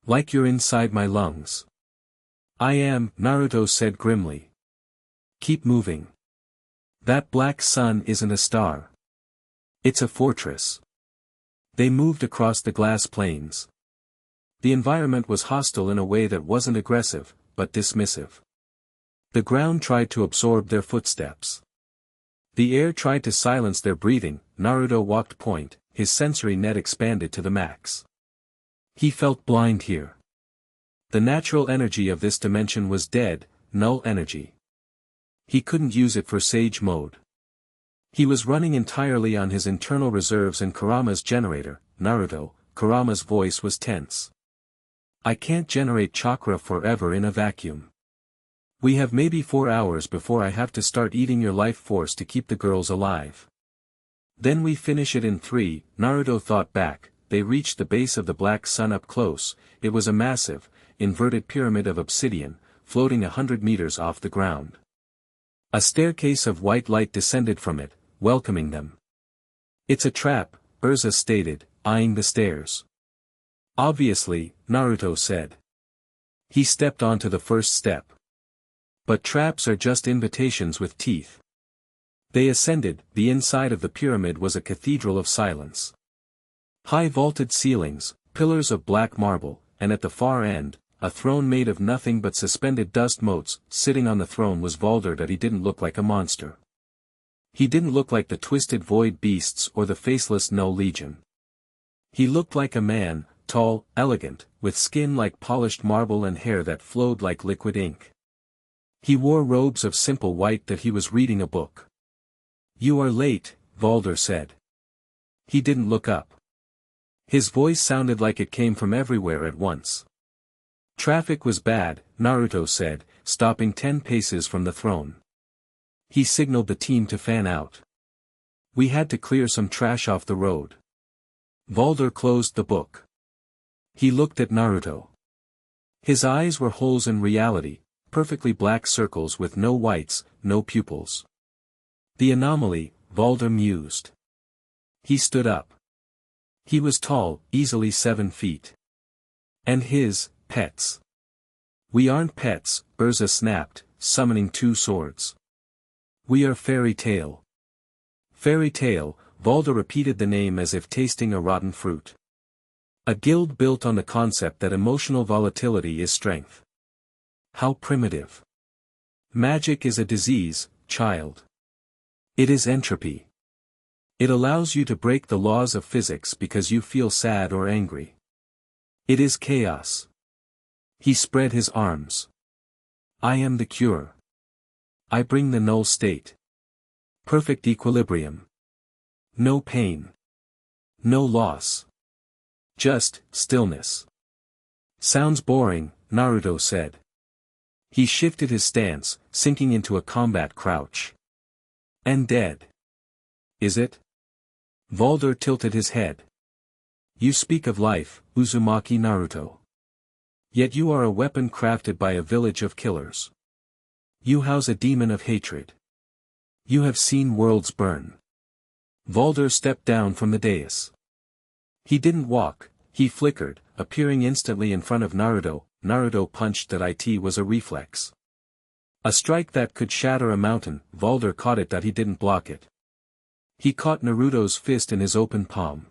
Like you're inside my lungs. I am, Naruto said grimly. Keep moving. That black sun isn't a star. It's a fortress. They moved across the glass plains. The environment was hostile in a way that wasn't aggressive, but dismissive. The ground tried to absorb their footsteps. The air tried to silence their breathing. Naruto walked point, his sensory net expanded to the max. He felt blind here. The natural energy of this dimension was dead, null energy. He couldn't use it for sage mode. He was running entirely on his internal reserves and Kurama's generator. Naruto, Kurama's voice was tense. I can't generate chakra forever in a vacuum. We have maybe 4 hours before I have to start eating your life force to keep the girls alive. Then we finish it in 3, Naruto thought back. They reached the base of the black sun up close. It was a massive, inverted pyramid of obsidian, floating 100 meters off the ground. A staircase of white light descended from it, welcoming them. It's a trap, Erza stated, eyeing the stairs. Obviously, Naruto said. He stepped onto the first step. But traps are just invitations with teeth. They ascended. The inside of the pyramid was a cathedral of silence. High vaulted ceilings, pillars of black marble, and at the far end, a throne made of nothing but suspended dust motes. Sitting on the throne was Valder. That he didn't look like a monster. He didn't look like the twisted void beasts or the faceless Null Legion. He looked like a man, tall, elegant, with skin like polished marble and hair that flowed like liquid ink. He wore robes of simple white. That he was reading a book. You are late, Valder said. He didn't look up. His voice sounded like it came from everywhere at once. Traffic was bad, Naruto said, stopping 10 paces from the throne. He signaled the team to fan out. We had to clear some trash off the road. Valder closed the book. He looked at Naruto. His eyes were holes in reality, perfectly black circles with no whites, no pupils. The anomaly, Valder mused. He stood up. He was tall, easily 7 feet. And his, pets. We aren't pets, Erza snapped, summoning 2 swords. We are Fairy Tail. Fairy Tail, Valder repeated the name as if tasting a rotten fruit. A guild built on the concept that emotional volatility is strength. How primitive. Magic is a disease, child. It is entropy. It allows you to break the laws of physics because you feel sad or angry. It is chaos. He spread his arms. I am the cure. I bring the null state. Perfect equilibrium. No pain. No loss. Just stillness. Sounds boring, Naruto said. He shifted his stance, sinking into a combat crouch. And dead. Is it? Valder tilted his head. You speak of life, Uzumaki Naruto. Yet you are a weapon crafted by a village of killers. You house a demon of hatred. You have seen worlds burn. Valder stepped down from the dais. He didn't walk, he flickered, appearing instantly in front of Naruto. Naruto punched. That it was a reflex. A strike that could shatter a mountain. Valder caught it. That he didn't block it. He caught Naruto's fist in his open palm.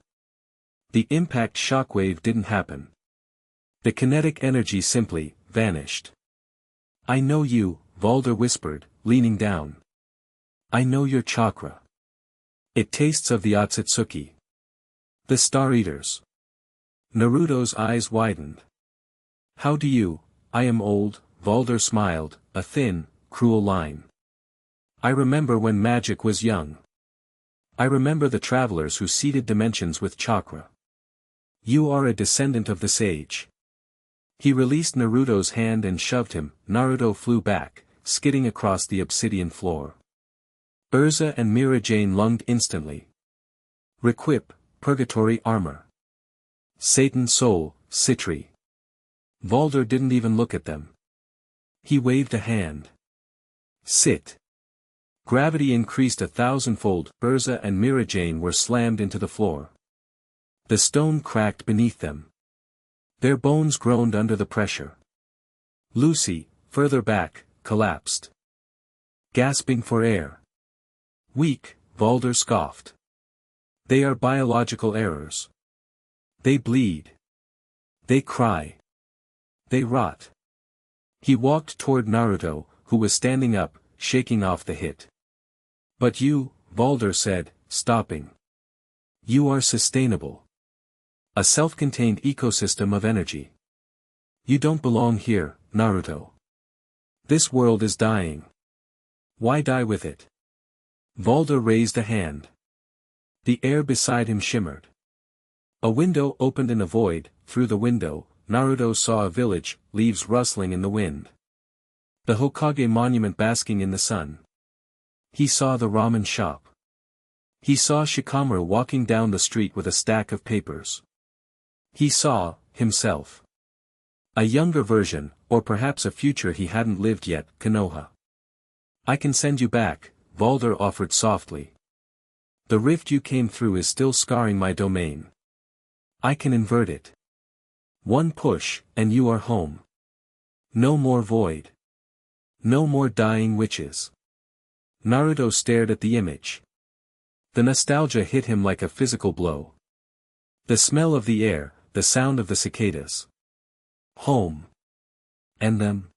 The impact shockwave didn't happen. The kinetic energy simply vanished. I know you, Valder whispered, leaning down. I know your chakra. It tastes of the Otsutsuki. The Star Eaters. Naruto's eyes widened. How do you? I am old, Valder smiled, a thin, cruel line. I remember when magic was young. I remember the travelers who seeded dimensions with chakra. You are a descendant of the sage. He released Naruto's hand and shoved him. Naruto flew back, skidding across the obsidian floor. Erza and Mirajane lunged instantly. Requip, purgatory armor. Satan soul, Citri. Valder didn't even look at them. He waved a hand. Sit. Gravity increased 1,000-fold. Erza and Mirajane were slammed into the floor. The stone cracked beneath them. Their bones groaned under the pressure. Lucy, further back, collapsed. Gasping for air. Weak, Valder scoffed. They are biological errors. They bleed. They cry. They rot. He walked toward Naruto, who was standing up, shaking off the hit. But you, Valder said, stopping. You are sustainable. A self-contained ecosystem of energy. You don't belong here, Naruto. This world is dying. Why die with it? Valder raised a hand. The air beside him shimmered. A window opened in a void. Through the window, Naruto saw a village, leaves rustling in the wind. The Hokage monument basking in the sun. He saw the ramen shop. He saw Shikamaru walking down the street with a stack of papers. He saw himself. A younger version, or perhaps a future he hadn't lived yet, Konoha. I can send you back, Valder offered softly. The rift you came through is still scarring my domain. I can invert it. One push, and you are home. No more void. No more dying witches. Naruto stared at the image. The nostalgia hit him like a physical blow. The smell of the air, the sound of the cicadas. Home. And them?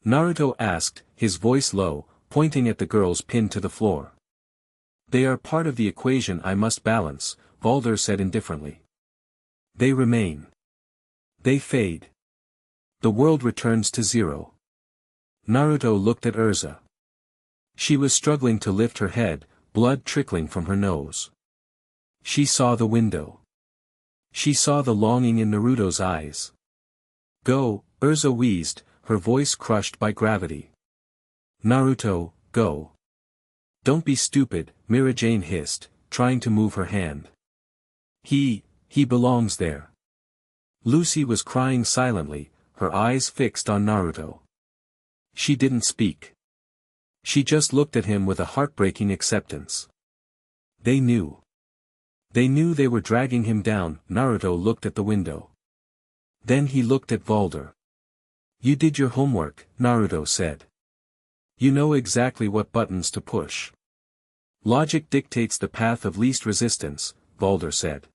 Naruto asked, his voice low, pointing at the girls pinned to the floor. They are part of the equation I must balance, Valder said indifferently. They remain. They fade. The world returns to zero. Naruto looked at Erza. She was struggling to lift her head, blood trickling from her nose. She saw the window. She saw the longing in Naruto's eyes. Go, Erza wheezed, her voice crushed by gravity. Naruto, go. Don't be stupid, Mirajane hissed, trying to move her hand. He belongs there. Lucy was crying silently, her eyes fixed on Naruto. She didn't speak. She just looked at him with a heartbreaking acceptance. They knew. They knew they were dragging him down. Naruto looked at the window. Then he looked at Valder. You did your homework, Naruto said. You know exactly what buttons to push. Logic dictates the path of least resistance, Valder said.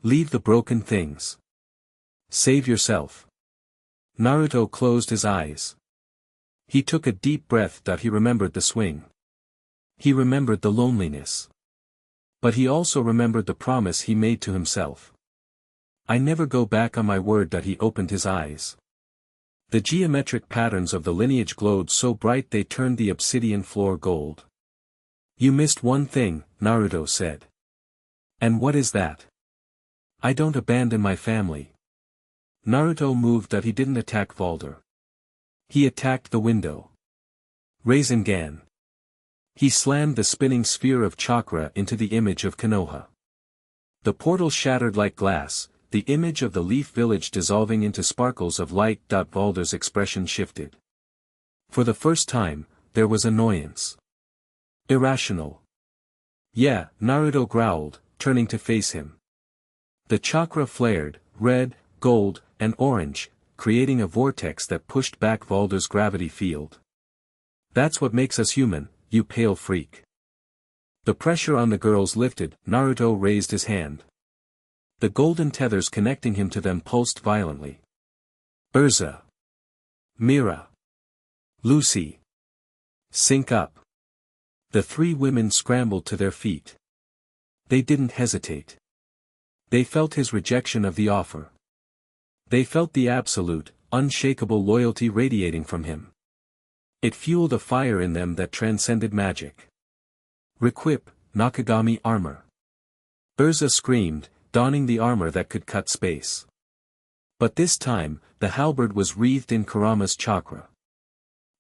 Leave the broken things. Save yourself. Naruto closed his eyes. He took a deep breath. He remembered the swing. He remembered the loneliness. But he also remembered the promise he made to himself. I never go back on my word. He opened his eyes. The geometric patterns of the lineage glowed so bright they turned the obsidian floor gold. You missed one thing, Naruto said. And what is that? I don't abandon my family. Naruto moved. He didn't attack Valder. He attacked the window. Rasengan. He slammed the spinning sphere of chakra into the image of Konoha. The portal shattered like glass, the image of the leaf village dissolving into sparkles of light. Valder's expression shifted. For the first time, there was annoyance. Irrational. Yeah, Naruto growled, turning to face him. The chakra flared, red, gold, and orange, creating a vortex that pushed back Valder's gravity field. That's what makes us human, you pale freak. The pressure on the girls lifted. Naruto raised his hand. The golden tethers connecting him to them pulsed violently. Erza. Mira. Lucy. Sync up. The three women scrambled to their feet. They didn't hesitate. They felt his rejection of the offer. They felt the absolute, unshakable loyalty radiating from him. It fueled a fire in them that transcended magic. Requip, Nakagami armor. Erza screamed, donning the armor that could cut space. But this time, the halberd was wreathed in Kurama's chakra.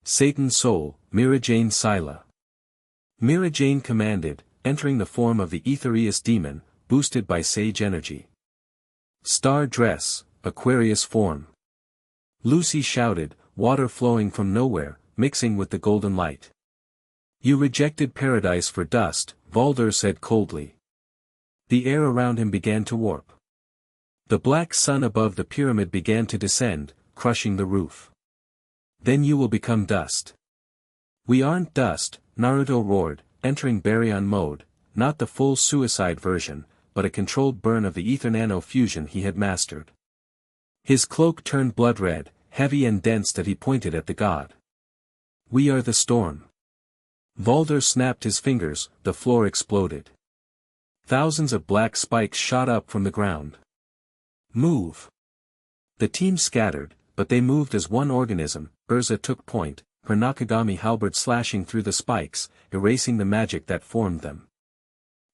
Satan's soul, Mirajane Sila. Mirajane commanded, entering the form of the Aetherius demon, boosted by sage energy. Star dress, Aquarius form. Lucy shouted, water flowing from nowhere, mixing with the golden light. You rejected paradise for dust, Valder said coldly. The air around him began to warp. The black sun above the pyramid began to descend, crushing the roof. Then you will become dust. We aren't dust, Naruto roared, entering baryon mode, not the full suicide version, but a controlled burn of the ether nano fusion he had mastered. His cloak turned blood red, heavy and dense. He pointed at the god. We are the storm. Valder snapped his fingers. The floor exploded. Thousands of black spikes shot up from the ground. Move. The team scattered, but they moved as one organism. Erza took point, her Nakagami halberd slashing through the spikes, erasing the magic that formed them.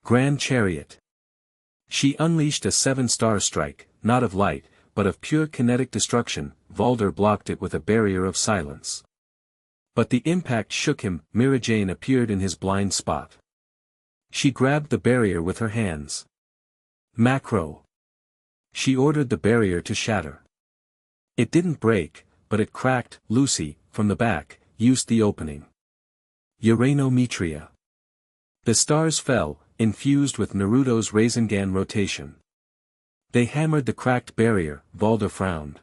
Grand Chariot. She unleashed a 7-star strike, not of light, but of pure kinetic destruction. Valder blocked it with a barrier of silence. But the impact shook him. Mirajane appeared in his blind spot. She grabbed the barrier with her hands. Macro. She ordered the barrier to shatter. It didn't break, but it cracked. Lucy, from the back, used the opening. Uranometria. The stars fell, infused with Naruto's Rasengan rotation. They hammered the cracked barrier. Valder frowned.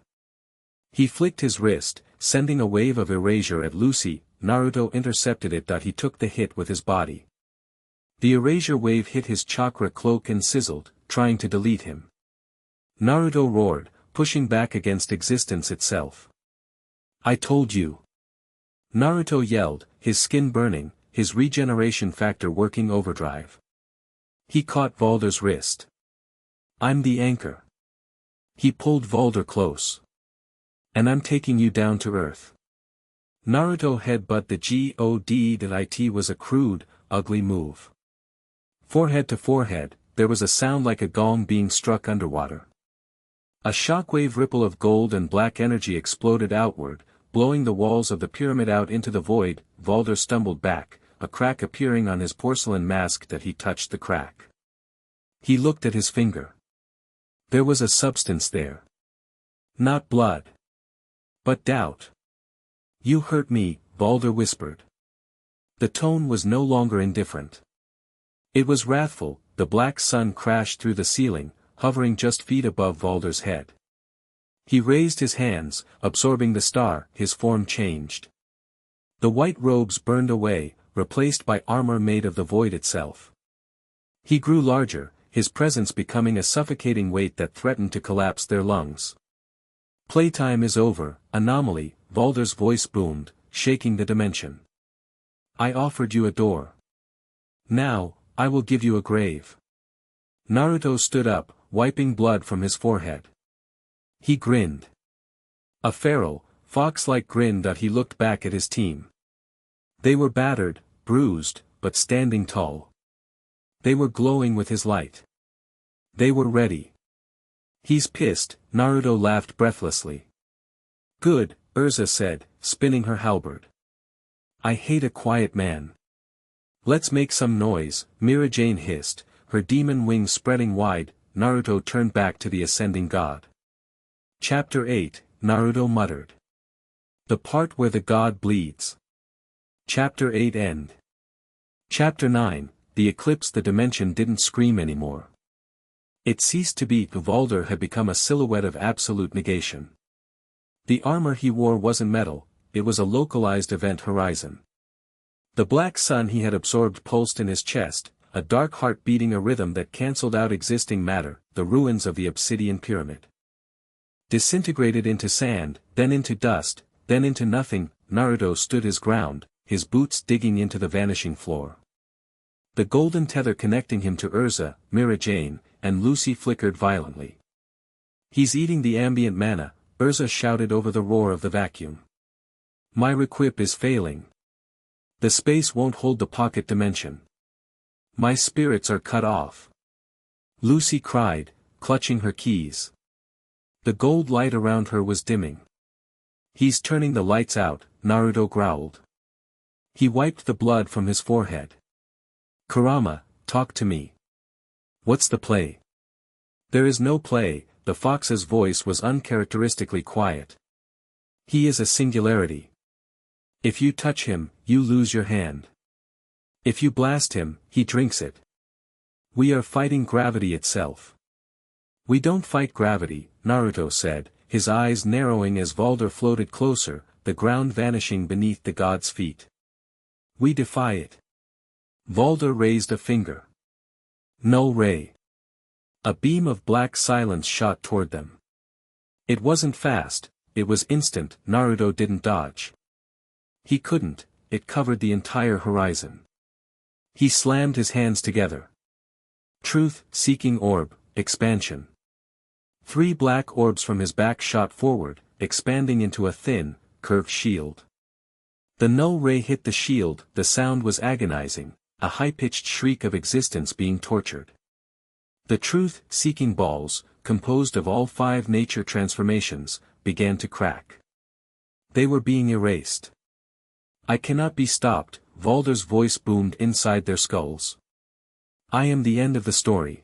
He flicked his wrist, sending a wave of erasure at Lucy. Naruto intercepted it. He took the hit with his body. The erasure wave hit his chakra cloak and sizzled, trying to delete him. Naruto roared, pushing back against existence itself. I told you. Naruto yelled, his skin burning, his regeneration factor working overdrive. He caught Valder's wrist. I'm the anchor. He pulled Valder close. And I'm taking you down to earth. Naruto headbutt the god. It was a crude, ugly move. Forehead to forehead, there was a sound like a gong being struck underwater. A shockwave ripple of gold and black energy exploded outward, blowing the walls of the pyramid out into the void. Valder stumbled back, a crack appearing on his porcelain mask. He touched the crack. He looked at his finger. There was a substance there. Not blood. But doubt. You hurt me, Valder whispered. The tone was no longer indifferent. It was wrathful. The black sun crashed through the ceiling, hovering just feet above Valder's head. He raised his hands, absorbing the star. His form changed. The white robes burned away, replaced by armor made of the void itself. He grew larger, his presence becoming a suffocating weight that threatened to collapse their lungs. Playtime is over, anomaly, Valder's voice boomed, shaking the dimension. I offered you a door. Now, I will give you a grave. Naruto stood up, wiping blood from his forehead. He grinned. A feral, fox-like grin. He looked back at his team. They were battered, bruised, but standing tall. They were glowing with his light. They were ready. He's pissed, Naruto laughed breathlessly. Good, Erza said, spinning her halberd. I hate a quiet man. Let's make some noise, Mirajane hissed, her demon wings spreading wide. Naruto turned back to the ascending god. Chapter 8, Naruto muttered. The part where the god bleeds. Chapter 8 end. Chapter 9, the eclipse. The dimension didn't scream anymore. It ceased to be. Valder had become a silhouette of absolute negation. The armor he wore wasn't metal, it was a localized event horizon. The black sun he had absorbed pulsed in his chest, a dark heart beating a rhythm that cancelled out existing matter. The ruins of the obsidian pyramid. Disintegrated into sand, then into dust, then into nothing. Naruto stood his ground, his boots digging into the vanishing floor. The golden tether connecting him to Erza, Mirajane, and Lucy flickered violently. He's eating the ambient mana, Erza shouted over the roar of the vacuum. My requip is failing. The space won't hold the pocket dimension. My spirits are cut off. Lucy cried, clutching her keys. The gold light around her was dimming. He's turning the lights out, Naruto growled. He wiped the blood from his forehead. Kurama, talk to me. What's the play? There is no play. The fox's voice was uncharacteristically quiet. He is a singularity. If you touch him, you lose your hand. If you blast him, he drinks it. We are fighting gravity itself. We don't fight gravity, Naruto said, his eyes narrowing as Valder floated closer, the ground vanishing beneath the god's feet. We defy it. Valder raised a finger. Null ray. A beam of black silence shot toward them. It wasn't fast, it was instant. Naruto didn't dodge. He couldn't, it covered the entire horizon. He slammed his hands together. Truth-seeking orb, expansion. 3 black orbs from his back shot forward, expanding into a thin, curved shield. The null ray hit the shield, the sound was agonizing, a high-pitched shriek of existence being tortured. The truth-seeking balls, composed of all 5 nature transformations, began to crack. They were being erased. I cannot be stopped, Valder's voice boomed inside their skulls. I am the end of the story.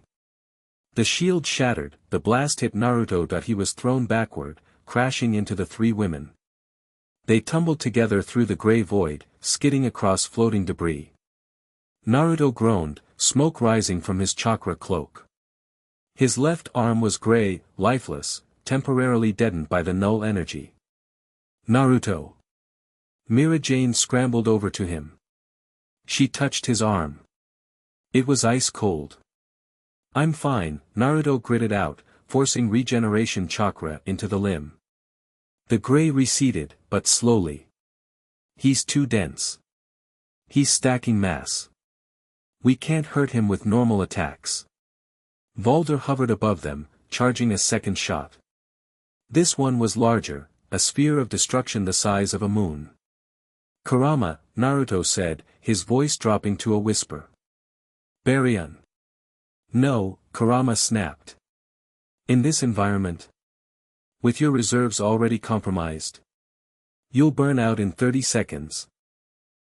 The shield shattered, the blast hit Naruto. He was thrown backward, crashing into the 3 women. They tumbled together through the gray void, skidding across floating debris. Naruto groaned, smoke rising from his chakra cloak. His left arm was gray, lifeless, temporarily deadened by the null energy. Naruto. Mirajane scrambled over to him. She touched his arm. It was ice cold. I'm fine, Naruto gritted out, forcing regeneration chakra into the limb. The gray receded, but slowly. He's too dense. He's stacking mass. We can't hurt him with normal attacks. Valder hovered above them, charging a second shot. This one was larger, a sphere of destruction the size of a moon. Kurama, Naruto said, his voice dropping to a whisper. Baryon. No, Kurama snapped. In this environment? With your reserves already compromised? You'll burn out in 30 seconds.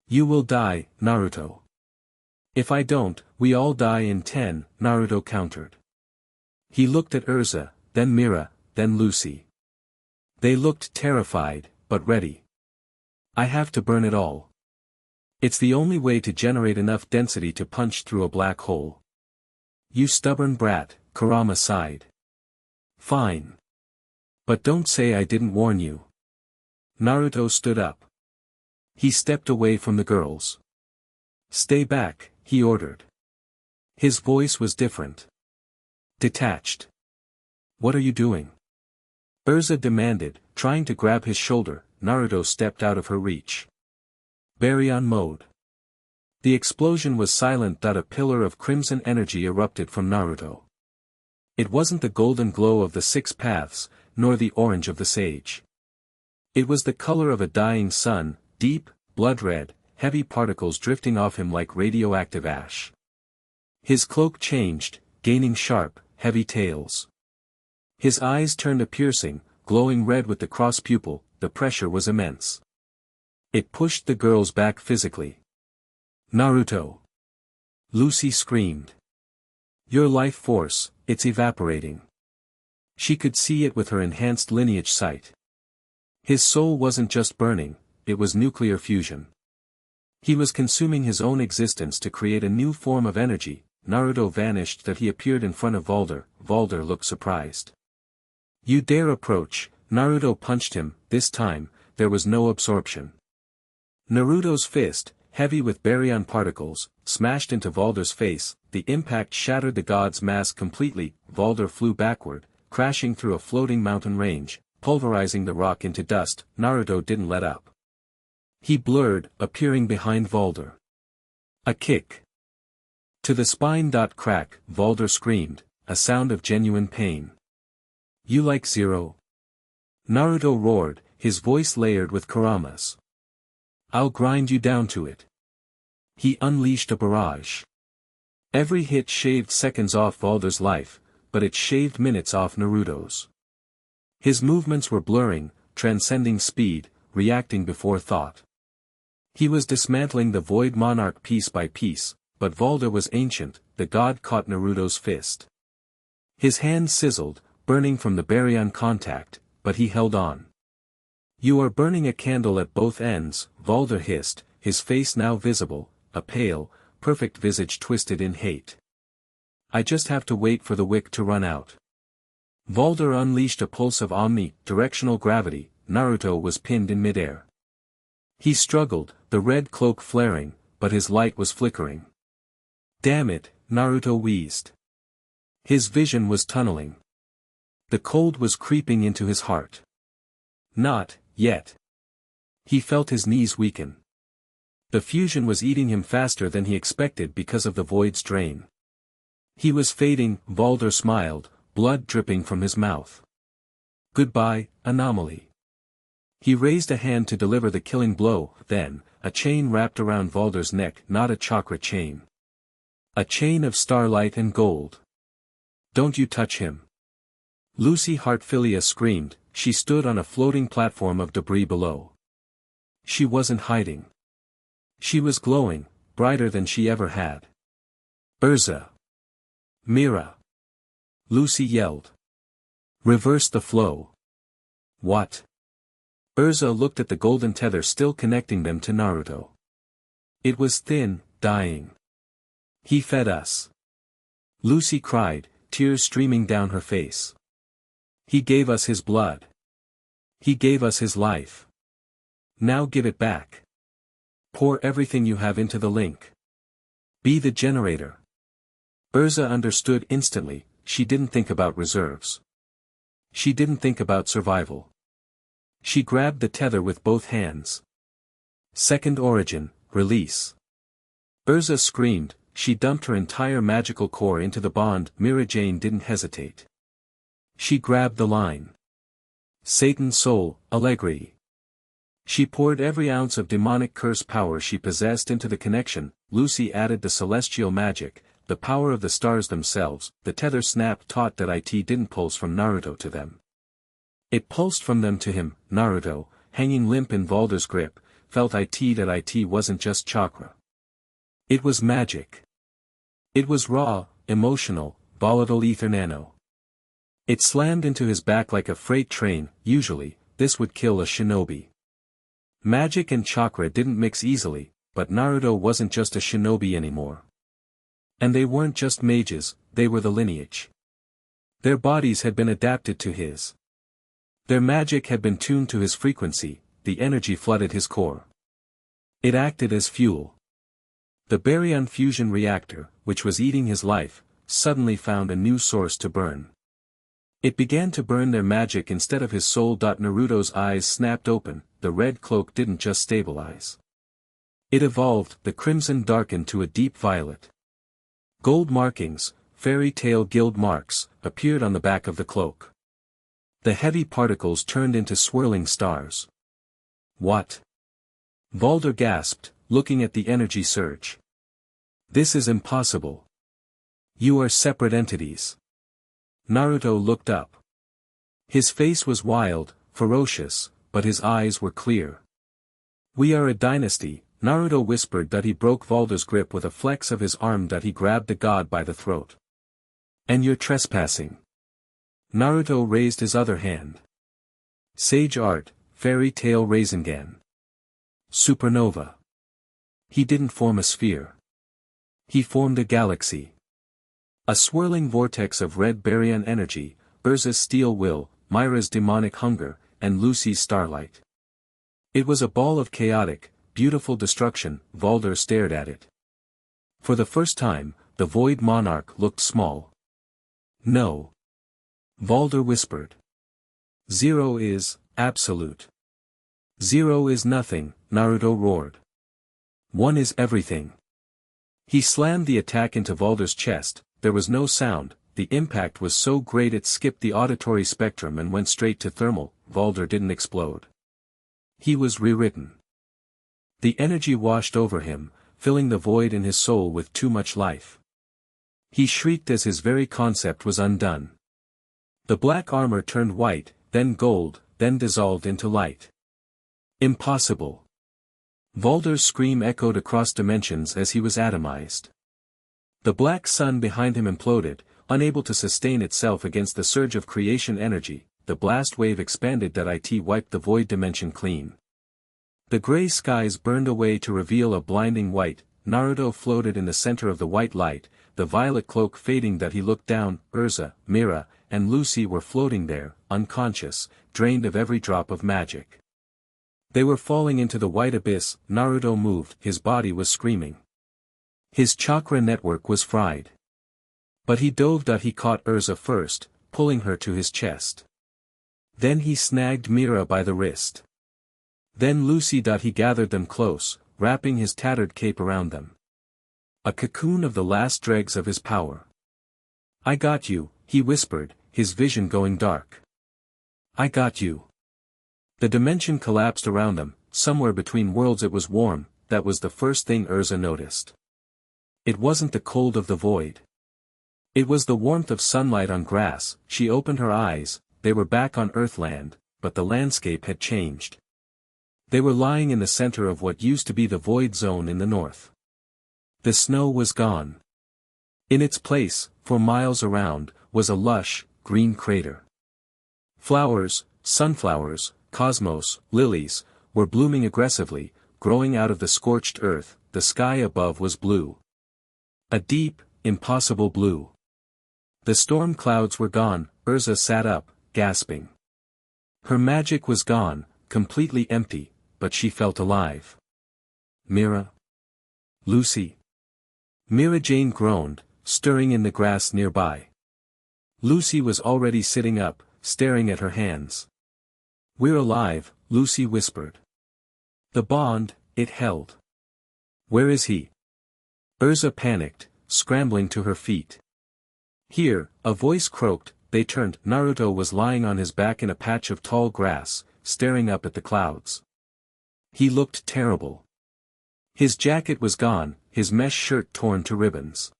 You will die, Naruto. If I don't, we all die in 10, Naruto countered. He looked at Erza, then Mira, then Lucy. They looked terrified, but ready. I have to burn it all. It's the only way to generate enough density to punch through a black hole. You stubborn brat, Kurama sighed. Fine. But don't say I didn't warn you. Naruto stood up. He stepped away from the girls. Stay back, he ordered. His voice was different. Detached. What are you doing? Erza demanded, trying to grab his shoulder. Naruto stepped out of her reach. Baryon mode. The explosion was silent. A pillar of crimson energy erupted from Naruto. It wasn't the golden glow of the 6 paths, nor the orange of the sage. It was the color of a dying sun, deep, blood-red, heavy particles drifting off him like radioactive ash. His cloak changed, gaining sharp, heavy tails. His eyes turned a piercing, glowing red with the cross pupil. The pressure was immense. It pushed the girls back physically. Naruto. Lucy screamed. Your life force, it's evaporating. She could see it with her enhanced lineage sight. His soul wasn't just burning, it was nuclear fusion. He was consuming his own existence to create a new form of energy. Naruto vanished. He appeared in front of Valder. Valder looked surprised. You dare approach? Naruto punched him. This time, there was no absorption. Naruto's fist, heavy with baryon particles, smashed into Valder's face. The impact shattered the god's mask completely. Valder flew backward, crashing through a floating mountain range, pulverizing the rock into dust. Naruto didn't let up. He blurred, appearing behind Valder. A kick. To the spine. Crack, Valder screamed, a sound of genuine pain. You like Zero? Naruto roared, his voice layered with Kurama's. I'll grind you down to it. He unleashed a barrage. Every hit shaved seconds off Valder's life, but it shaved minutes off Naruto's. His movements were blurring, transcending speed, reacting before thought. He was dismantling the Void Monarch piece by piece, but Valder was ancient. The god caught Naruto's fist. His hand sizzled, burning from the baryon contact, but he held on. You are burning a candle at both ends, Valder hissed, his face now visible, a pale, perfect visage twisted in hate. I just have to wait for the wick to run out. Valder unleashed a pulse of omni-directional gravity. Naruto was pinned in midair. He struggled, the red cloak flaring, but his light was flickering. Damn it, Naruto wheezed. His vision was tunneling. The cold was creeping into his heart. Not yet. He felt his knees weaken. The fusion was eating him faster than he expected because of the void's drain. He was fading. Valder smiled, blood dripping from his mouth. Goodbye, anomaly. He raised a hand to deliver the killing blow, then, a chain wrapped around Valder's neck, not a chakra chain. A chain of starlight and gold. Don't you touch him. Lucy Hartfilia screamed. She stood on a floating platform of debris below. She wasn't hiding. She was glowing, brighter than she ever had. Erza. Mira. Lucy yelled. Reverse the flow. What? Erza looked at the golden tether still connecting them to Naruto. It was thin, dying. He fed us. Lucy cried, tears streaming down her face. He gave us his blood. He gave us his life. Now give it back. Pour everything you have into the link. Be the generator. Erza understood instantly. She didn't think about reserves. She didn't think about survival. She grabbed the tether with both hands. Second origin, release. Erza screamed. She dumped her entire magical core into the bond. Mirajane didn't hesitate. She grabbed the line. Satan's soul, Allegri. She poured every ounce of demonic curse power she possessed into the connection. Lucy added the celestial magic, the power of the stars themselves. The tether snapped taut that it didn't pulse from Naruto to them. It pulsed from them to him. Naruto, hanging limp in Valder's grip, felt that it wasn't just chakra. It was magic. It was raw, emotional, volatile ether nano. It slammed into his back like a freight train. Usually, this would kill a shinobi. Magic and chakra didn't mix easily, but Naruto wasn't just a shinobi anymore. And they weren't just mages, they were the lineage. Their bodies had been adapted to his. Their magic had been tuned to his frequency. The energy flooded his core. It acted as fuel. The baryon fusion reactor, which was eating his life, suddenly found a new source to burn. It began to burn their magic instead of his soul. Naruto's eyes snapped open. The red cloak didn't just stabilize. It evolved. The crimson darkened to a deep violet. Gold markings, fairy tale guild marks, appeared on the back of the cloak. The heavy particles turned into swirling stars. What? Valder gasped, looking at the energy surge. This is impossible. You are separate entities. Naruto looked up. His face was wild, ferocious, but his eyes were clear. We are a dynasty. Naruto whispered. He broke Valder's grip with a flex of his arm. He grabbed the god by the throat. And you're trespassing. Naruto raised his other hand. Sage art, fairy tale Rasengan. Supernova. He didn't form a sphere. He formed a galaxy. A swirling vortex of red baryon energy, Erza's steel will, Mira's demonic hunger, and Lucy's starlight. It was a ball of chaotic, beautiful destruction. Valder stared at it. For the first time, the Void Monarch looked small. No. Valder whispered. Zero is, absolute. Zero is nothing, Naruto roared. One is everything. He slammed the attack into Valder's chest. There was no sound. The impact was so great it skipped the auditory spectrum and went straight to thermal. Valder didn't explode. He was rewritten. The energy washed over him, filling the void in his soul with too much life. He shrieked as his very concept was undone. The black armor turned white, then gold, then dissolved into light. Impossible. Valder's scream echoed across dimensions as he was atomized. The black sun behind him imploded, unable to sustain itself against the surge of creation energy. The blast wave expanded. It wiped the void dimension clean. The gray skies burned away to reveal a blinding white. Naruto floated in the center of the white light, the violet cloak fading. He looked down. Erza, Mira, and Lucy were floating there, unconscious, drained of every drop of magic. They were falling into the white abyss. Naruto moved. His body was screaming. His chakra network was fried. But he dove. He caught Erza first, pulling her to his chest. Then he snagged Mira by the wrist. Then Lucy. He gathered them close, wrapping his tattered cape around them. A cocoon of the last dregs of his power. I got you, he whispered, his vision going dark. I got you. The dimension collapsed around them, somewhere between worlds it was warm, that was the first thing Erza noticed. It wasn't the cold of the void. It was the warmth of sunlight on grass. She opened her eyes, they were back on Earthland, but the landscape had changed. They were lying in the center of what used to be the void zone in the north. The snow was gone. In its place, for miles around, was a lush, green crater. Flowers, sunflowers, cosmos, lilies, were blooming aggressively, growing out of the scorched earth. The sky above was blue. A deep, impossible blue. The storm clouds were gone. Erza sat up, gasping. Her magic was gone, completely empty, but she felt alive. Lucy. Mirajane groaned, stirring in the grass nearby. Lucy was already sitting up, staring at her hands. "We're alive," Lucy whispered. "The bond, it held. Where is he?" Erza panicked, scrambling to her feet. "Here," a voice croaked. They turned. Naruto was lying on his back in a patch of tall grass, staring up at the clouds. He looked terrible. His jacket was gone, his mesh shirt torn to ribbons.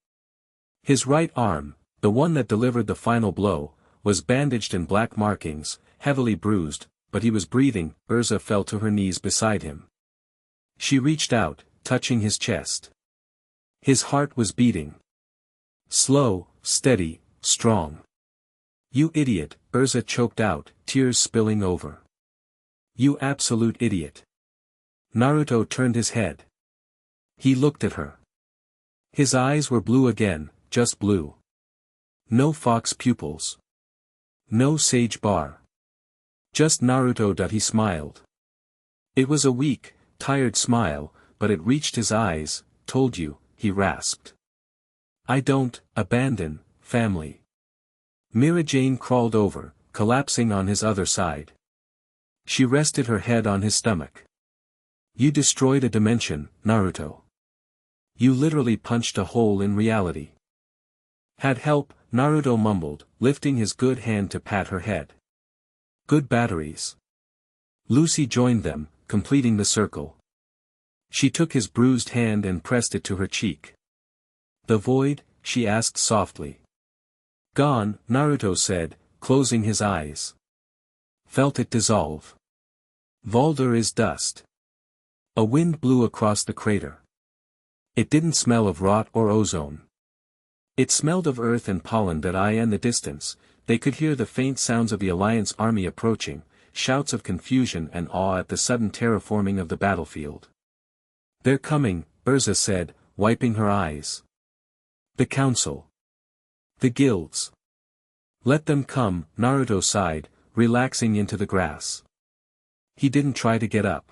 His right arm, the one that delivered the final blow, was bandaged in black markings, heavily bruised, but he was breathing. Erza fell to her knees beside him. She reached out, touching his chest. His heart was beating. Slow, steady, strong. "You idiot," Erza choked out, tears spilling over. "You absolute idiot." Naruto turned his head. He looked at her. His eyes were blue again, just blue. No fox pupils. No sage bar. Just Naruto. He smiled. It was a weak, tired smile, but it reached his eyes. "Told you," he rasped. "I don't abandon family." Mirajane crawled over, collapsing on his other side. She rested her head on his stomach. "You destroyed a dimension, Naruto. You literally punched a hole in reality." "Had help," Naruto mumbled, lifting his good hand to pat her head. "Good batteries." Lucy joined them, completing the circle. She took his bruised hand and pressed it to her cheek. "The void?" she asked softly. "Gone," Naruto said, closing his eyes. Felt it dissolve. "Volder is dust." A wind blew across the crater. It didn't smell of rot or ozone. It smelled of earth and pollen. In the distance, they could hear the faint sounds of the Alliance army approaching, shouts of confusion and awe at the sudden terraforming of the battlefield. "They're coming," Erza said, wiping her eyes. "The council. The guilds. Let them come," Naruto sighed, relaxing into the grass. He didn't try to get up.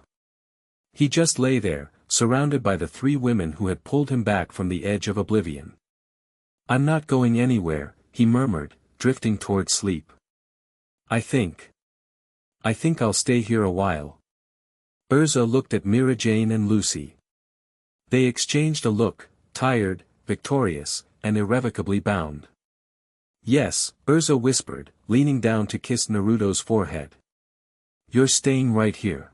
He just lay there, surrounded by the three women who had pulled him back from the edge of oblivion. "I'm not going anywhere," he murmured, drifting toward sleep. I think I'll stay here a while." Erza looked at Mirajane and Lucy. They exchanged a look, tired, victorious, and irrevocably bound. "Yes," Erza whispered, leaning down to kiss Naruto's forehead. "You're staying right here."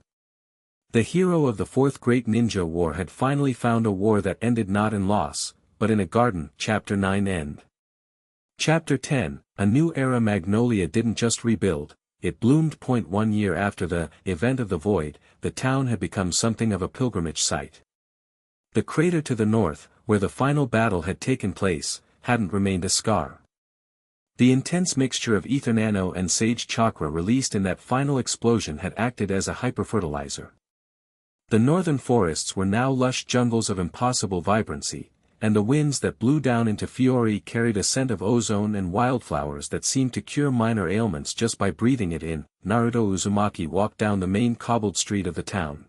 The hero of the Fourth Great Ninja War had finally found a war that ended not in loss, but in a garden. Chapter 9 End. Chapter 10, A New Era. Magnolia didn't just rebuild, it bloomed. 1 year after the event of the void, the town had become something of a pilgrimage site. The crater to the north, where the final battle had taken place, hadn't remained a scar. The intense mixture of ether nano and sage chakra released in that final explosion had acted as a hyperfertilizer. The northern forests were now lush jungles of impossible vibrancy, and the winds that blew down into Fiore carried a scent of ozone and wildflowers that seemed to cure minor ailments just by breathing it in. Naruto Uzumaki walked down the main cobbled street of the town.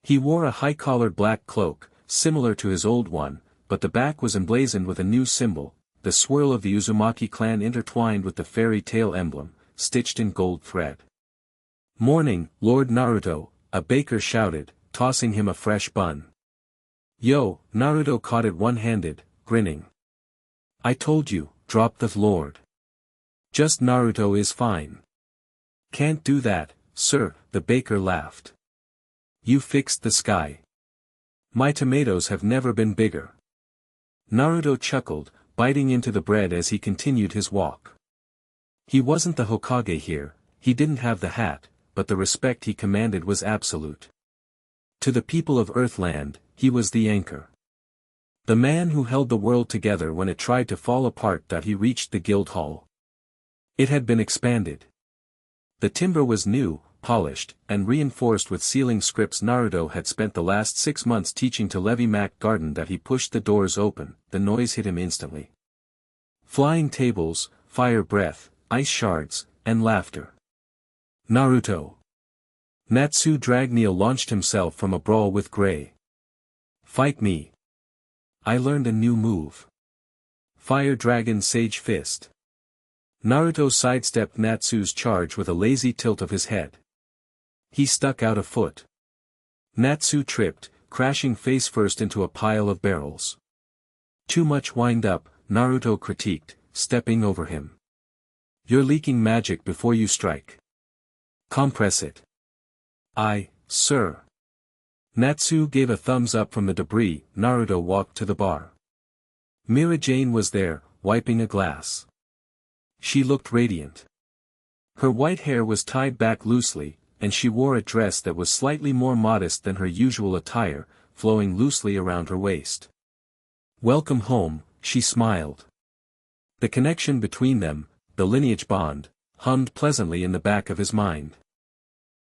He wore a high-collared black cloak, similar to his old one, but the back was emblazoned with a new symbol, the swirl of the Uzumaki clan intertwined with the fairy tale emblem, stitched in gold thread. "Morning, Lord Naruto," a baker shouted, tossing him a fresh bun. "Yo," Naruto caught it one-handed, grinning. "I told you, drop the lord." "Just Naruto is fine." "Can't do that," sir," the baker laughed. "You fixed the sky. My tomatoes have never been bigger." Naruto chuckled, biting into the bread as he continued his walk. He wasn't the Hokage here, he didn't have the hat, but the respect he commanded was absolute. To the people of Earthland, he was the anchor. The man who held the world together when it tried to fall apart. He reached the guild hall. It had been expanded. The timber was new, polished, and reinforced with sealing scripts. Naruto had spent the last 6 months teaching to Levi Mac Garden. He pushed the doors open, the noise hit him instantly. Flying tables, fire breath, ice shards, and laughter. Naruto. Natsu Dragneel launched himself from a brawl with Gray. "Fight me. I learned a new move. Fire Dragon Sage Fist." Naruto sidestepped Natsu's charge with a lazy tilt of his head. He stuck out a foot. Natsu tripped, crashing face first into a pile of barrels. "Too much wind-up," Naruto critiqued, stepping over him. "You're leaking magic before you strike. Compress it." "Aye, sir." Natsu gave a thumbs up from the debris. Naruto walked to the bar. Mirajane was there, wiping a glass. She looked radiant. Her white hair was tied back loosely, and she wore a dress that was slightly more modest than her usual attire, flowing loosely around her waist. "Welcome home," she smiled. The connection between them, the lineage bond, hummed pleasantly in the back of his mind.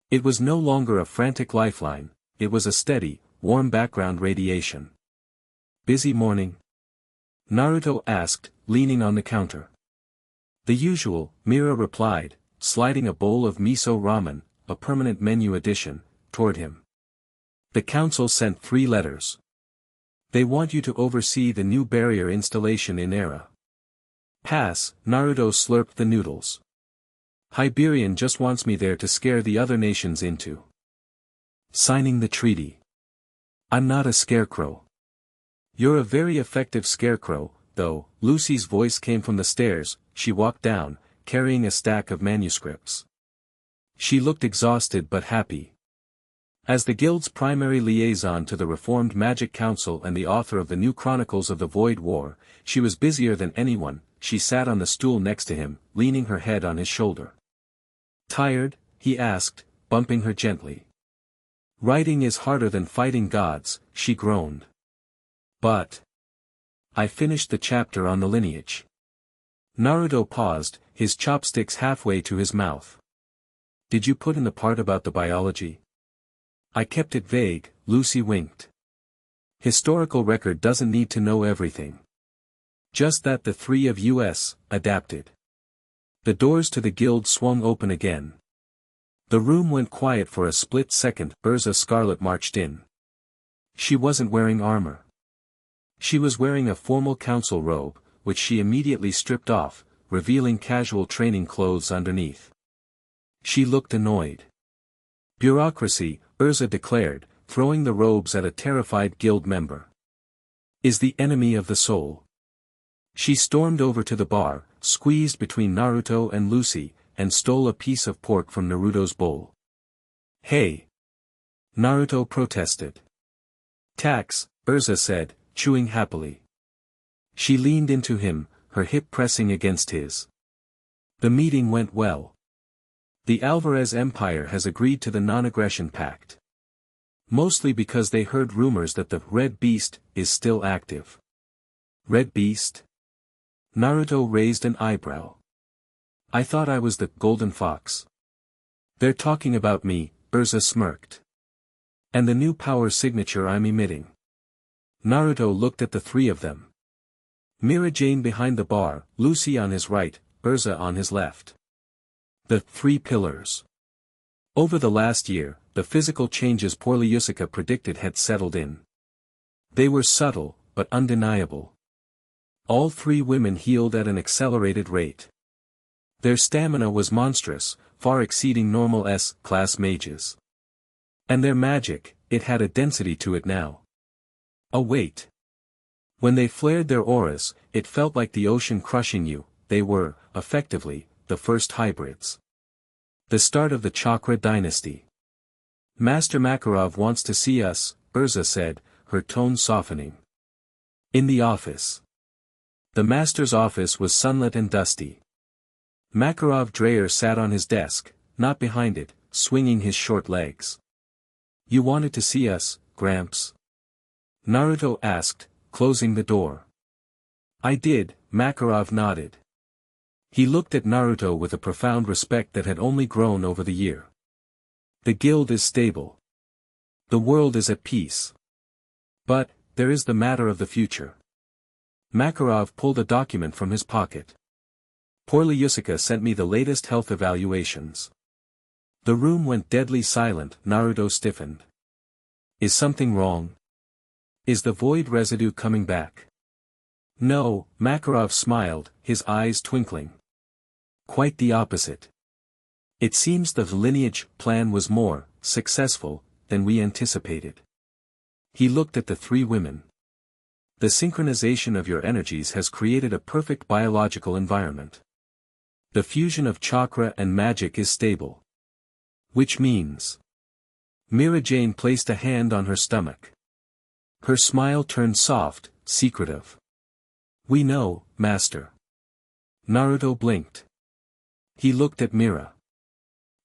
It was no longer a frantic lifeline, it was a steady, warm background radiation. "Busy morning?" Naruto asked, leaning on the counter. "The usual," Mira replied, sliding a bowl of miso ramen, a permanent menu addition, toward him. "The council sent 3 letters. They want you to oversee the new barrier installation in Erza." "Pass," Naruto slurped the noodles. "Hiberian just wants me there to scare the other nations into signing the treaty. I'm not a scarecrow." "You're a very effective scarecrow, though." Lucy's voice came from the stairs. She walked down, carrying a stack of manuscripts. She looked exhausted but happy. As the guild's primary liaison to the Reformed Magic Council and the author of the new Chronicles of the Void War, she was busier than anyone. She sat on the stool next to him, leaning her head on his shoulder. "Tired?" he asked, bumping her gently. "Writing is harder than fighting gods," she groaned. "But I finished the chapter on the lineage." Naruto paused, his chopsticks halfway to his mouth. "Did you put in the part about the biology?" "I kept it vague," Lucy winked. "Historical record doesn't need to know everything. Just that the 3 of us adapted." The doors to the guild swung open again. The room went quiet for a split second. Erza Scarlet marched in. She wasn't wearing armor. She was wearing a formal council robe, which she immediately stripped off, revealing casual training clothes underneath. She looked annoyed. "Bureaucracy," Erza declared, throwing the robes at a terrified guild member, "is the enemy of the soul." She stormed over to the bar, squeezed between Naruto and Lucy, and stole a piece of pork from Naruto's bowl. "Hey!" Naruto protested. "Tax," Erza said, chewing happily. She leaned into him, her hip pressing against his. "The meeting went well. The Alvarez Empire has agreed to the non-aggression pact. Mostly because they heard rumors that the Red Beast is still active." "Red Beast?" Naruto raised an eyebrow. "I thought I was the Golden Fox." "They're talking about me," Erza smirked. "And the new power signature I'm emitting." Naruto looked at the 3 of them. Mirajane behind the bar, Lucy on his right, Erza on his left. The 3 pillars. Over the last year, the physical changes poorly Yusuke predicted had settled in. They were subtle, but undeniable. All 3 women healed at an accelerated rate. Their stamina was monstrous, far exceeding normal S-class mages. And their magic, it had a density to it now. A weight. When they flared their auras, it felt like the ocean crushing you. They were, effectively, the first hybrids. The start of the Chakra dynasty. Master Makarov wants to see us, Erza said, her tone softening. In the office. The master's office was sunlit and dusty. Makarov Dreyer sat on his desk, not behind it, swinging his short legs. You wanted to see us, Gramps? Naruto asked, closing the door. I did, Makarov nodded. He looked at Naruto with a profound respect that had only grown over the year. The guild is stable. The world is at peace. But, there is the matter of the future. Makarov pulled a document from his pocket. Poorly Yusuke sent me the latest health evaluations. The room went deadly silent. Naruto stiffened. Is something wrong? Is the void residue coming back? No, Makarov smiled, his eyes twinkling. Quite the opposite. It seems the lineage plan was more successful than we anticipated. He looked at the three women. The synchronization of your energies has created a perfect biological environment. The fusion of chakra and magic is stable. Which means... Mirajane placed a hand on her stomach. Her smile turned soft, secretive. We know, Master. Naruto blinked. He looked at Mira.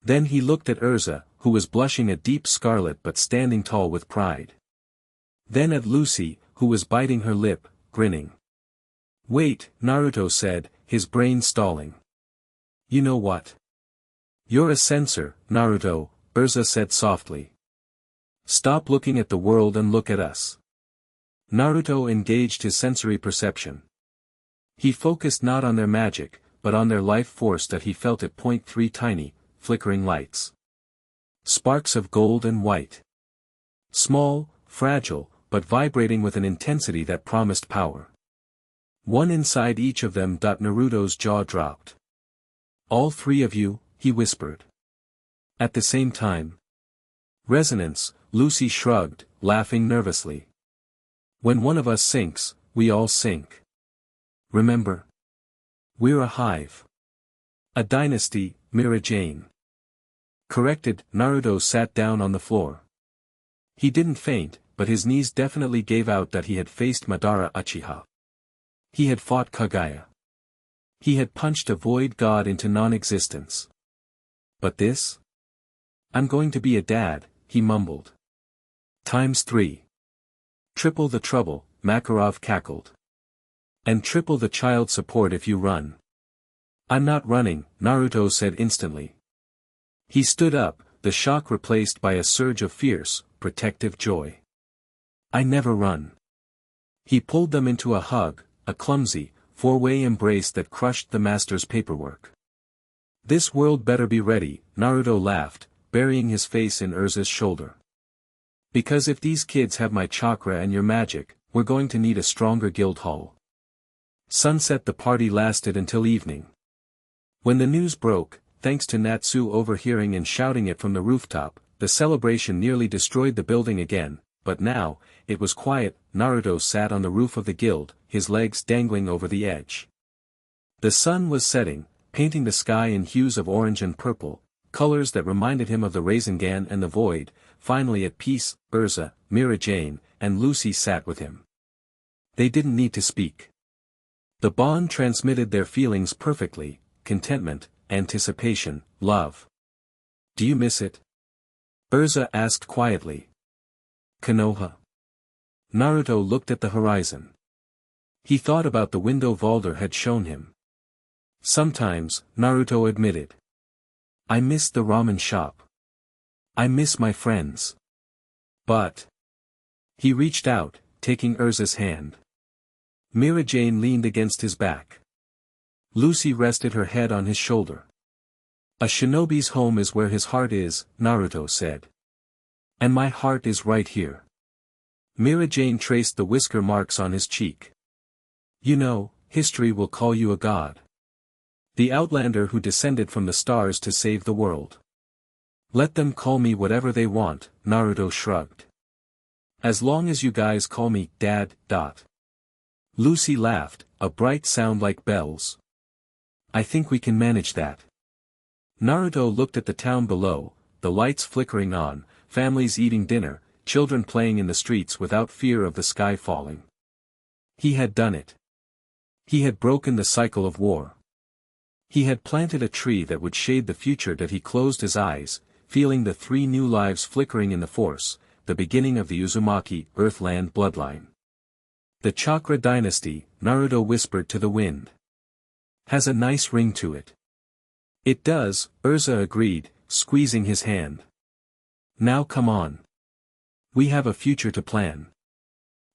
Then he looked at Erza, who was blushing a deep scarlet but standing tall with pride. Then at Lucy, who was biting her lip, grinning. Wait, Naruto said, his brain stalling. You know what? You're a censor, Naruto, Erza said softly. Stop looking at the world and look at us. Naruto engaged his sensory perception. He focused not on their magic, but on their life force that he felt at point three tiny, flickering lights. Sparks of gold and white. Small, fragile, but vibrating with an intensity that promised power. One inside each of them. Naruto's jaw dropped. All three of you, he whispered. At the same time. Resonance, Lucy shrugged, laughing nervously. When one of us sinks, we all sink. Remember? We're a hive. A dynasty, Mirajane. Corrected, Naruto sat down on the floor. He didn't faint, but his knees definitely gave out that he had faced Madara Uchiha. He had fought Kagaya. He had punched a void god into non-existence. But this? I'm going to be a dad, he mumbled. ×3. Triple the trouble, Makarov cackled. And triple the child support if you run. I'm not running, Naruto said instantly. He stood up, the shock replaced by a surge of fierce, protective joy. I never run. He pulled them into a hug, a clumsy, four-way embrace that crushed the master's paperwork. This world better be ready, Naruto laughed, burying his face in Erza's shoulder. Because if these kids have my chakra and your magic, we're going to need a stronger guild hall. Sunset. The party lasted until evening. When the news broke, thanks to Natsu overhearing and shouting it from the rooftop, the celebration nearly destroyed the building again, but now, it was quiet. Naruto sat on the roof of the guild, his legs dangling over the edge. The sun was setting, painting the sky in hues of orange and purple, colors that reminded him of the Rasengan and the void. Finally at peace, Erza, Mirajane, and Lucy sat with him. They didn't need to speak. The bond transmitted their feelings perfectly, contentment, anticipation, love. Do you miss it? Erza asked quietly. Konoha. Naruto looked at the horizon. He thought about the window Valder had shown him. Sometimes, Naruto admitted. I miss the ramen shop. I miss my friends. But... He reached out, taking Erza's hand. Mirajane leaned against his back. Lucy rested her head on his shoulder. A shinobi's home is where his heart is, Naruto said. And my heart is right here. Mirajane traced the whisker marks on his cheek. You know, history will call you a god. The outlander who descended from the stars to save the world. Let them call me whatever they want, Naruto shrugged. As long as you guys call me Dad. Lucy laughed, a bright sound like bells. I think we can manage that. Naruto looked at the town below, the lights flickering on, families eating dinner, children playing in the streets without fear of the sky falling. He had done it. He had broken the cycle of war. He had planted a tree that would shade the future. That he closed his eyes, feeling the 3 new lives flickering in the force, the beginning of the Uzumaki Earthland bloodline. The Chakra Dynasty, Naruto whispered to the wind. Has a nice ring to it. It does, Erza agreed, squeezing his hand. Now come on. We have a future to plan.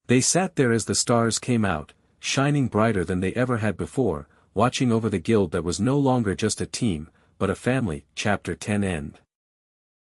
They sat there as the stars came out, shining brighter than they ever had before, watching over the guild that was no longer just a team, but a family. Chapter 10 End.